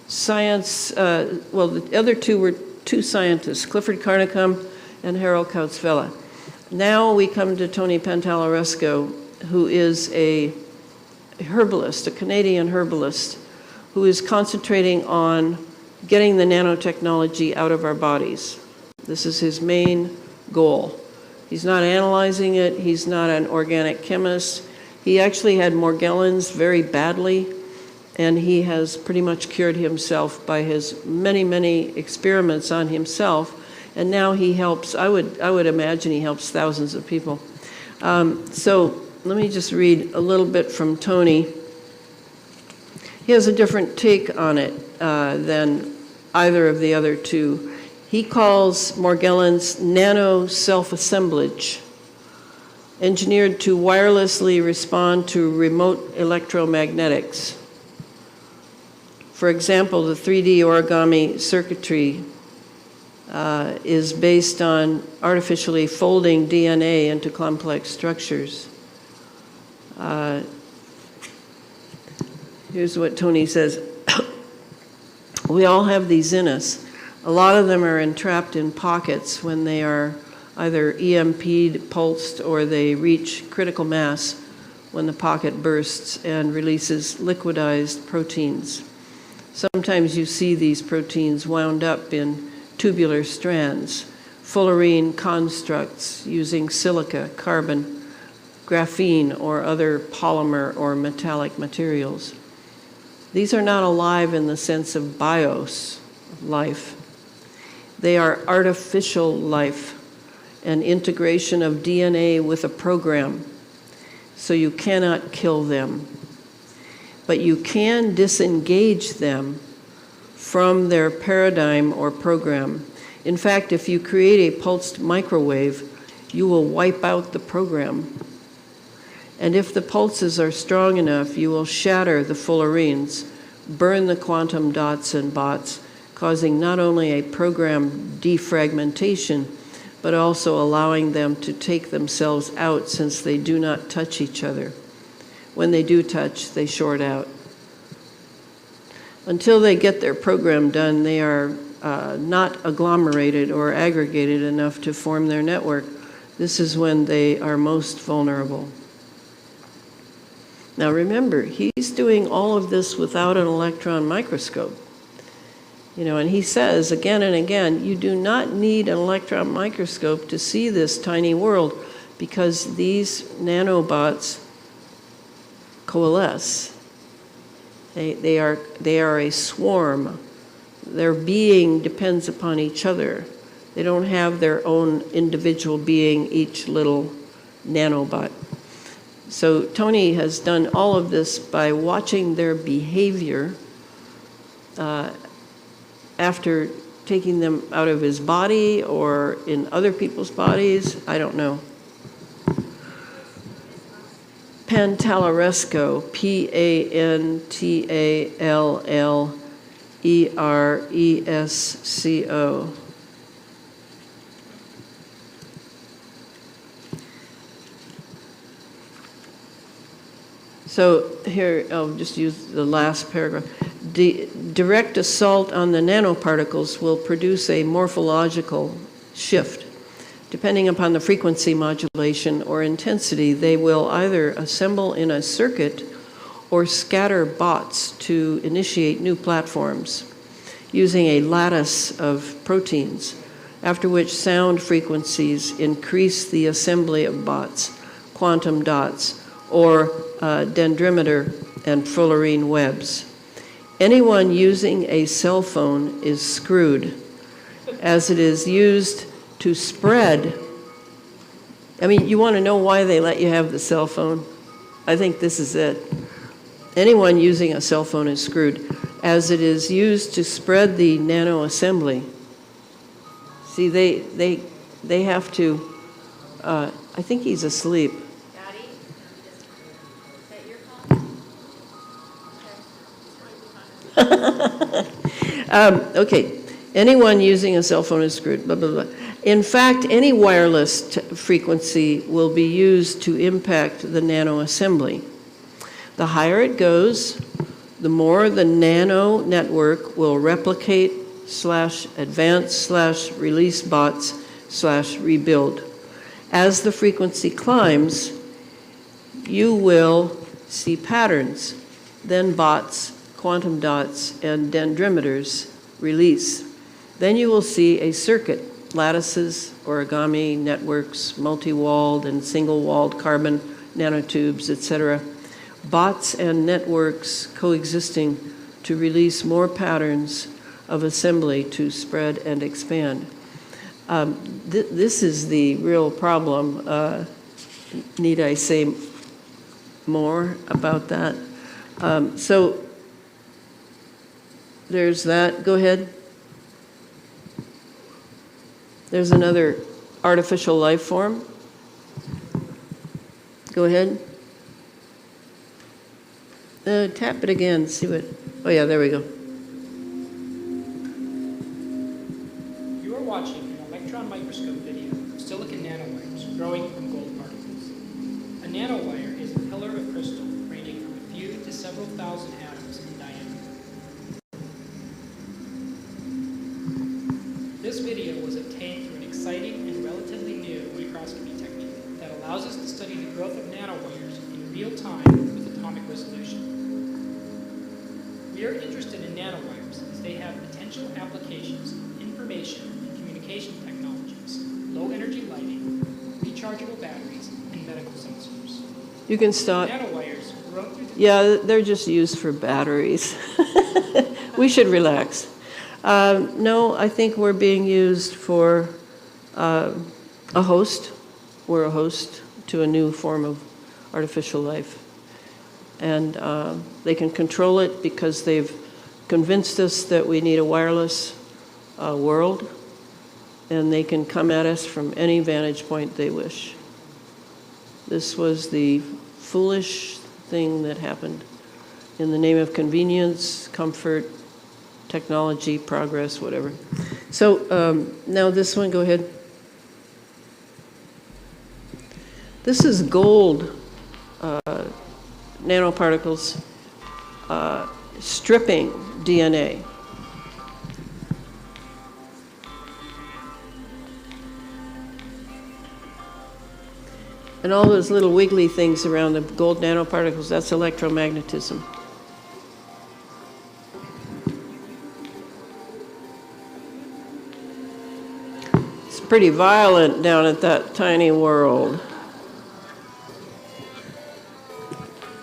science, well, the other two were two scientists, Clifford Carnicom and Harold Kautzvella. Now we come to Tony Pantalaresco, who is a herbalist, a Canadian herbalist, who is concentrating on getting the nanotechnology out of our bodies. This is his main goal. He's not analyzing it. He's not an organic chemist. He actually had Morgellons very badly, and he has pretty much cured himself by his many, many experiments on himself. And now he helps, I would imagine he helps thousands of people. So let me just read a little bit from Tony. He has a different take on it than either of the other two. He calls Morgellons nano self-assemblage, engineered to wirelessly respond to remote electromagnetics. For example, the 3D origami circuitry is based on artificially folding DNA into complex structures. Here's what Tony says. We all have these in us. A lot of them are entrapped in pockets when they are either EMP'd, pulsed, or they reach critical mass when the pocket bursts and releases liquidized proteins. Sometimes you see these proteins wound up in tubular strands, fullerene constructs using silica, carbon, graphene, or other polymer or metallic materials. These are not alive in the sense of bios, life. They are artificial life, an integration of DNA with a program, so you cannot kill them. But you can disengage them from their paradigm or program. In fact, if you create a pulsed microwave, you will wipe out the program. And if the pulses are strong enough, you will shatter the fullerenes, burn the quantum dots and bots, causing not only a program defragmentation, but also allowing them to take themselves out since they do not touch each other. When they do touch, they short out. Until they get their program done, they are not agglomerated or aggregated enough to form their network. This is when they are most vulnerable. Now remember, he's doing all of this without an electron microscope. You know, and he says again and again, you do not need an electron microscope to see this tiny world because these nanobots coalesce. They are a swarm. Their being depends upon each other. They don't have their own individual being, each little nanobot. So Tony has done all of this by watching their behavior after taking them out of his body or in other people's bodies. I don't know. Pantaleresco, Pantaleresco. So here, I'll just use the last paragraph. Direct assault on the nanoparticles will produce a morphological shift. Depending upon the frequency modulation or intensity, they will either assemble in a circuit or scatter bots to initiate new platforms using a lattice of proteins, after which sound frequencies increase the assembly of bots, quantum dots, or dendrimeter and fullerene webs. Anyone using a cell phone is screwed, as it is used to spread. I mean, you want to know why they let you have the cell phone? I think this is it. Anyone using a cell phone is screwed, as it is used to spread the nano assembly. See, they have to, I think he's asleep. Daddy, is that your phone? Okay, anyone using a cell phone is screwed, blah, blah, blah. In fact, any wireless frequency will be used to impact the nano assembly. The higher it goes, the more the nano network will replicate / advance / release bots / rebuild. As the frequency climbs, you will see patterns, then bots, quantum dots, and dendrimeters release. Then you will see a circuit, lattices, origami, networks, multi-walled and single-walled carbon nanotubes, etc. Bots and networks coexisting to release more patterns of assembly to spread and expand. This is the real problem. Need I say more about that? So there's that. Go ahead. There's another artificial life form. Go ahead. Tap it again, see what, oh yeah, there we go. You are watching an electron microscope video of silicon nanowires growing from gold particles. A nanowire is a pillar of crystal ranging from a few to several thousand atoms in diameter. This video was obtained through an exciting and relatively new microscopy technique that allows us to study the growth of nanowires in real time with atomic resolution. We are interested in nanowires as they have potential applications in information and communication technologies, low energy lighting, rechargeable batteries, and medical sensors. You can stop. Nanowires grow through the... Yeah, they're just used for batteries. We should relax. No, I think we're being used for a host. We're a host to a new form of artificial life. And they can control it because they've convinced us that we need a wireless world, and they can come at us from any vantage point they wish. This was the foolish thing that happened in the name of convenience, comfort, technology, progress, whatever. So now this one, go ahead. This is gold nanoparticles stripping DNA. And all those little wiggly things around the gold nanoparticles, that's electromagnetism. It's pretty violent down at that tiny world.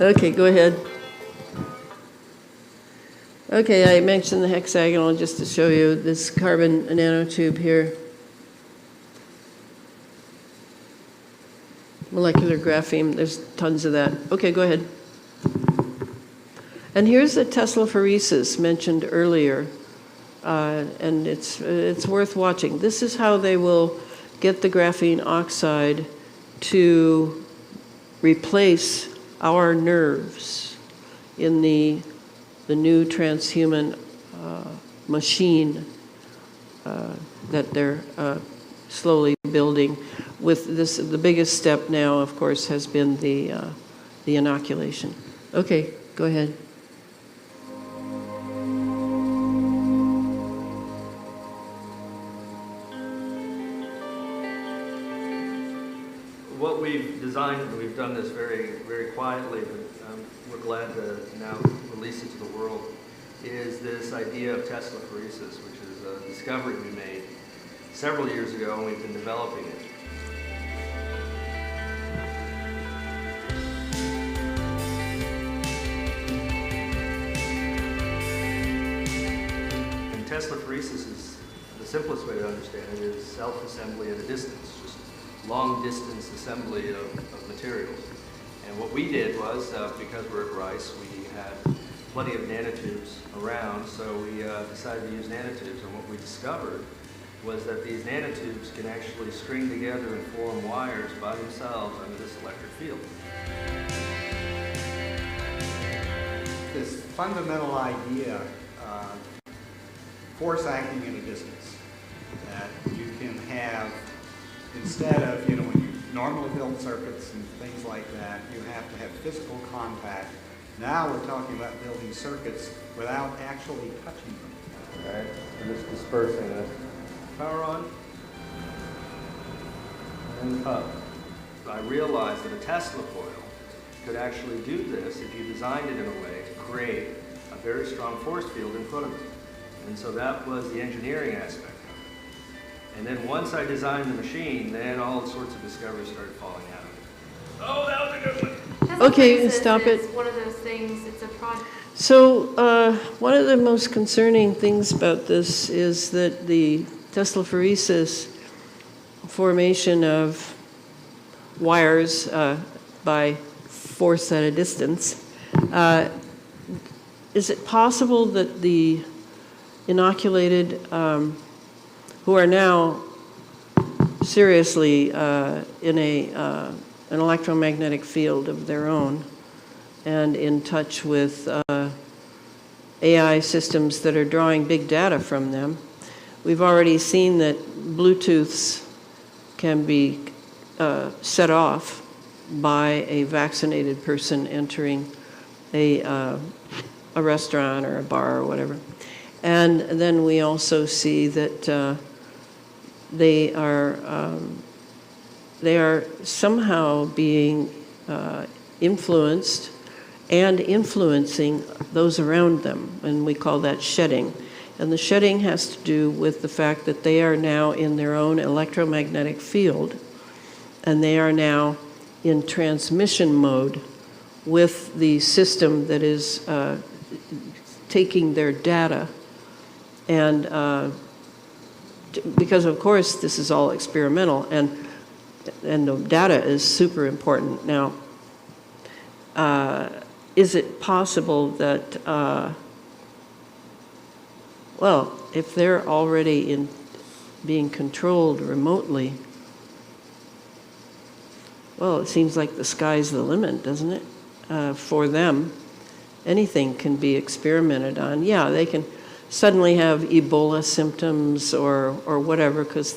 Okay, go ahead. Okay, I mentioned the hexagonal just to show you this carbon nanotube here. Molecular grapheme, there's tons of that. Okay, go ahead. And here's the Tesla-phoresis mentioned earlier, and it's worth watching. This is how they will get the graphene oxide to replace our nerves in the new transhuman machine that they're slowly building. With this, the biggest step now, of course, has been the inoculation. Okay, go ahead. What we've designed, and we've done this very, very quietly, but we're glad to now release it to the world, is this idea of Tesla-phoresis, which is a discovery we made several years ago, and we've been developing it. And Tesla-phoresis is, the simplest way to understand it is self-assembly at a distance, just long-distance assembly of materials. And what we did was, because we're at Rice, we had plenty of nanotubes around, so we decided to use nanotubes. And what we discovered was that these nanotubes can actually string together and form wires by themselves under this electric field. This fundamental idea of force acting at a distance, that you can have, instead of, when you normally build circuits and things like that, you have to have physical contact. Now we're talking about building circuits without actually touching them. Okay, and it's dispersing it. Power on. And up. I realized that a Tesla coil could actually do this if you designed it in a way to create a very strong force field in front of it. And so that was the engineering aspect of it. And then once I designed the machine, then all sorts of discoveries started falling out of it. Oh, that was a good one. Okay, stop it. It's one of those things, it's a project. So one of the most concerning things about this is that the Tesla-phoresis formation of wires by force at a distance, is it possible that the inoculated, who are now seriously in an electromagnetic field of their own and in touch with AI systems that are drawing big data from them, we've already seen that Bluetooths can be set off by a vaccinated person entering a restaurant or a bar or whatever. And then we also see that they are somehow being influenced and influencing those around them, and we call that shedding. And the shedding has to do with the fact that they are now in their own electromagnetic field, and they are now in transmission mode with the system that is taking their data. And because, of course, this is all experimental, and the data is super important. Now, is it possible that, well, if they're already being controlled remotely, well, it seems like the sky's the limit, doesn't it? For them, anything can be experimented on. Yeah, they can suddenly have Ebola symptoms or whatever, because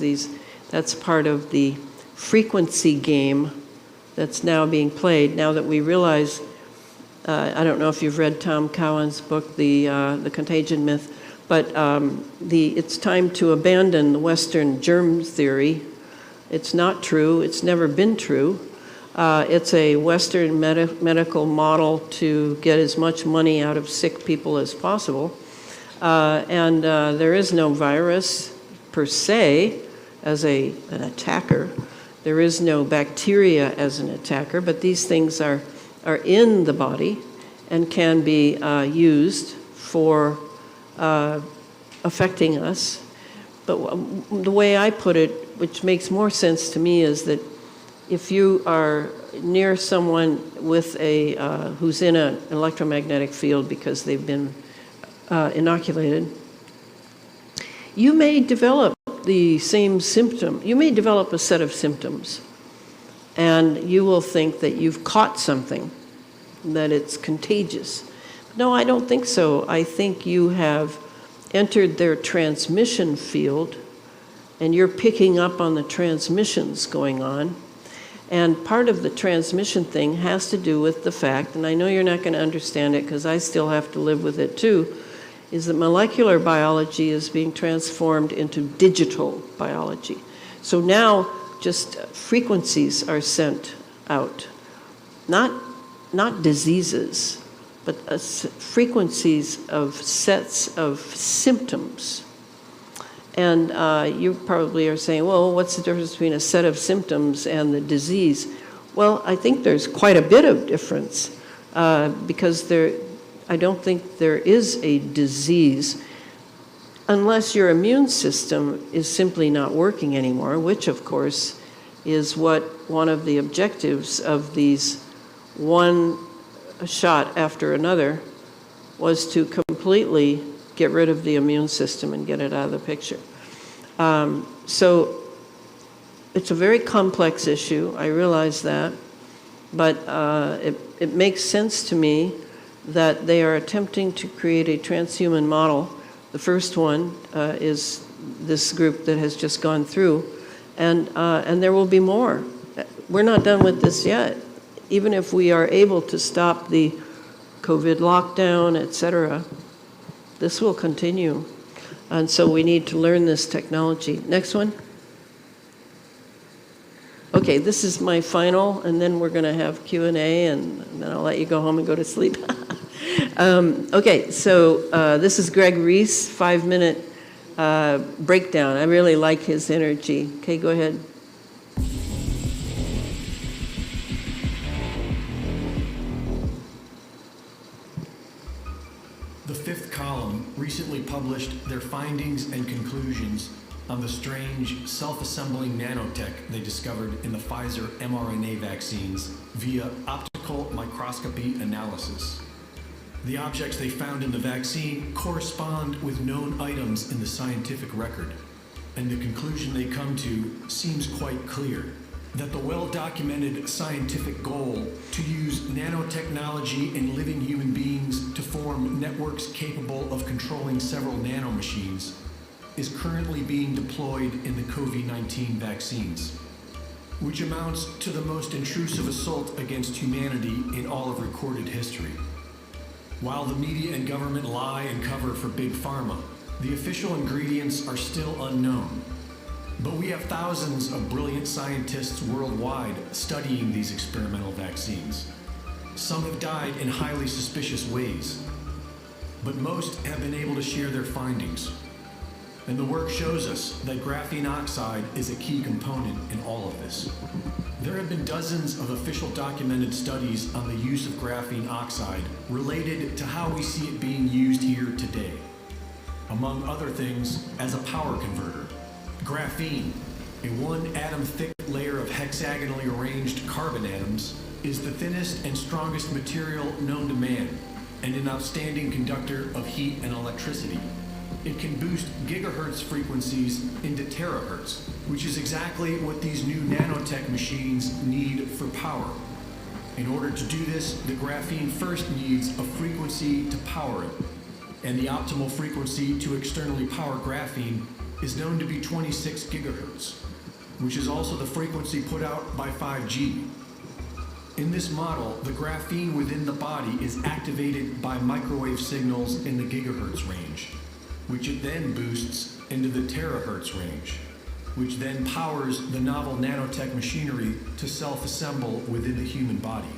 that's part of the frequency game that's now being played, now that we realize, I don't know if you've read Tom Cowan's book, The Contagion Myth, but it's time to abandon the Western germ theory. It's not true. It's never been true. It's a Western medical model to get as much money out of sick people as possible. And there is no virus per se as an attacker. There is no bacteria as an attacker, but these things are in the body and can be used for affecting us. But the way I put it, which makes more sense to me, is that if you are near someone with who's in an electromagnetic field because they've been inoculated, you may develop the same symptom. You may develop a set of symptoms, and you will think that you've caught something, that it's contagious. No, I don't think so. I think you have entered their transmission field, and you're picking up on the transmissions going on. And part of the transmission thing has to do with the fact, and I know you're not going to understand it because I still have to live with it too, is that molecular biology is being transformed into digital biology. So now just frequencies are sent out, not diseases, but frequencies of sets of symptoms. And you probably are saying, well, what's the difference between a set of symptoms and the disease? Well, I think there's quite a bit of difference because I don't think there is a disease unless your immune system is simply not working anymore, which of course is what one of the objectives of these one shot after another was, to completely get rid of the immune system and get it out of the picture. So it's a very complex issue, I realize that, but it makes sense to me that they are attempting to create a transhuman model. The first one is this group that has just gone through, and there will be more. We're not done with this yet. Even if we are able to stop the COVID lockdown, etc., this will continue. And so we need to learn this technology. Next one. Okay, this is my final, and then we're going to have Q&A, and then I'll let you go home and go to sleep. Okay, so this is Greg Reese, 5-minute breakdown. I really like his energy. Okay, go ahead. The Fifth Column recently published their findings and conclusions on the strange self-assembling nanotech they discovered in the Pfizer mRNA vaccines via optical microscopy analysis. The objects they found in the vaccine correspond with known items in the scientific record, and the conclusion they come to seems quite clear: that the well-documented scientific goal to use nanotechnology in living human beings to form networks capable of controlling several nanomachines is currently being deployed in the COVID-19 vaccines, which amounts to the most intrusive assault against humanity in all of recorded history. While the media and government lie and cover for Big Pharma, the official ingredients are still unknown. But we have thousands of brilliant scientists worldwide studying these experimental vaccines. Some have died in highly suspicious ways, but most have been able to share their findings. And the work shows us that graphene oxide is a key component in all of this. There have been dozens of official documented studies on the use of graphene oxide related to how we see it being used here today. Among other things, as a power converter. Graphene, a one-atom thick layer of hexagonally arranged carbon atoms, is the thinnest and strongest material known to man, and an outstanding conductor of heat and electricity. It can boost gigahertz frequencies into terahertz, which is exactly what these new nanotech machines need for power. In order to do this, the graphene first needs a frequency to power it, and the optimal frequency to externally power graphene is known to be 26 gigahertz, which is also the frequency put out by 5G. In this model, the graphene within the body is activated by microwave signals in the gigahertz range, which it then boosts into the terahertz range, which then powers the novel nanotech machinery to self-assemble within the human body.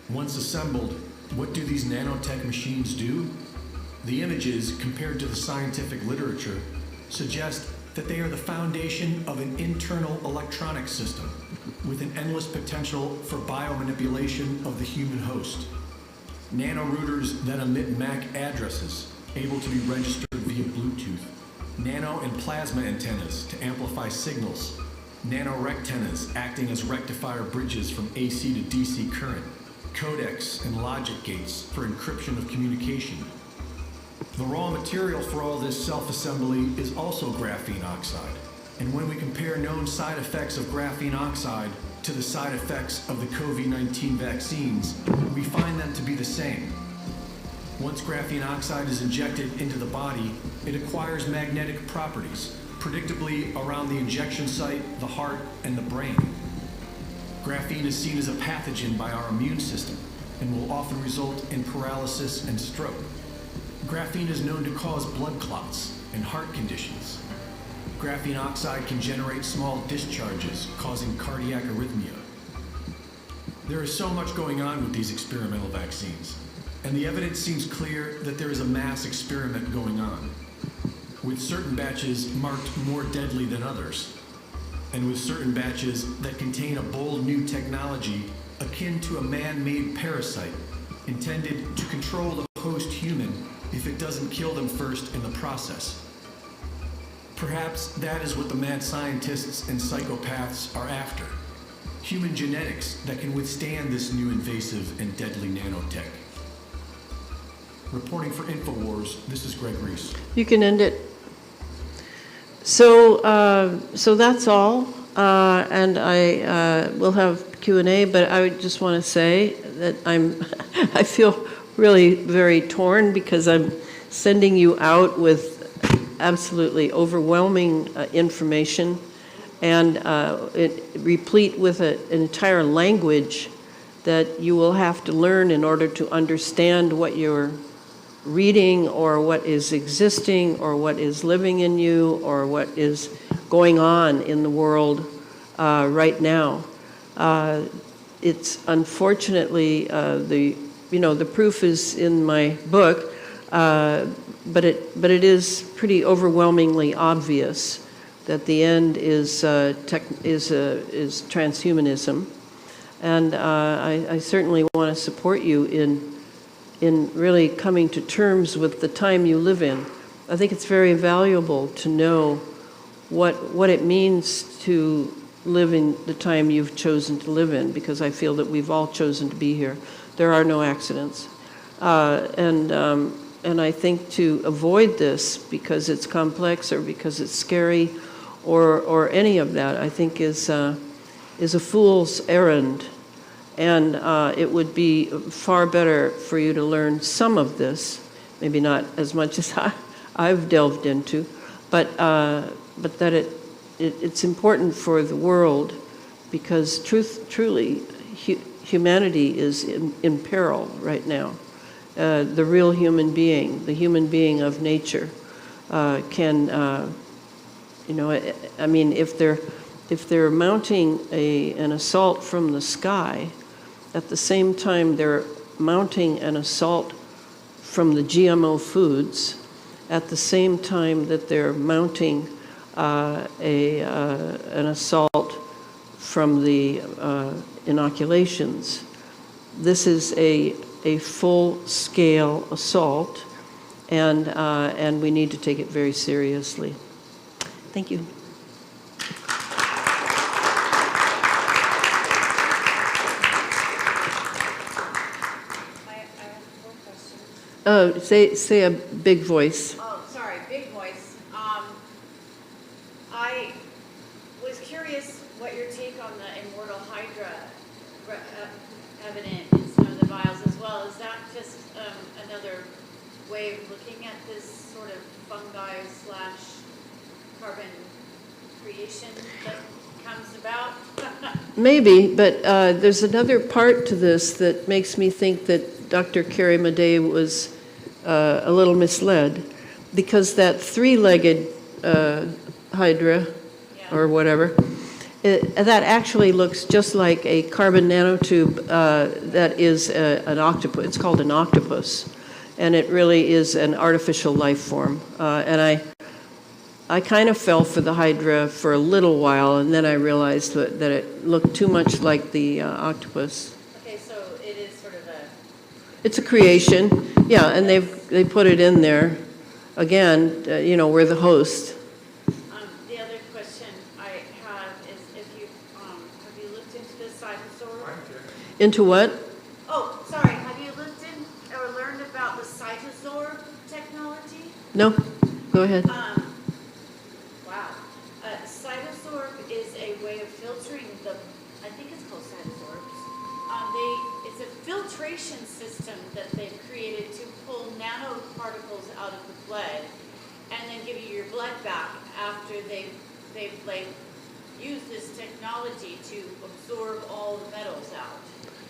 Once assembled, what do these nanotech machines do? The images, compared to the scientific literature, suggest that they are the foundation of an internal electronic system with an endless potential for biomanipulation of the human host. Nanorouters that emit MAC addresses, able to be registered via Bluetooth. Nano and plasma antennas to amplify signals. Nanorectennas acting as rectifier bridges from AC to DC current. Codecs and logic gates for encryption of communication. The raw material for all this self-assembly is also graphene oxide. And when we compare known side effects of graphene oxide to the side effects of the COVID-19 vaccines, we find them to be the same. Once graphene oxide is injected into the body, it acquires magnetic properties, predictably around the injection site, the heart, and the brain. Graphene is seen as a pathogen by our immune system and will often result in paralysis and stroke. Graphene is known to cause blood clots and heart conditions. Graphene oxide can generate small discharges, causing cardiac arrhythmia. There is so much going on with these experimental vaccines, and the evidence seems clear that there is a mass experiment going on, with certain batches marked more deadly than others, and with certain batches that contain a bold new technology akin to a man-made parasite intended to control the host human if it doesn't kill them first in the process. Perhaps that is what the mad scientists and psychopaths are after. Human genetics that can withstand this new invasive and deadly nanotech. Reporting for InfoWars, this is Greg Reese. You can end it. So that's all, and I will have Q&A, but I would just want to say that I feel really very torn because I'm sending you out with absolutely overwhelming information and it replete with an entire language that you will have to learn in order to understand what you're reading or what is existing or what is living in you or what is going on in the world right now. It's unfortunately the proof is in my book, but it is pretty overwhelmingly obvious that the end is transhumanism, and I certainly want to support you in really coming to terms with the time you live in. I think it's very valuable to know what it means to live in the time you've chosen to live in, because I feel that we've all chosen to be here. There are no accidents. And I think to avoid this because it's complex or because it's scary or any of that, I think is a fool's errand. And it would be far better for you to learn some of this, maybe not as much as I've delved into, but that it's important for the world because truly humanity is in peril right now. The real human being, the human being of nature, can, I mean, if they're mounting an assault from the sky, at the same time they're mounting an assault from the GMO foods, at the same time that they're mounting an assault from the inoculations. This is a full-scale assault, and we need to take it very seriously. Thank you. Say a big voice. Oh, sorry, big voice. I was curious what your take on the immortal Hydra evident in some of the vials as well. Is that just another way of looking at this sort of fungi / carbon creation? comes about? Maybe, but there's another part to this that makes me think that Dr. Carrie Madej was a little misled, because that three-legged hydra, or whatever, that actually looks just like a carbon nanotube that is an octopus. It's called an octopus, and it really is an artificial life form. And I kind of fell for the hydra for a little while, and then I realized that it looked too much like the octopus. Okay, so it is sort of a... It's a creation, yeah, and they put it in there. Again, we're the host. The other question I have is if have you looked into the cytosaur? Into what? Oh, sorry, have you looked in or learned about the cytosaur technology? No? Go ahead. Wow. Cytosorb is a way of filtering I think it's called cytosorbs. It's a filtration system that they've created to pull nanoparticles out of the blood and then give you your blood back after they've used this technology to absorb all the metals out.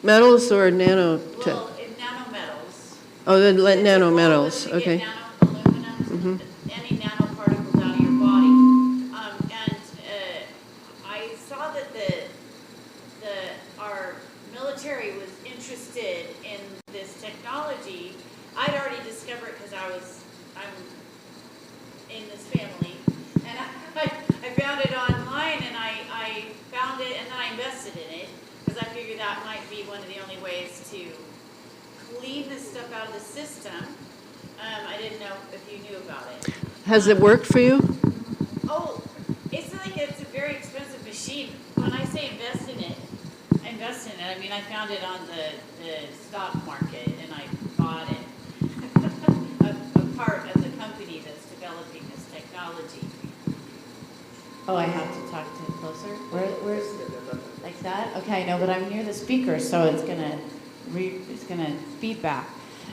Metals or nano? Well, in nanometals. Oh, the nanometals, You okay. get aluminum, any nanoparticles out of your body. I saw that our military was interested in this technology. I'd already discovered it because I'm in this family, and I found it online, and I found it, and then I invested in it because I figured that might be one of the only ways to clean this stuff out of the system. I didn't know if you knew about it. Has it worked for you? Oh, it's a very expensive machine. When I say invest in it, I mean I found it on the stock market and I bought it. a part of the company that's developing this technology. Oh, I have to talk to it closer? Where's like that? Okay, no, but I'm near the speaker, so it's gonna feedback.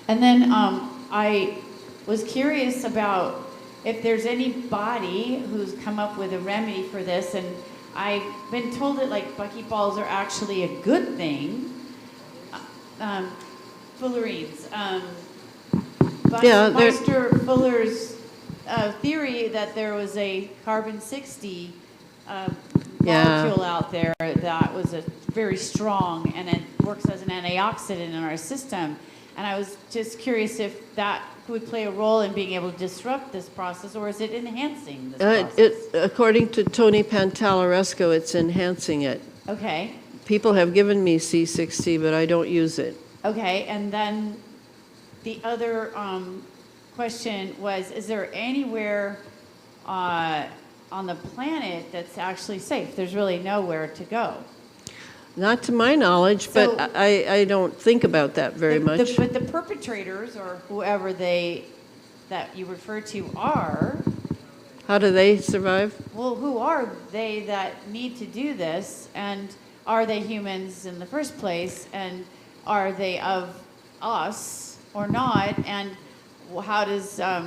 And then I was curious about if there's anybody who's come up with a remedy for this, and I've been told that like buckyballs are actually a good thing. Fullerenes. Buster Fuller's theory that there was a carbon-60 molecule out there that was very strong and it works as an antioxidant in our system. And I was just curious if that would play a role in being able to disrupt this process, or is it enhancing this process? According to Tony Pantalaresco, it's enhancing it. Okay. People have given me C60, but I don't use it. Okay, and then the other question was, is there anywhere on the planet that's actually safe? There's really nowhere to go. Not to my knowledge, but I don't think about that very much. But the perpetrators, or whoever that you refer to are... How do they survive? Well, who are they that need to do this? And are they humans in the first place? And are they of us or not? And how does how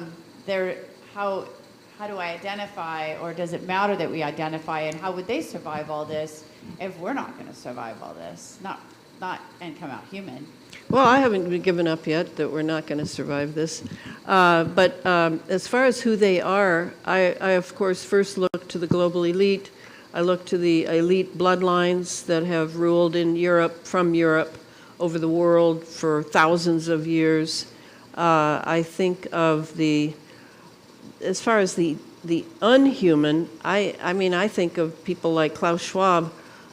do I identify, or does it matter that we identify, and how would they survive all this if we're not going to survive all this, not and come out human? Well, I haven't been given up yet that we're not going to survive this. But as far as who they are, I of course first look to the global elite. I look to the elite bloodlines that have ruled in Europe, from Europe, over the world for thousands of years. I think of as far as the unhuman, I think of people like Klaus Schwab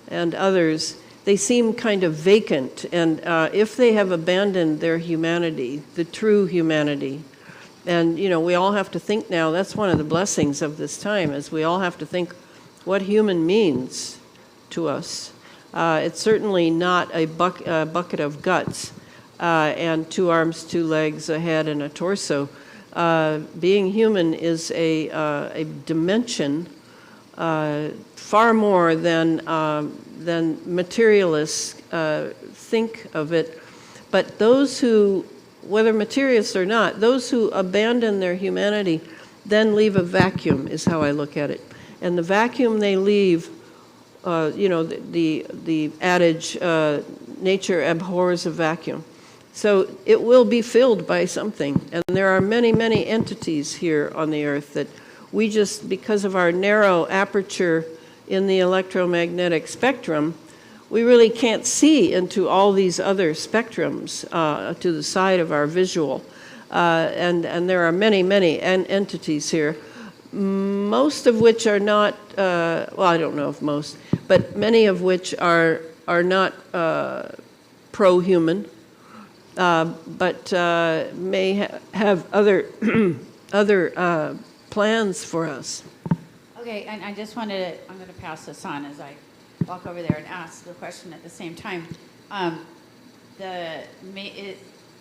and others. They seem kind of vacant, and if they have abandoned their humanity, the true humanity, and we all have to think now, that's one of the blessings of this time, is we all have to think what human means to us. It's certainly not a bucket of guts and 2 arms, 2 legs, a head, and a torso. Being human is a dimension far more than materialists think of it. But those who, whether materialists or not, those who abandon their humanity then leave a vacuum, is how I look at it. And the vacuum they leave the adage, nature abhors a vacuum. So it will be filled by something. And there are many, many entities here on the earth that we just, because of our narrow aperture in the electromagnetic spectrum, we really can't see into all these other spectrums to the side of our visual. And there are many, many entities here, most of which are not, well, I don't know if most, but many of which are not pro-human, but may have other, other plans for us. Okay, and I just wanted to, I'm going to pass this on as I walk over there and ask the question at the same time.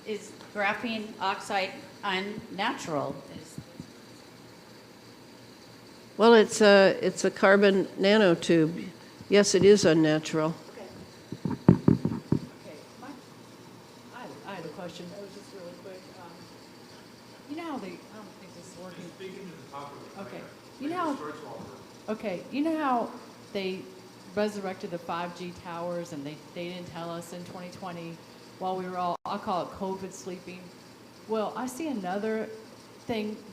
Is graphene oxide unnatural? Well, it's a carbon nanotube. Yes, it is unnatural. I had a question. That was just really quick. You know how they, I don't think this is working. Okay. You know how, okay. You know how they resurrected the 5G towers and they didn't tell us in 2020 while we were all, I'll call it COVID sleeping. Well, I see another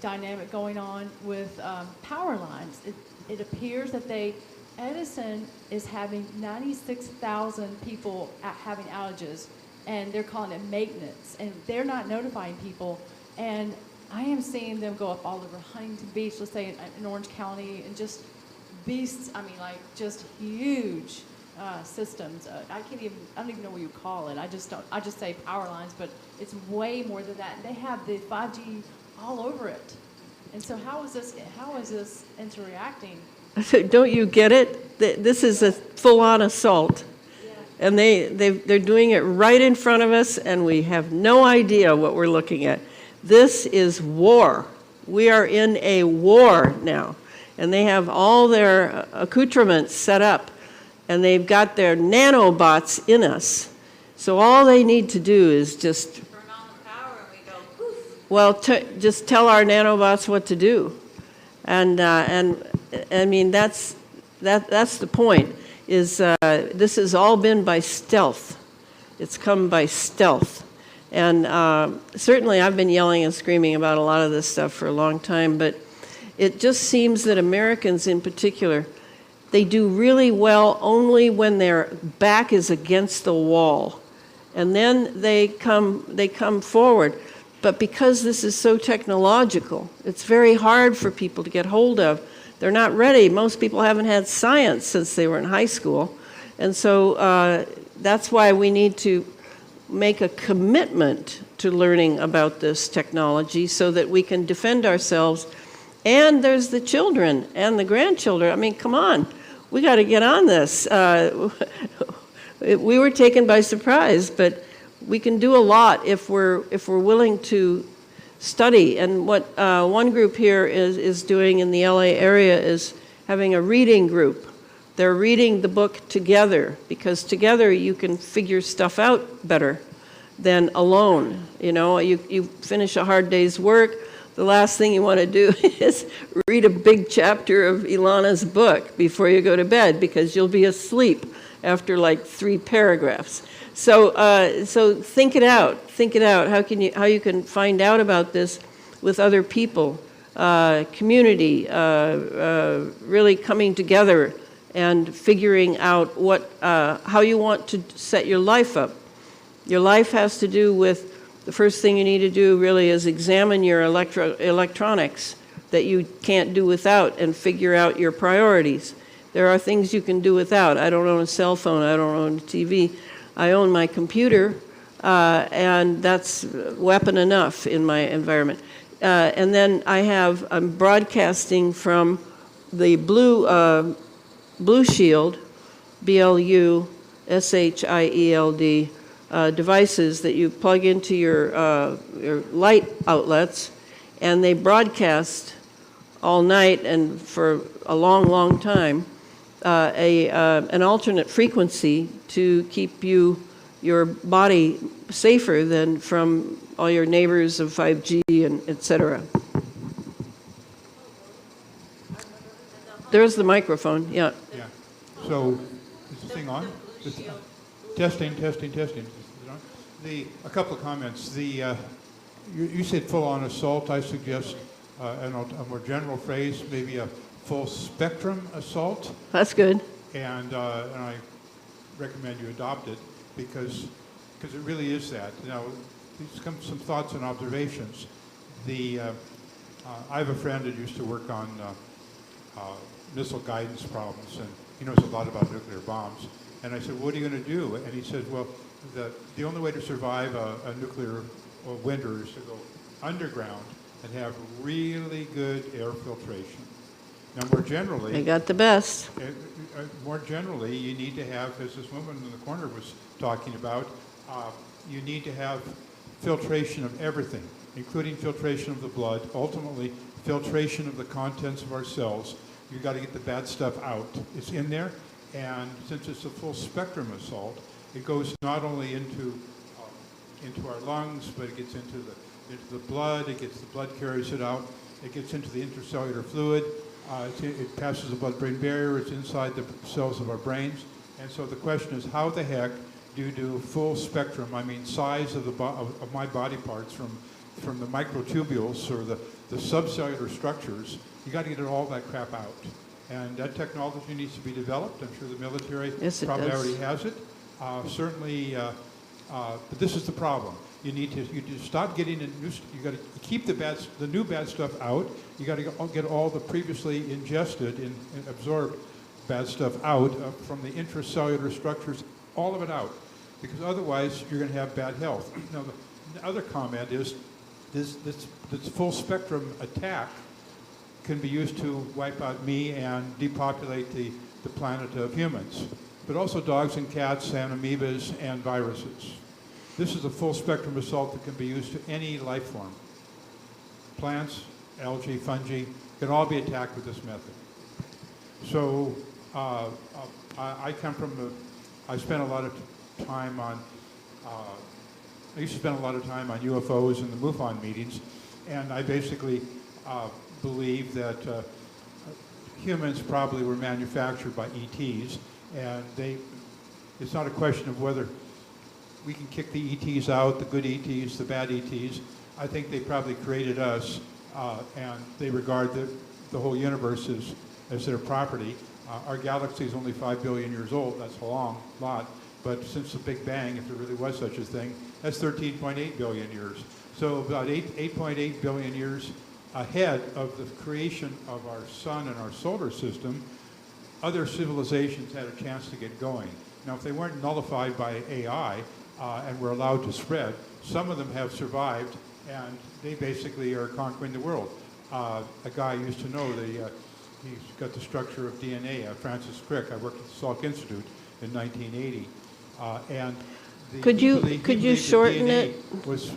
dynamic going on with power lines. It appears that Edison is having 96,000 people having outages, and they're calling it maintenance, and they're not notifying people. And I am seeing them go up all over Huntington Beach, let's say in Orange County, and just beasts, I mean, like just huge systems. I don't even know what you call it. I just say power lines, but it's way more than that. And they have the 5G all over it. And so how is this interacting? Don't you get it? This is a full-on assault. And they're doing it right in front of us, and we have no idea what we're looking at. This is war. We are in a war now. And they have all their accoutrements set up, and they've got their nanobots in us. So all they need to do is just turn on the power and we go poof. Well, just tell our nanobots what to do. And I mean, that's the point, is this has all been by stealth. It's come by stealth. And certainly I've been yelling and screaming about a lot of this stuff for a long time, but it just seems that Americans in particular, they do really well only when their back is against the wall. And then they come forward. But because this is so technological, it's very hard for people to get hold of. They're not ready. Most people haven't had science since they were in high school. And so that's why we need to make a commitment to learning about this technology so that we can defend ourselves. And there's the children and the grandchildren. I mean, come on. We got to get on this. We were taken by surprise, but we can do a lot if we're willing to study. And what one group here is doing in the LA area is having a reading group. They're reading the book together, because together you can figure stuff out better than alone. You know, you finish a hard day's work, the last thing you want to do is read a big chapter of Elana's book before you go to bed, because you'll be asleep after like 3 paragraphs. So think it out. Think it out. How you can find out about this with other people, community, really coming together and figuring out how you want to set your life up. Your life has to do with, the first thing you need to do really is examine your electronics that you can't do without, and figure out your priorities. There are things you can do without. I don't own a cell phone. I don't own a TV. I own my computer, and that's weapon enough in my environment. And then I'm broadcasting from the Blue Shield, BLUSHIELD, devices that you plug into your light outlets, and they broadcast all night and for a long, long time an alternate frequency to keep your body safer than from all your neighbors of 5G and et cetera. There's the microphone, yeah. So, is the thing on? Testing. Is it on? A couple of comments. You said full-on assault. I suggest a more general phrase, maybe a full spectrum assault. That's good. And I recommend you adopt it because it really is that. Now, these come some thoughts and observations. I have a friend that used to work on missile guidance problems, and he knows a lot about nuclear bombs. And I said, what are you going to do? And he said, well, the only way to survive a nuclear winter is to go underground and have really good air filtration. Now, more generally... They got the best. More generally, you need to have, as this woman in the corner was talking about, you need to have filtration of everything, including filtration of the blood, ultimately filtration of the contents of our cells. You've got to get the bad stuff out. It's in there, and since it's a full spectrum assault, it goes not only into our lungs, but it gets into the blood. The blood carries it out. It gets into the intercellular fluid. It passes the blood-brain barrier. It's inside the cells of our brains. And so the question is, how the heck do you do full spectrum? I mean, size of my body parts from the microtubules or the subcellular structures. You got to get all that crap out. And that technology needs to be developed. I'm sure the military probably already has it. Certainly, but this is the problem. You need to stop getting you got to keep the new bad stuff out. You got to get all the previously ingested and absorbed bad stuff out from the intracellular structures, all of it out, because otherwise you're going to have bad health. Now, the other comment is this full spectrum attack can be used to wipe out me and depopulate the planet of humans, but also dogs and cats and amoebas and viruses. This is a full spectrum assault that can be used to any life form. Plants, algae, fungi can all be attacked with this method. So I spent a lot of time on, I used to spend a lot of time on UFOs and the MUFON meetings, and I basically believe that humans probably were manufactured by ETs, and it's not a question of whether we can kick the ETs out, the good ETs, the bad ETs. I think they probably created us, and they regard the whole universe as their property. Our galaxy is only 5 billion years old. That's a long lot. But since the Big Bang, if there really was such a thing, that's 13.8 billion years. So about 8.8 billion years ahead of the creation of our sun and our solar system, other civilizations had a chance to get going. Now, if they weren't nullified by AI and were allowed to spread, some of them have survived, and they basically are conquering the world. A guy I used to know, he's got the structure of DNA, Francis Crick. I worked at the Salk Institute in 1980. Could you shorten it?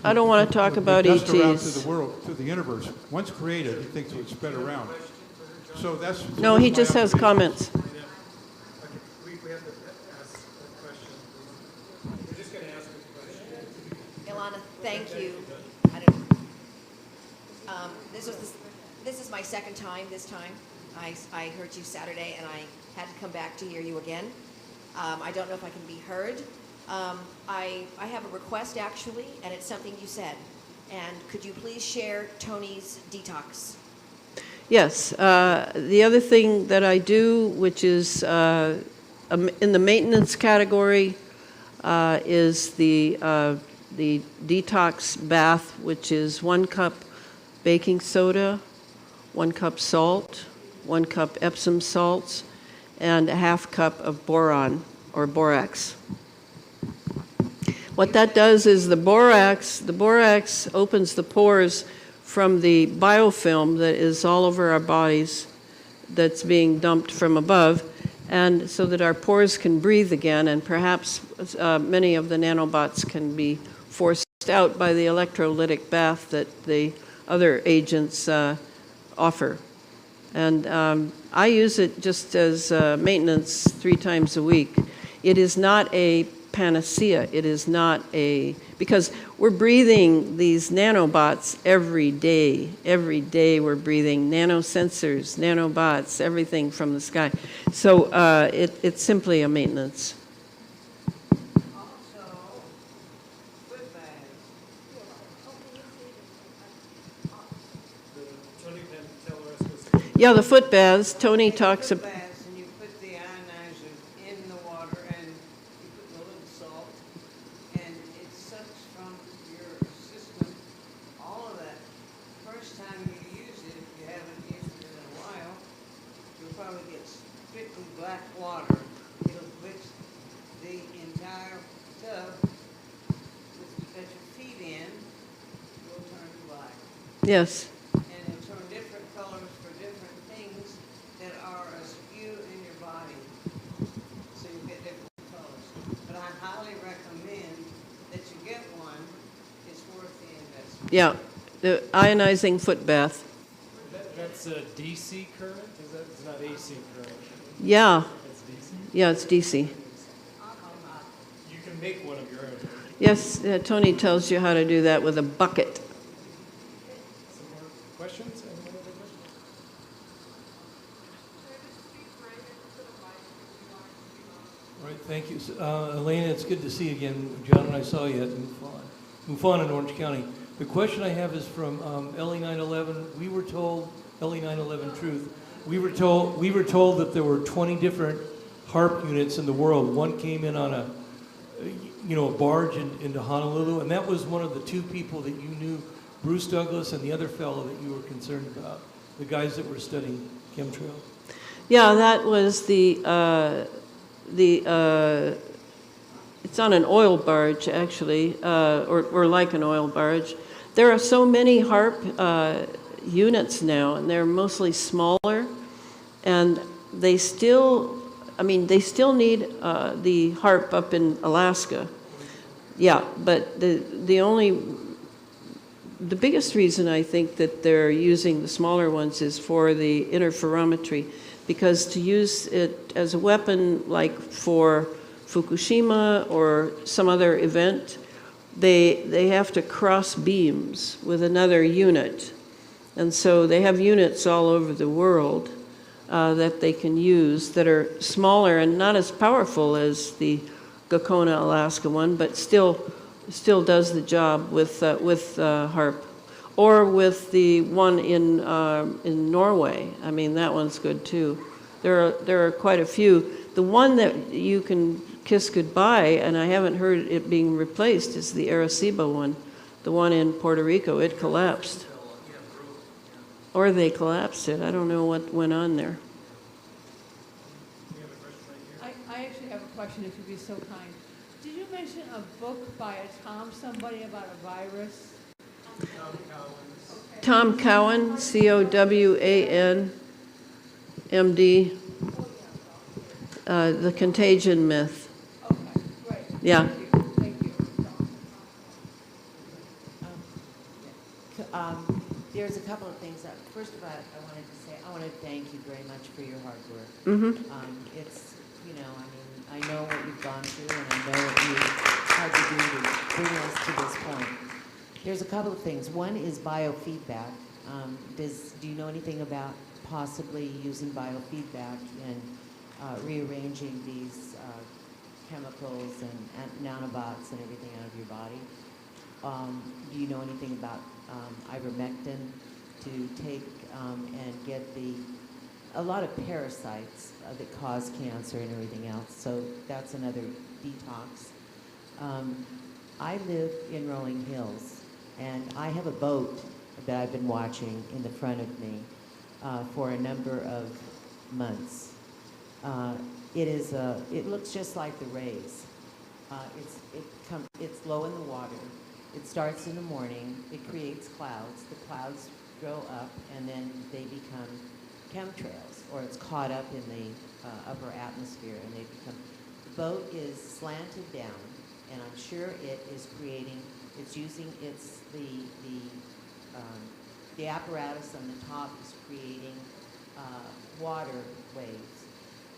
I don't want to talk about ETs. Around to the world, to the universe. Once created, he thinks it would spread around. So that's... No, he just has comments. We have to ask a question. We're just going to ask a question. Elana, thank you. This is my second time this time. I heard you Saturday, and I had to come back to hear you again. I don't know if I can be heard. I have a request, actually, and it's something you said. And could you please share Tony's detox? Yes. The other thing that I do, which is in the maintenance category, is the detox bath, which is 1 cup baking soda, 1 cup salt, 1 cup Epsom salts, and a ½ cup of boron or borax. What that does is the borax opens the pores from the biofilm that is all over our bodies that's being dumped from above, and so that our pores can breathe again, and perhaps many of the nanobots can be forced out by the electrolytic bath that the other agents offer. And I use it just as maintenance 3 times a week. It is not a panacea. It is not because we're breathing these nanobots every day. Every day we're breathing nanosensors, nanobots, everything from the sky. So it's simply a maintenance. Yeah, the foot baths. Tony talks about. And you put the ionizers in the water and you put a little salt and it sucks from your system all of that. First time you use it, if you haven't used it in a while, you'll probably get strictly black water. It'll mix the entire tub that your feet in will turn black. Yes. And it'll turn different colors for different things that are askew in your body. So you get different colors. But I highly recommend that you get one. It's worth the investment. Yeah, the ionizing foot bath. That's a DC current? It's not AC current? Yeah. It's DC? Yeah, it's DC. You can make one of your own. Yes, Tony tells you how to do that with a bucket. Some more questions? Anyone have a question? All right, thank you. Elena, it's good to see you again. John and I saw you at MUFON in Orange County. The question I have is from LE 911. We were told, LE 911 Truth, we were told that there were 20 different HARP units in the world. One came in on a barge into Honolulu, and that was one of the two people that you knew, Bruce Douglas and the other fellow that you were concerned about, the guys that were studying chemtrails. Yeah, that was it's on an oil barge, actually, or like an oil barge. There are so many HARP units now, and they're mostly smaller, and they still need the HARP up in Alaska. Yeah, but the biggest reason I think that they're using the smaller ones is for the interferometry, because to use it as a weapon like for Fukushima or some other event, they have to cross beams with another unit. And so they have units all over the world that they can use that are smaller and not as powerful as the Gakona, Alaska one, but still does the job with HARP. Or with the one in Norway. I mean, that one's good too. There are quite a few. The one that you can kiss goodbye, and I haven't heard it being replaced, is the Arecibo one. The one in Puerto Rico, it collapsed. Or they collapsed it. I don't know what went on there. I actually have a question, if you'd be so kind. Did you mention a book by a Tom somebody about a virus? Tom Cowan, C-O-W-A-N, M.D., The Contagion Myth. Okay, great. Yeah. Thank you. There's a couple of things. First of all, I want to thank you very much for your hard work. Mm-hmm. It's, I know what you've gone through, and I know what you had to do to bring us to this point. There's a couple of things. One is biofeedback. Do you know anything about possibly using biofeedback and rearranging these chemicals and nanobots and everything out of your body? Do you know anything about ivermectin to take and get a lot of parasites that cause cancer and everything else? So that's another detox. I live in Rolling Hills, and I have a boat that I've been watching in the front of me for a number of months. It looks just like the rays. It's low in the water. It starts in the morning. It creates clouds. The clouds grow up, and then they become chemtrails, or it's caught up in the upper atmosphere, and they become. The boat is slanted down, and I'm sure it is creating. It's using the apparatus on the top is creating water waves.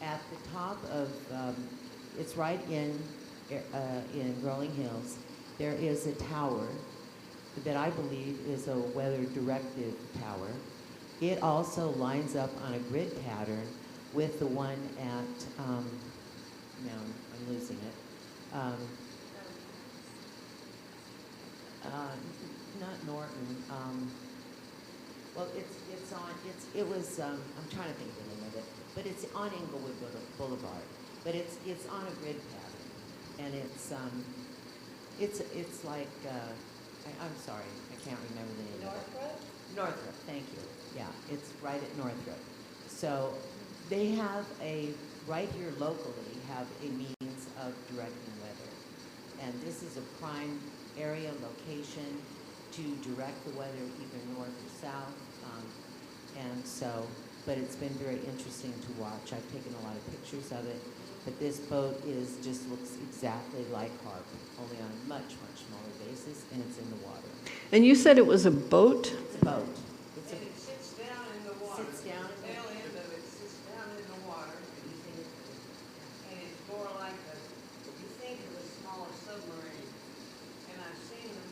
At the top of it's right in in Rolling Hills, there is a tower that I believe is a weather-directed tower. It also lines up on a grid pattern with the one at, now I'm losing it. Not Norton. Well, it was, I'm trying to think of the name of it, but it's on Inglewood Boulevard. But it's on a grid pattern, and it's like, I'm sorry, I can't remember the name of it. Northrop? Northrop, thank you. Yeah, it's right at Northrop. So they have right here locally, have a means of directing weather. And this is a prime area location to direct the weather either north or south. And so, but it's been very interesting to watch. I've taken a lot of pictures of it. But this boat just looks exactly like HARP, only on a much, much smaller basis, and it's in the water. And you said it was a boat? It's a boat. And it sits down in the water. Sits down in the tail end of it sits down in the water. And it's more like you think of a smaller submarine. And I've seen them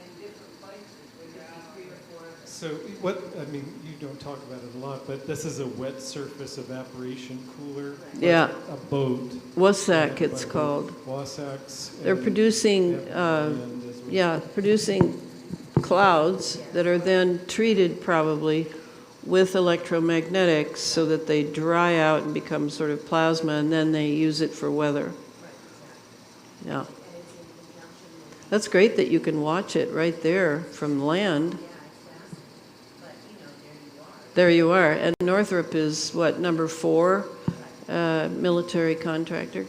in different places where there are 3 or 4 of them. So you don't talk about it a lot, but this is a wet surface evaporation cooler. Yeah. A boat. Wassac, it's called. Wassacs. They're producing, producing clouds that are then treated probably with electromagnetics so that they dry out and become sort of plasma, and then they use it for weather. Yeah. That's great that you can watch it right there from land. There you are. And Northrop is what, number 4 military contractor?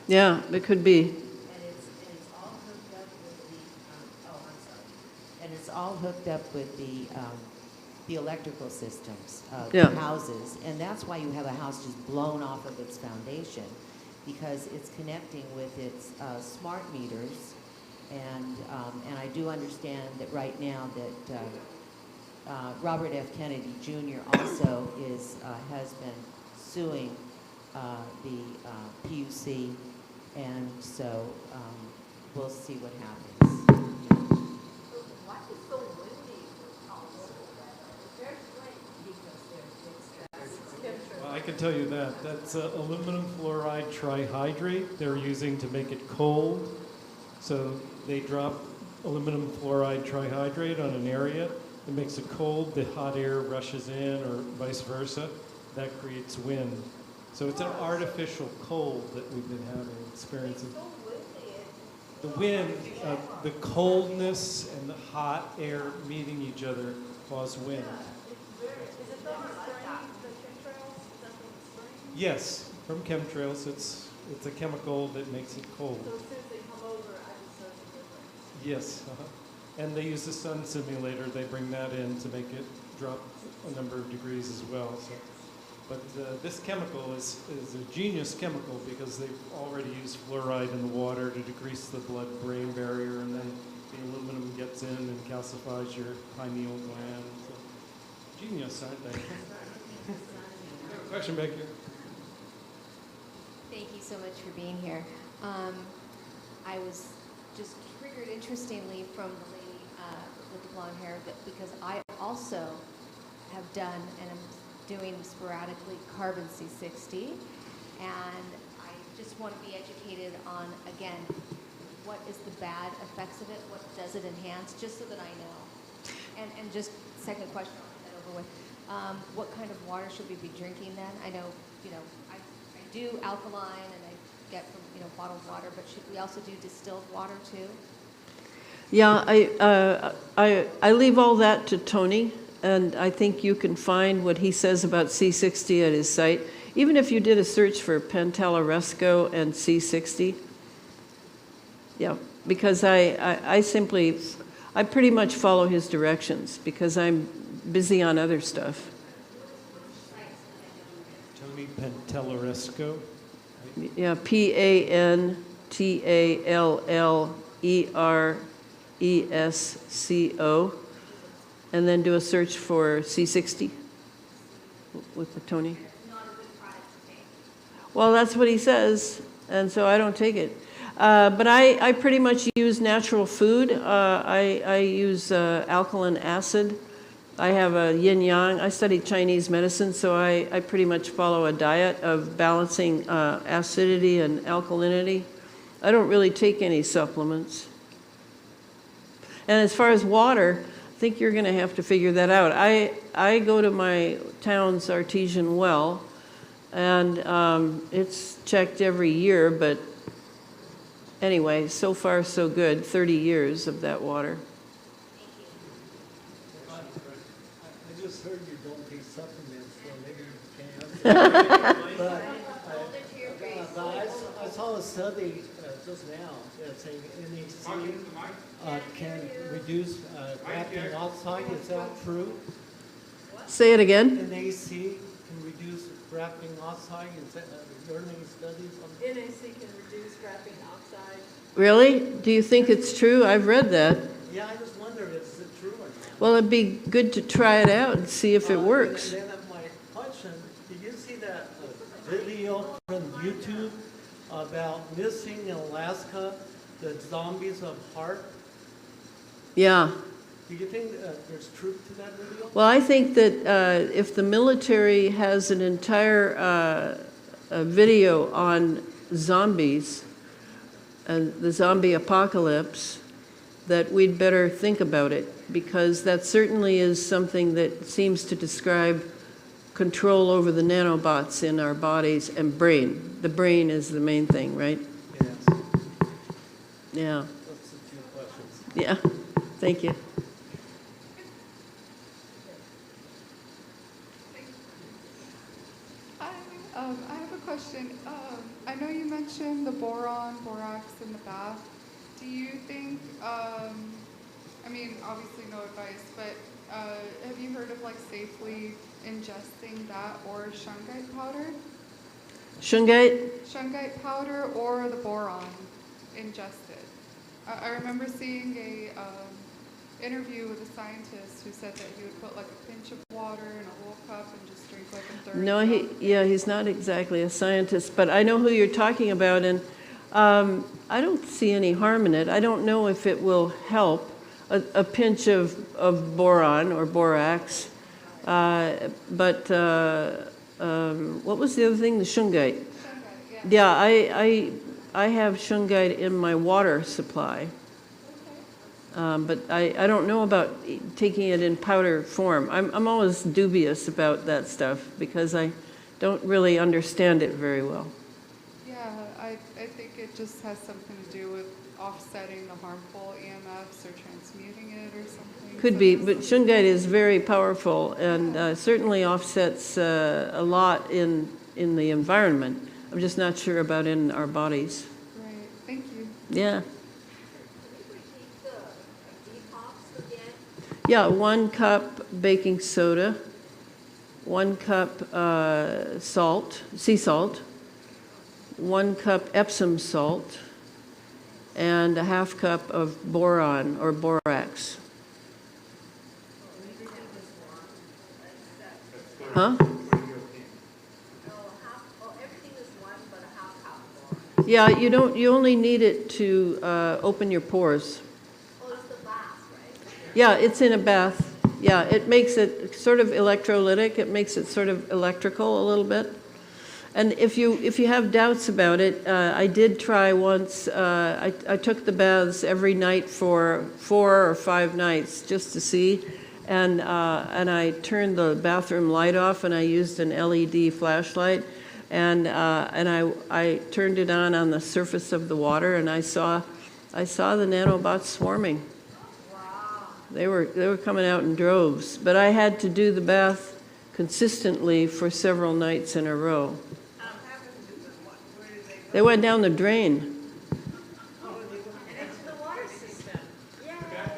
Yeah, it could be. And it's all hooked up with the electrical systems of the houses. And that's why you have a house just blown off of its foundation, because it's connecting with its smart meters. And I do understand that right now that Robert F. Kennedy Jr. also has been suing the PUC. And so we'll see what happens. Why is it so windy? Well, I can tell you that. That's aluminum fluoride trihydrate they're using to make it cold. So they drop aluminum fluoride trihydrate on an area. It makes it cold. The hot air rushes in, or vice versa. That creates wind. So it's an artificial cold that we've been experiencing. The wind, the coldness and the hot air meeting each other cause wind. Yes, from chemtrails. It's a chemical that makes it cold. So as soon as they come over, I just notice the difference. Yes, and they use the sun simulator. They bring that in to make it drop a number of degrees as well. So. But this chemical is a genius chemical because they've already used fluoride in the water to decrease the blood-brain barrier, and then the aluminum gets in and calcifies your pineal gland. So, genius, aren't they? Question back here. Thank you so much for being here. I was just triggered, interestingly, from the lady with the blonde hair, because I also have done, and I'm doing sporadically, carbon C60, and I just want to be educated on, again, what is the bad effects of it, what does it enhance, just so that I know. And just second question, I'll get that over with. What kind of water should we be drinking then? I know, I do alkaline and I get from, bottled water, but should we also do distilled water too? Yeah, I leave all that to Tony. And I think you can find what he says about C60 at his site. Even if you did a search for Pantalaresco and C60. Yeah, because I simply, I pretty much follow his directions because I'm busy on other stuff. Tony Pantelleresco. Yeah, Pantalleresco, and then do a search for C60 with the Tony. Well, that's what he says, and so I don't take it. But I pretty much use natural food. I use alkaline acid. I have a yin-yang. I studied Chinese medicine, so I pretty much follow a diet of balancing acidity and alkalinity. I don't really take any supplements. And as far as water, I think you're going to have to figure that out. I go to my town's artesian well, and it's checked every year, but anyway, so far so good, 30 years of that water. I just heard you don't take supplements, so maybe you can. But I saw a study just now that saying NAC can reduce graphene oxide. Is that true? Say it again. NAC can reduce graphene oxide. Is that learning studies on NAC can reduce graphene oxide. Really? Do you think it's true? I've read that. Yeah, I just wonder if it's true or not. Well, it'd be good to try it out and see if it works. And then my question, did you see that video from YouTube about missing in Alaska, the zombies of HARP? Yeah. Do you think there's truth to that video? Well, I think that if the military has an entire video on zombies and the zombie apocalypse, that we'd better think about it, because that certainly is something that seems to describe control over the nanobots in our bodies and brain. The brain is the main thing, right? Yes. Yeah. That's a few questions. Yeah. Thank you. Hi, I have a question. I know you mentioned the boron, borax in the bath. Do you think, I mean, obviously no advice, but have you heard of like safely ingesting that or shungite powder? Shungite? Shungite powder or the boron ingested. I remember seeing a interview with a scientist who said that he would put like a pinch of water in a whole cup and just drink like a third. No, he's not exactly a scientist, but I know who you're talking about, and I don't see any harm in it. I don't know if it will help. A pinch of boron or borax, but what was the other thing? The shungite. Yeah, I have shungite in my water supply, but I don't know about taking it in powder form. I'm always dubious about that stuff because I don't really understand it very well. Yeah, I think it just has something to do with offsetting the harmful EMFs or transmuting it or something. Could be, but shungite is very powerful and certainly offsets a lot in the environment. I'm just not sure about in our bodies. Right, thank you. Yeah. Yeah, 1 cup baking soda, 1 cup salt, sea salt, 1 cup Epsom salt, and a ½ cup of boron or borax. Huh? Yeah, you only need it to open your pores. Yeah, it's in a bath. Yeah, it makes it sort of electrolytic. It makes it sort of electrical a little bit. And if you have doubts about it, I did try once. I took the baths every night for 4 or 5 nights just to see, and I turned the bathroom light off and I used an LED flashlight, and I turned it on the surface of the water, and I saw the nanobots swarming. They were coming out in droves, but I had to do the bath consistently for several nights in a row. They went down the drain.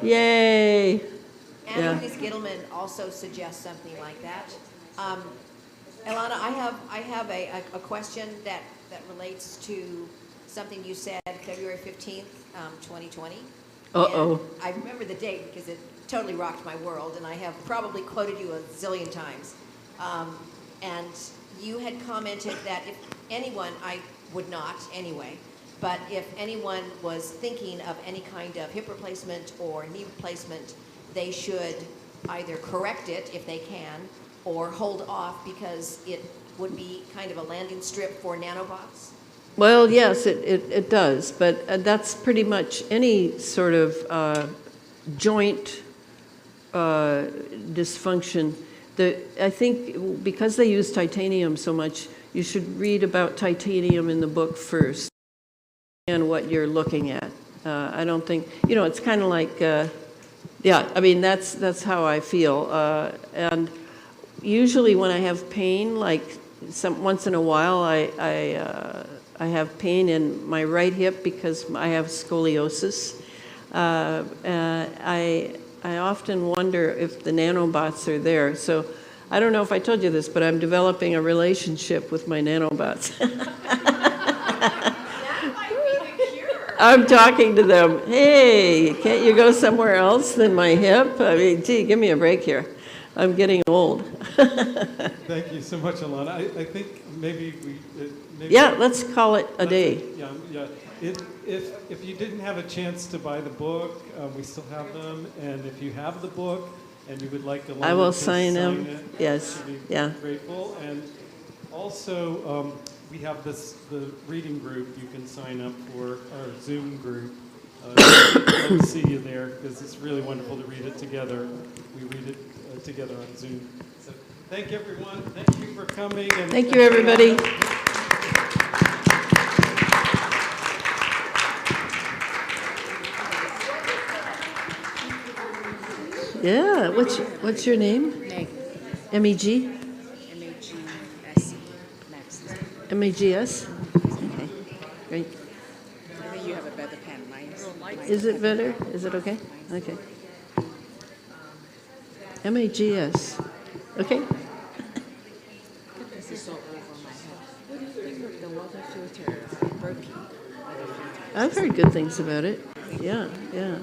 Yay. Yeah. Anthony Skittleman also suggests something like that. Elana, I have a question that relates to something you said February 15th, 2020. Uh-oh. And I remember the date because it totally rocked my world, and I have probably quoted you a zillion times. And you had commented that if anyone, I would not anyway, but if anyone was thinking of any kind of hip replacement or knee replacement, they should either correct it if they can, or hold off because it would be kind of a landing strip for nanobots? Well, yes, it does, but that's pretty much any sort of joint dysfunction. I think because they use titanium so much, you should read about titanium in the book first and what you're looking at. I don't think, it's kind of like, yeah, I mean, that's how I feel. And usually when I have pain, like once in a while, I have pain in my right hip because I have scoliosis. I often wonder if the nanobots are there. So I don't know if I told you this, but I'm developing a relationship with my nanobots. I'm talking to them. Hey, can't you go somewhere else than my hip? I mean, gee, give me a break here. I'm getting old. Thank you so much, Elana. I think maybe yeah, let's call it a day. Yeah. If you didn't have a chance to buy the book, we still have them. And if you have the book and you would like Elana I will to sign them. it, Yes. I'd be Yeah. grateful. And also, we have the reading group you can sign up for, our Zoom group. Love to see you there because it's really wonderful to read it together. We read it together on Zoom. So thank you, everyone. Thank you for coming. And thank you, everybody. Yeah, what's your name? Meg. M-E-G? M-A-G-S-E. Max. M-A-G-S? Okay, great. Maybe you have a better pen. Mine's Is it better? Is it okay? Okay. M-A-G-S. Okay. This is all over my head. What do you think of the water filter, Berkey water filter? I've heard good things about it. Yeah, yeah.